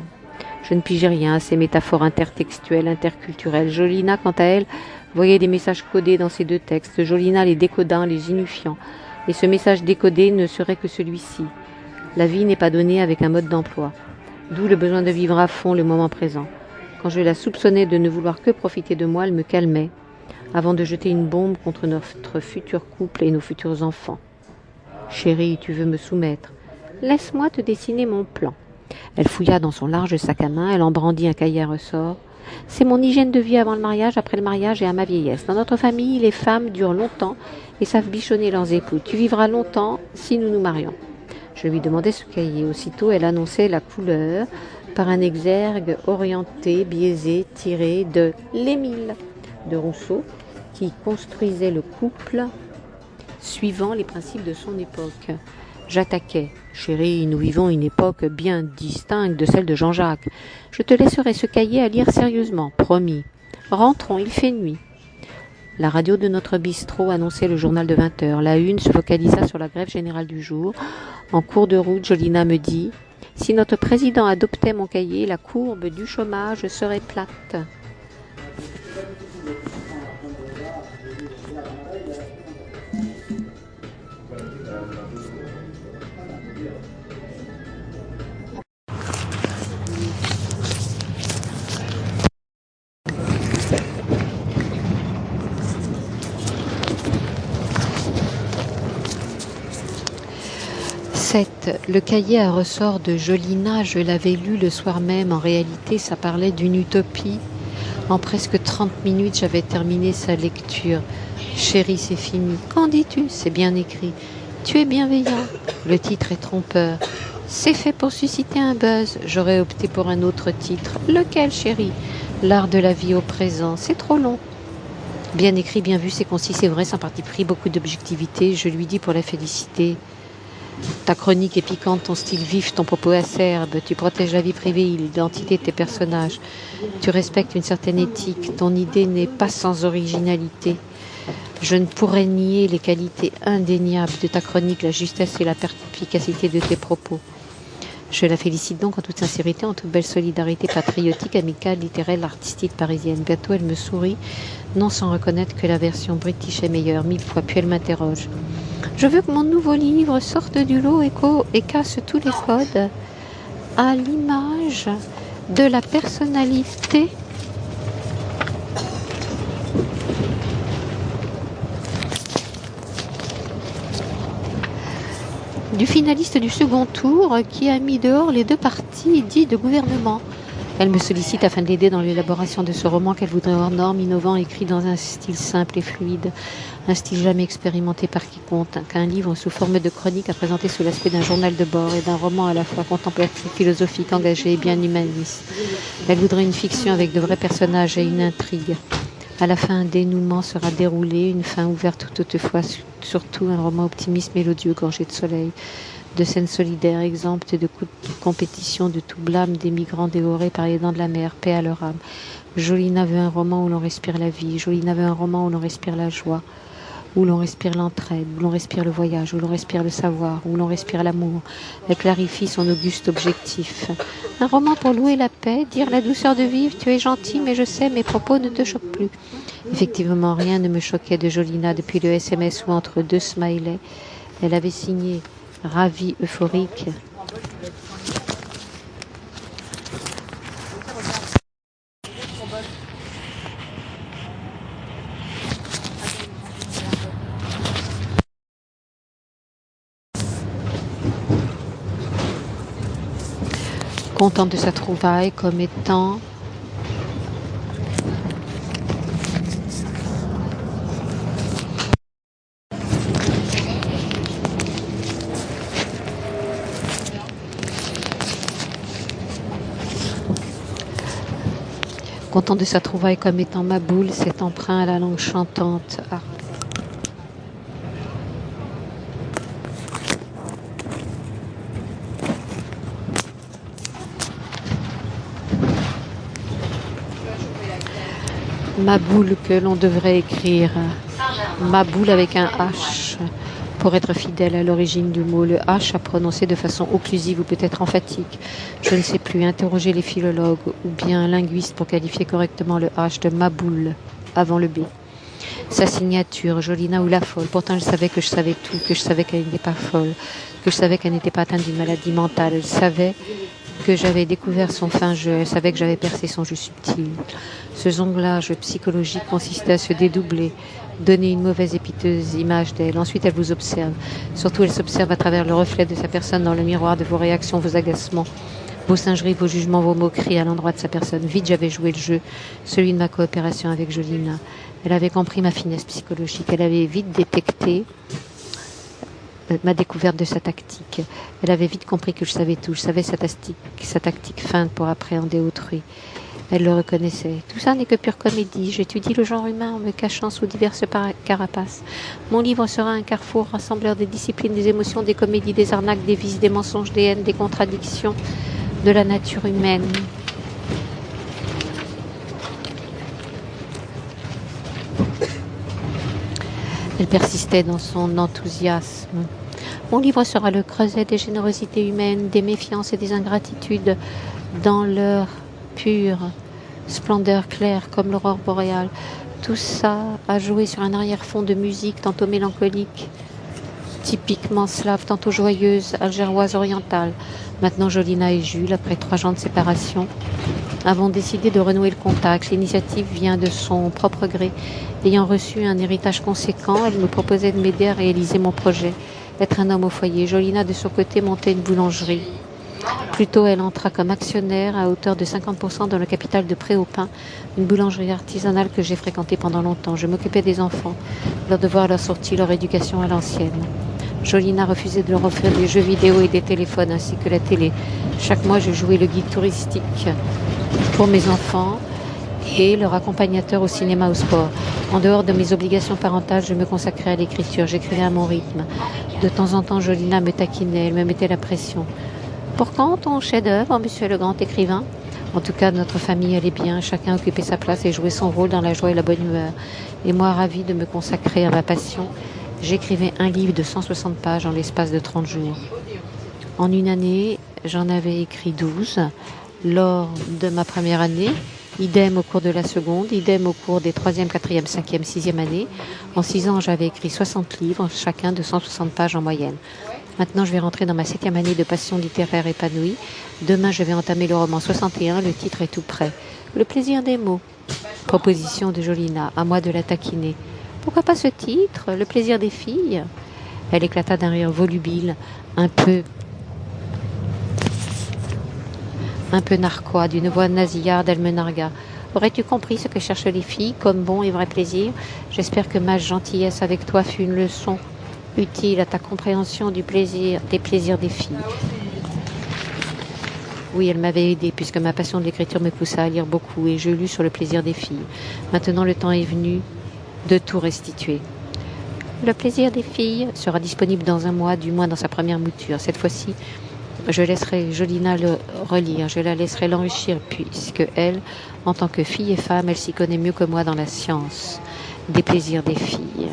Je ne pigeais rien à ces métaphores intertextuelles, interculturelles. Jolina, quant à elle, voyait des messages codés dans ces deux textes. Jolina les décoda en les unifiant. Et ce message décodé ne serait que celui-ci. La vie n'est pas donnée avec un mode d'emploi. D'où le besoin de vivre à fond le moment présent. Quand je la soupçonnais de ne vouloir que profiter de moi, elle me calmait, avant de jeter une bombe contre notre futur couple et nos futurs enfants. Chérie, tu veux me soumettre? Laisse-moi te dessiner mon plan. Elle fouilla dans son large sac à main, elle en brandit un cahier à ressort. C'est mon hygiène de vie avant le mariage, après le mariage et à ma vieillesse. Dans notre famille, les femmes durent longtemps et savent bichonner leurs époux. Tu vivras longtemps si nous nous marions. Je lui demandais ce cahier. Aussitôt, elle annonçait la couleur par un exergue orienté, biaisé, tiré de l'Émile de Rousseau, qui construisait le couple suivant les principes de son époque. J'attaquais. Chérie, nous vivons une époque bien distincte de celle de Jean-Jacques. Je te laisserai ce cahier à lire sérieusement, promis. Rentrons, il fait nuit. La radio de notre bistrot annonçait le journal de 20 heures. La une se focalisa sur la grève générale du jour. En cours de route, Jolina me dit « Si notre président adoptait mon cahier, la courbe du chômage serait plate. » Le cahier à ressort de Jolina, je l'avais lu le soir même. En réalité, ça parlait d'une utopie. En presque 30 minutes, j'avais terminé sa lecture. Chérie, c'est fini. Qu'en dis-tu? C'est bien écrit. Tu es bienveillant. Le titre est trompeur. C'est fait pour susciter un buzz. J'aurais opté pour un autre titre. Lequel, chérie? L'art de la vie au présent. C'est trop long. Bien écrit, bien vu, c'est concis, c'est vrai, sans parti pris, beaucoup d'objectivité. Je lui dis pour la féliciter. Ta chronique est piquante, ton style vif, ton propos acerbe, tu protèges la vie privée, l'identité de tes personnages, tu respectes une certaine éthique, ton idée n'est pas sans originalité. Je ne pourrais nier les qualités indéniables de ta chronique, la justesse et la perspicacité de tes propos. Je la félicite donc en toute sincérité, en toute belle solidarité patriotique, amicale, littéraire, artistique parisienne. Bientôt, elle me sourit, non sans reconnaître que la version british est meilleure, 1000 fois, puis elle m'interroge. Je veux que mon nouveau livre sorte du lot et casse tous les codes à l'image de la personnalité du finaliste du second tour qui a mis dehors les deux partis dits de gouvernement. Elle me sollicite afin de l'aider dans l'élaboration de ce roman qu'elle voudrait hors norme, innovant, écrit dans un style simple et fluide, un style jamais expérimenté par quiconque, qu'un livre sous forme de chronique à présenter sous l'aspect d'un journal de bord et d'un roman à la fois contemplatif, philosophique, engagé et bien humaniste. Elle voudrait une fiction avec de vrais personnages et une intrigue. À la fin, un dénouement sera déroulé, une fin ouverte toutefois, surtout un roman optimiste, mélodieux, gorgé de soleil, de scènes solidaires, exemptes de coups de compétition, de tout blâme, des migrants dévorés par les dents de la mer, paix à leur âme. Jolina veut un roman où l'on respire la vie, Jolina veut un roman où l'on respire la joie, où l'on respire l'entraide, où l'on respire le voyage, où l'on respire le savoir, où l'on respire l'amour. Elle clarifie son auguste objectif. Un roman pour louer la paix, dire la douceur de vivre, tu es gentil, mais je sais, mes propos ne te choquent plus. Effectivement, rien ne me choquait de Jolina depuis le SMS où entre deux smileys, elle avait signé « Ravie euphorique ». Contente de sa trouvaille comme étant ma boule, cet emprunt à la langue chantante. Ah. Ma boule que l'on devrait écrire, ma boule avec un H, pour être fidèle à l'origine du mot. Le H à prononcer de façon occlusive ou peut-être emphatique. Je ne sais plus, interroger les philologues ou bien un linguiste pour qualifier correctement le H de ma boule avant le B. Sa signature, Jolina ou la folle. Pourtant, je savais que je savais tout, que je savais qu'elle n'était pas folle, que je savais qu'elle n'était pas atteinte d'une maladie mentale. Elle savait que j'avais découvert son fin jeu, elle savait que j'avais percé son jeu subtil. Ce jonglage psychologique consistait à se dédoubler, donner une mauvaise et piteuse image d'elle. Ensuite, elle vous observe. Surtout, elle s'observe à travers le reflet de sa personne dans le miroir de vos réactions, vos agacements, vos singeries, vos jugements, vos moqueries à l'endroit de sa personne. Vite, j'avais joué le jeu, celui de ma coopération avec Jolina. Elle avait compris ma finesse psychologique. Elle avait vite détecté ma découverte de sa tactique. Elle avait vite compris que je savais tout. Je savais sa tactique feinte pour appréhender autrui. Elle le reconnaissait. Tout ça n'est que pure comédie. J'étudie le genre humain en me cachant sous diverses carapaces. Mon livre sera un carrefour rassembleur des disciplines, des émotions, des comédies, des arnaques, des vices, des mensonges, des haines, des contradictions de la nature humaine. Elle persistait dans son enthousiasme. Mon livre sera le creuset des générosités humaines, des méfiances et des ingratitudes dans leur pure splendeur claire comme l'aurore boréale. Tout ça a joué sur un arrière-fond de musique tantôt mélancolique, typiquement slave, tantôt joyeuse, algéroise orientale. Maintenant, Jolina et Jules, après 3 ans de séparation, avons décidé de renouer le contact. L'initiative vient de son propre gré. Ayant reçu un héritage conséquent, elle me proposait de m'aider à réaliser mon projet, être un homme au foyer. Jolina, de son côté, montait une boulangerie. Plus tôt, elle entra comme actionnaire à hauteur de 50% dans le capital de Pré-au-Pin, une boulangerie artisanale que j'ai fréquentée pendant longtemps. Je m'occupais des enfants, leur devoir, leur sortie, leur éducation à l'ancienne. Jolina refusait de leur offrir des jeux vidéo et des téléphones ainsi que la télé. Chaque mois, je jouais le guide touristique pour mes enfants et leur accompagnateur au cinéma, au sport. En dehors de mes obligations parentales, je me consacrais à l'écriture. J'écrivais à mon rythme. De temps en temps, Jolina me taquinait, elle me mettait la pression. Pour quand ton chef-d'œuvre, monsieur le grand écrivain? En tout cas, notre famille allait bien, chacun occupait sa place et jouait son rôle dans la joie et la bonne humeur. Et moi, ravie de me consacrer à ma passion, j'écrivais un livre de 160 pages en l'espace de 30 jours. En une année, j'en avais écrit 12 lors de ma première année, idem au cours de la seconde, idem au cours des 3e, 4e, 5e, 6e années. En 6 ans, j'avais écrit 60 livres, chacun de 160 pages en moyenne. Maintenant, je vais rentrer dans ma 7e année de passion littéraire épanouie. Demain, je vais entamer le roman 61, le titre est tout prêt. Le plaisir des mots. Proposition de Jolina, à moi de la taquiner. Pourquoi pas ce titre, le plaisir des filles? Elle éclata d'un rire volubile, un peu narquois, d'une voix nasillarde, elle me nargua. Aurais-tu compris ce que cherchent les filles, comme bon et vrai plaisir? J'espère que ma gentillesse avec toi fut une leçon utile à ta compréhension des plaisirs des filles. Oui, elle m'avait aidé, puisque ma passion de l'écriture me poussa à lire beaucoup, et je lus sur le plaisir des filles. Maintenant, le temps est venu de tout restituer. Le plaisir des filles sera disponible dans un mois, du moins dans sa première mouture. Cette fois-ci, je laisserai Jolina le relire, je la laisserai l'enrichir, puisque elle, en tant que fille et femme, elle s'y connaît mieux que moi dans la science des plaisirs des filles.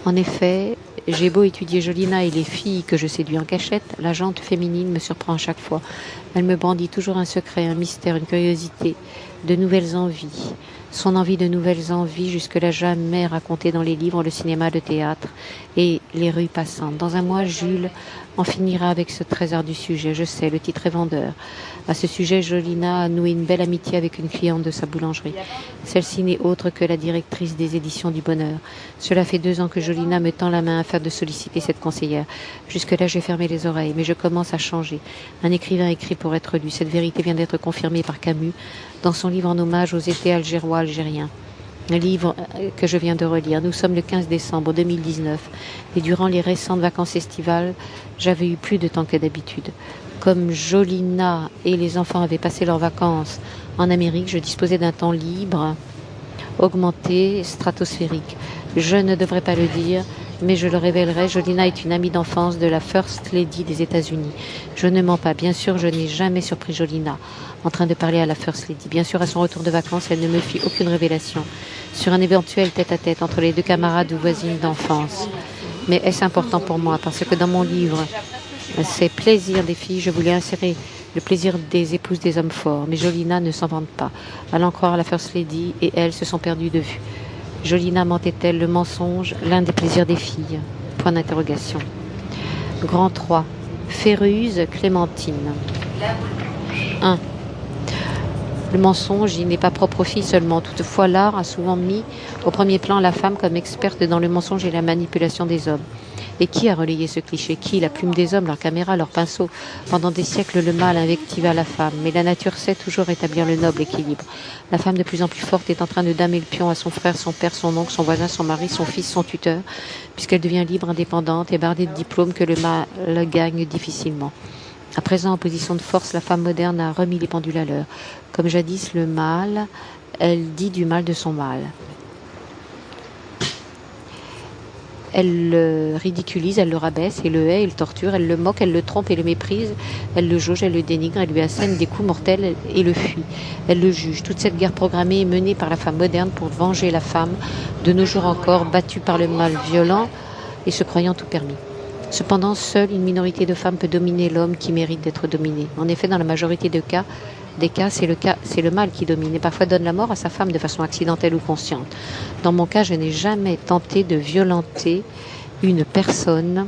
En effet, j'ai beau étudier Jolina et les filles que je séduis en cachette, la jante féminine me surprend à chaque fois. Elle me brandit toujours un secret, un mystère, une curiosité, de nouvelles envies. Son envie de nouvelles envies, jusque-là jamais racontées dans les livres, le cinéma, le théâtre et les rues passantes. Dans un mois, Jules en finira avec ce trésor du sujet. Je sais, le titre est vendeur. À ce sujet, Jolina a noué une belle amitié avec une cliente de sa boulangerie. Celle-ci n'est autre que la directrice des éditions du Bonheur. Cela fait 2 ans que Jolina me tend la main afin de solliciter cette conseillère. Jusque-là, j'ai fermé les oreilles, mais je commence à changer. Un écrivain écrit pour être lu. Cette vérité vient d'être confirmée par Camus dans son livre en hommage aux étés algériens. Un livre que je viens de relire. Nous sommes le 15 décembre 2019 et durant les récentes vacances estivales, j'avais eu plus de temps que d'habitude. Comme Jolina et les enfants avaient passé leurs vacances en Amérique, je disposais d'un temps libre, augmenté, stratosphérique. Je ne devrais pas le dire, mais je le révélerai, Jolina est une amie d'enfance de la First Lady des États-Unis. Je ne mens pas, bien sûr, je n'ai jamais surpris Jolina en train de parler à la First Lady. Bien sûr, à son retour de vacances, elle ne me fit aucune révélation sur un éventuel tête-à-tête entre les 2 camarades ou voisines d'enfance. Mais est-ce important pour moi? Parce que dans mon livre, ces plaisirs des filles, je voulais insérer le plaisir des épouses des hommes forts. Mais Jolina ne s'en vante pas. Allant croire la First Lady et elle se sont perdues de vue. Jolina mentait-elle le mensonge, l'un des plaisirs des filles? Point d'interrogation. Grand 3. Féruse Clémentine. 1. Le mensonge, il n'est pas propre aux filles seulement. Toutefois, l'art a souvent mis au premier plan la femme comme experte dans le mensonge et la manipulation des hommes. Et qui a relayé ce cliché? Qui? La plume des hommes, leur caméra, leur pinceau. Pendant des siècles, le mal invectiva la femme. Mais la nature sait toujours rétablir le noble équilibre. La femme de plus en plus forte est en train de damer le pion à son frère, son père, son oncle, son voisin, son mari, son fils, son tuteur, puisqu'elle devient libre, indépendante et bardée de diplômes que le mal gagne difficilement. À présent, en position de force, la femme moderne a remis les pendules à l'heure. Comme jadis, le mal, elle dit du mal de son mal. Elle le ridiculise, elle le rabaisse et le hait, elle le torture, elle le moque, elle le trompe et le méprise, elle le jauge, elle le dénigre, elle lui assène des coups mortels et le fuit. Elle le juge. Toute cette guerre programmée est menée par la femme moderne pour venger la femme, de nos jours encore, battue par le mal violent et se croyant tout permis. Cependant, seule une minorité de femmes peut dominer l'homme qui mérite d'être dominé. En effet, dans la majorité des cas, c'est le mal qui domine et parfois donne la mort à sa femme de façon accidentelle ou consciente. Dans mon cas, je n'ai jamais tenté de violenter une personne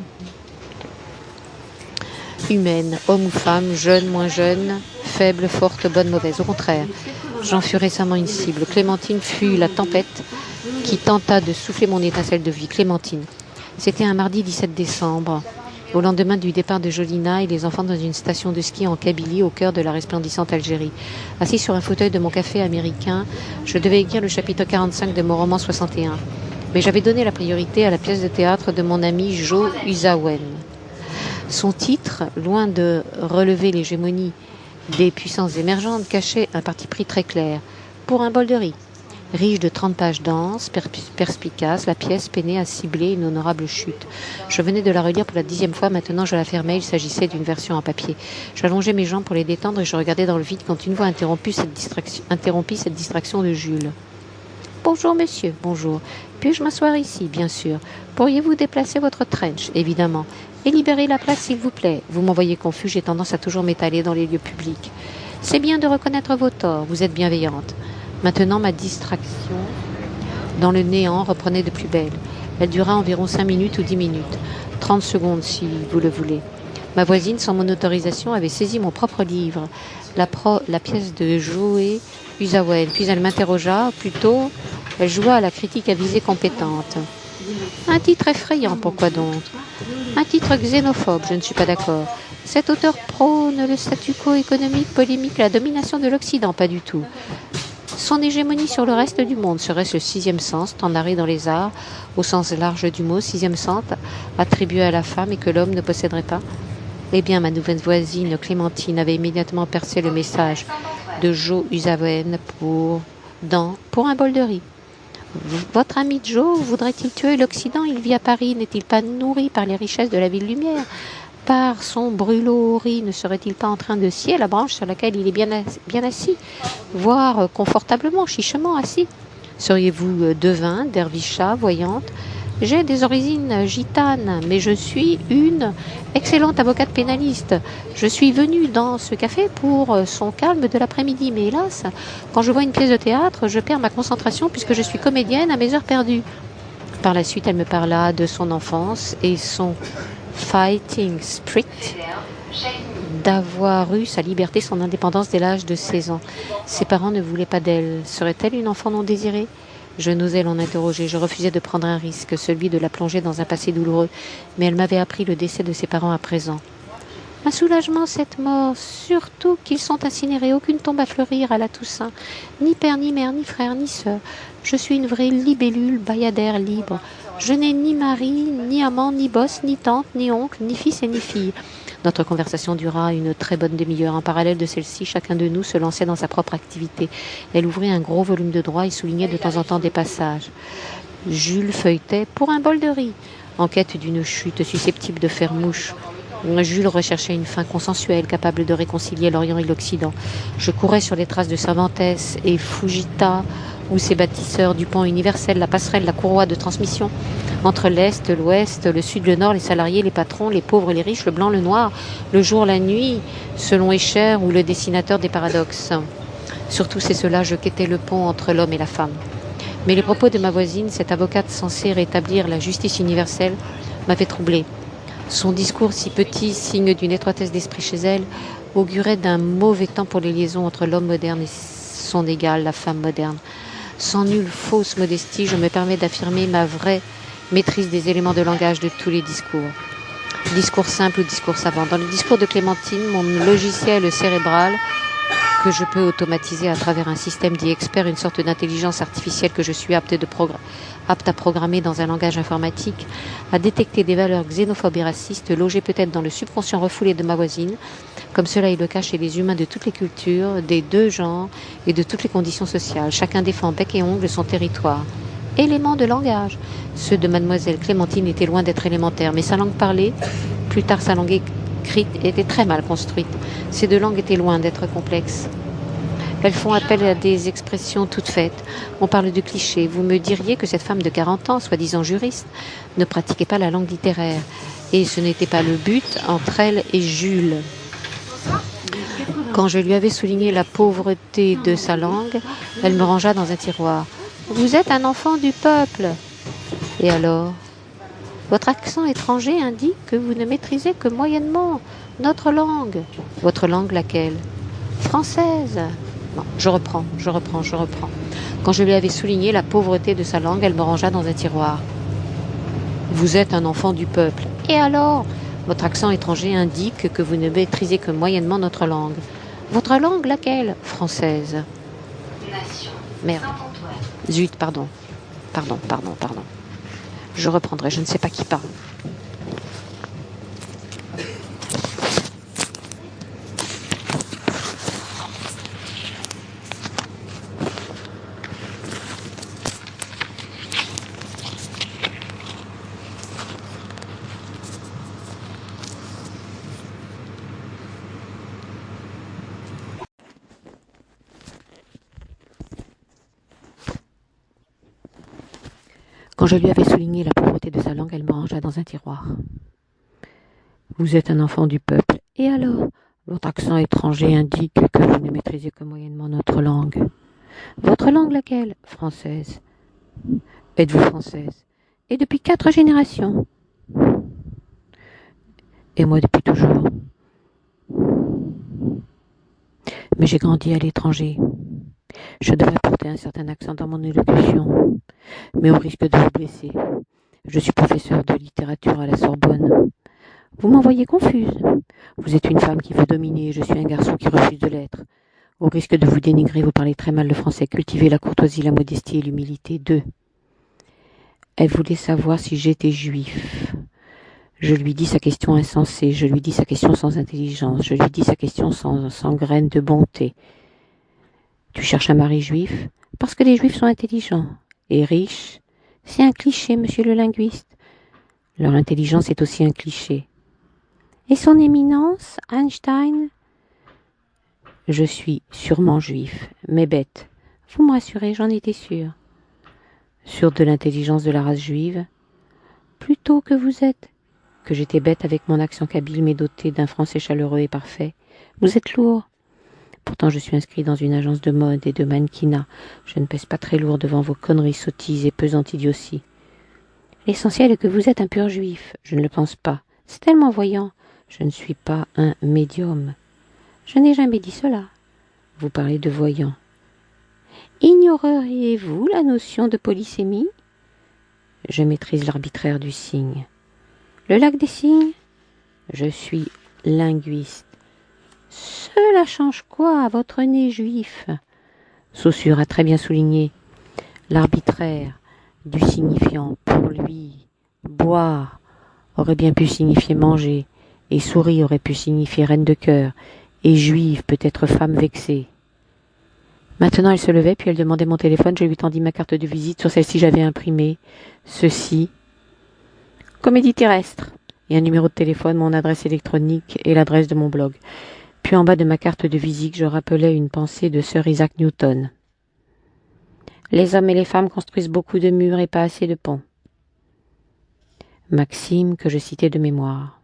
humaine, homme ou femme, jeune, moins jeune, faible, forte, bonne, mauvaise. Au contraire, j'en fus récemment une cible. Clémentine fut la tempête qui tenta de souffler mon étincelle de vie. Clémentine. C'était un mardi 17 décembre, au lendemain du départ de Jolina et les enfants dans une station de ski en Kabylie, au cœur de la resplendissante Algérie. Assis sur un fauteuil de mon café américain, je devais écrire le chapitre 45 de mon roman 61. Mais j'avais donné la priorité à la pièce de théâtre de mon ami Joe Usawen. Son titre, loin de relever l'hégémonie des puissances émergentes, cachait un parti pris très clair. Pour un bol de riz. Riche de 30 pages denses, perspicaces, la pièce peinait à cibler une honorable chute. Je venais de la relire pour la 10e fois, maintenant je la fermais, il s'agissait d'une version en papier. J'allongeais mes jambes pour les détendre et je regardais dans le vide quand une voix interrompit cette distraction de Jules. Bonjour monsieur, bonjour. Puis-je m'asseoir ici, bien sûr. Pourriez-vous déplacer votre trench, évidemment. Et libérer la place, s'il vous plaît. Vous m'envoyez confus, j'ai tendance à toujours m'étaler dans les lieux publics. C'est bien de reconnaître vos torts, vous êtes bienveillante. Maintenant, ma distraction dans le néant reprenait de plus belle. Elle dura environ 5 minutes ou 10 minutes. 30 secondes, si vous le voulez. Ma voisine, sans mon autorisation, avait saisi mon propre livre, la pièce de Joe Usawen. Puis elle m'interrogea, plutôt, elle joua à la critique avisée compétente. Un titre effrayant, pourquoi donc? Un titre xénophobe, je ne suis pas d'accord. Cet auteur prône le statu quo économique, polémique, la domination de l'Occident, pas du tout. Son hégémonie sur le reste du monde serait-ce le sixième sens, tant narré dans les arts, au sens large du mot, sixième sens, attribué à la femme et que l'homme ne posséderait pas? Eh bien, ma nouvelle voisine Clémentine avait immédiatement percé le message de Joe Usawen pour un bol de riz. Votre ami Joe voudrait-il tuer l'Occident? Il vit à Paris, n'est-il pas nourri par les richesses de la ville lumière? Par son brûlot au riz, ne serait-il pas en train de scier la branche sur laquelle il est bien assis, voire confortablement, chichement assis? Seriez-vous devin, dervicha, voyante? J'ai des origines gitanes, mais je suis une excellente avocate pénaliste. Je suis venue dans ce café pour son calme de l'après-midi, mais hélas, quand je vois une pièce de théâtre, je perds ma concentration puisque je suis comédienne à mes heures perdues. Par la suite, elle me parla de son enfance et son fighting spirit, d'avoir eu sa liberté, son indépendance dès l'âge de 16 ans. Ses parents ne voulaient pas d'elle. Serait-elle une enfant non désirée? Je n'osais l'en interroger, je refusais de prendre un risque, celui de la plonger dans un passé douloureux, mais elle m'avait appris le décès de ses parents à présent. Un soulagement, cette mort, surtout qu'ils sont incinérés, aucune tombe à fleurir à la Toussaint, ni père, ni mère, ni frère, ni sœur. Je suis une vraie libellule, bayadère libre. Je n'ai ni mari, ni amant, ni boss, ni tante, ni oncle, ni fils et ni fille. Notre conversation dura une très bonne demi-heure. En parallèle de celle-ci, chacun de nous se lançait dans sa propre activité. Elle ouvrait un gros volume de droit et soulignait de temps en temps des passages. Jules feuilletait pour un bol de riz, en quête d'une chute susceptible de faire mouche. Jules recherchait une fin consensuelle, capable de réconcilier l'Orient et l'Occident. Je courais sur les traces de Cervantes et Fujita, ou ses bâtisseurs du pont universel, la passerelle, la courroie de transmission, entre l'Est, l'Ouest, le Sud, le Nord, les salariés, les patrons, les pauvres, les riches, le blanc, le noir, le jour, la nuit, selon Escher ou le dessinateur des paradoxes. Surtout c'est cela, je quêtais le pont entre l'homme et la femme. Mais les propos de ma voisine, cette avocate censée rétablir la justice universelle, m'avaient troublée. Son discours si petit, signe d'une étroitesse d'esprit chez elle, augurait d'un mauvais temps pour les liaisons entre l'homme moderne et son égal, la femme moderne. Sans nulle fausse modestie, je me permets d'affirmer ma vraie maîtrise des éléments de langage de tous les discours. Discours simple ou discours savant. Dans le discours de Clémentine, mon logiciel cérébral, que je peux automatiser à travers un système dit expert, une sorte d'intelligence artificielle que je suis apte à programmer dans un langage informatique, a détecté des valeurs xénophobes et racistes logées peut-être dans le subconscient refoulé de ma voisine, comme cela est le cas chez les humains de toutes les cultures, des deux genres et de toutes les conditions sociales. Chacun défend bec et ongle son territoire. Éléments de langage. Ceux de mademoiselle Clémentine étaient loin d'être élémentaires, mais sa langue parlée, plus tard sa langue écrite, était très mal construite. Ces deux langues étaient loin d'être complexes. Elles font appel à des expressions toutes faites. On parle de clichés. Vous me diriez que cette femme de 40 ans, soi-disant juriste, ne pratiquait pas la langue littéraire. Et ce n'était pas le but entre elle et Jules. Quand je lui avais souligné la pauvreté de sa langue, elle me rangea dans un tiroir. « Vous êtes un enfant du peuple !»« Et alors ?»« Votre accent étranger indique que vous ne maîtrisez que moyennement notre langue. »« Votre langue laquelle ?»« Française. » Non, je reprends. Quand je lui avais souligné la pauvreté de sa langue, elle me rangea dans un tiroir. « Vous êtes un enfant du peuple. »« Et alors ?» Votre accent étranger indique que vous ne maîtrisez que moyennement notre langue. Votre langue laquelle? Française. Merde. Zut, pardon. Je reprendrai, je ne sais pas qui parle. Quand je lui avais souligné la pauvreté de sa langue, elle me rangea dans un tiroir. Vous êtes un enfant du peuple. Et alors? Votre accent étranger indique que vous ne maîtrisez que moyennement notre langue. Votre langue laquelle? Française. Êtes-vous française? Et depuis 4 générations? Et moi depuis toujours. Mais j'ai grandi à l'étranger. Je devrais porter un certain accent dans mon élocution, mais au risque de vous blesser. Je suis professeur de littérature à la Sorbonne. Vous m'envoyez confuse. Vous êtes une femme qui veut dominer et je suis un garçon qui refuse de l'être. Au risque de vous dénigrer, vous parlez très mal le français. Cultivez la courtoisie, la modestie et l'humilité. 2. Elle voulait savoir si j'étais juif. Je lui dis sa question insensée, je lui dis sa question sans intelligence, je lui dis sa question sans graine de bonté. Tu cherches un mari juif? Parce que les juifs sont intelligents et riches. C'est un cliché, monsieur le linguiste. Leur intelligence est aussi un cliché. Et son éminence, Einstein? Je suis sûrement juif, mais bête. Vous me rassurez, j'en étais sûre. Sûre de l'intelligence de la race juive? Plutôt que vous êtes. Que j'étais bête avec mon accent kabyle mais doté d'un français chaleureux et parfait. Vous êtes lourd. Pourtant je suis inscrit dans une agence de mode et de mannequinat. Je ne pèse pas très lourd devant vos conneries sottises et pesantes idioties. L'essentiel est que vous êtes un pur juif. Je ne le pense pas. C'est tellement voyant. Je ne suis pas un médium. Je n'ai jamais dit cela. Vous parlez de voyant. Ignoreriez-vous la notion de polysémie? Je maîtrise l'arbitraire du signe. Le lac des signes? Je suis linguiste. Cela change quoi à votre nez juif? Saussure a très bien souligné l'arbitraire du signifiant. Pour lui, boire aurait bien pu signifier manger, et souris aurait pu signifier reine de cœur, et juive peut être femme vexée. Maintenant elle se levait, puis elle demandait mon téléphone. Je lui tendis ma carte de visite. Sur celle-ci j'avais imprimé ceci. Comédie terrestre. Et un numéro de téléphone, mon adresse électronique et l'adresse de mon blog. Puis en bas de ma carte de visite, je rappelais une pensée de Sir Isaac Newton. Les hommes et les femmes construisent beaucoup de murs et pas assez de ponts. Maxime que je citais de mémoire.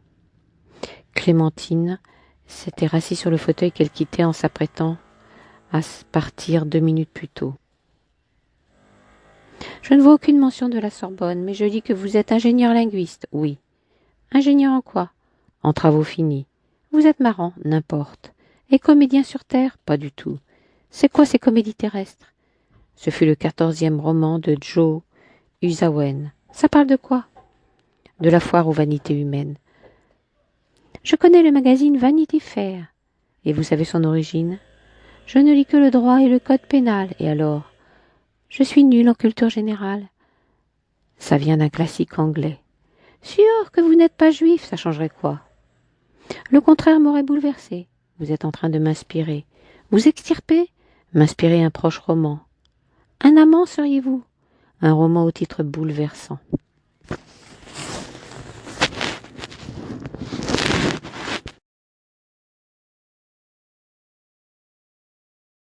Clémentine s'était rassise sur le fauteuil qu'elle quittait en s'apprêtant à partir 2 minutes plus tôt. Je ne vois aucune mention de la Sorbonne, mais je dis que vous êtes ingénieur linguiste. Oui. Ingénieur en quoi? En travaux finis. Vous êtes marrant, n'importe. Et comédien sur terre? Pas du tout. C'est quoi ces comédies terrestres? Ce fut le 14e roman de Joe Usawen. Ça parle de quoi? De la foire aux vanités humaines. Je connais le magazine Vanity Fair. Et vous savez son origine? Je ne lis que le droit et le code pénal. Et alors? Je suis nulle en culture générale. Ça vient d'un classique anglais. Sûr que vous n'êtes pas juif, ça changerait quoi? Le contraire m'aurait bouleversé. Vous êtes en train de m'inspirer. Vous extirper? M'inspirer un proche roman. Un amant seriez-vous? Un roman au titre bouleversant.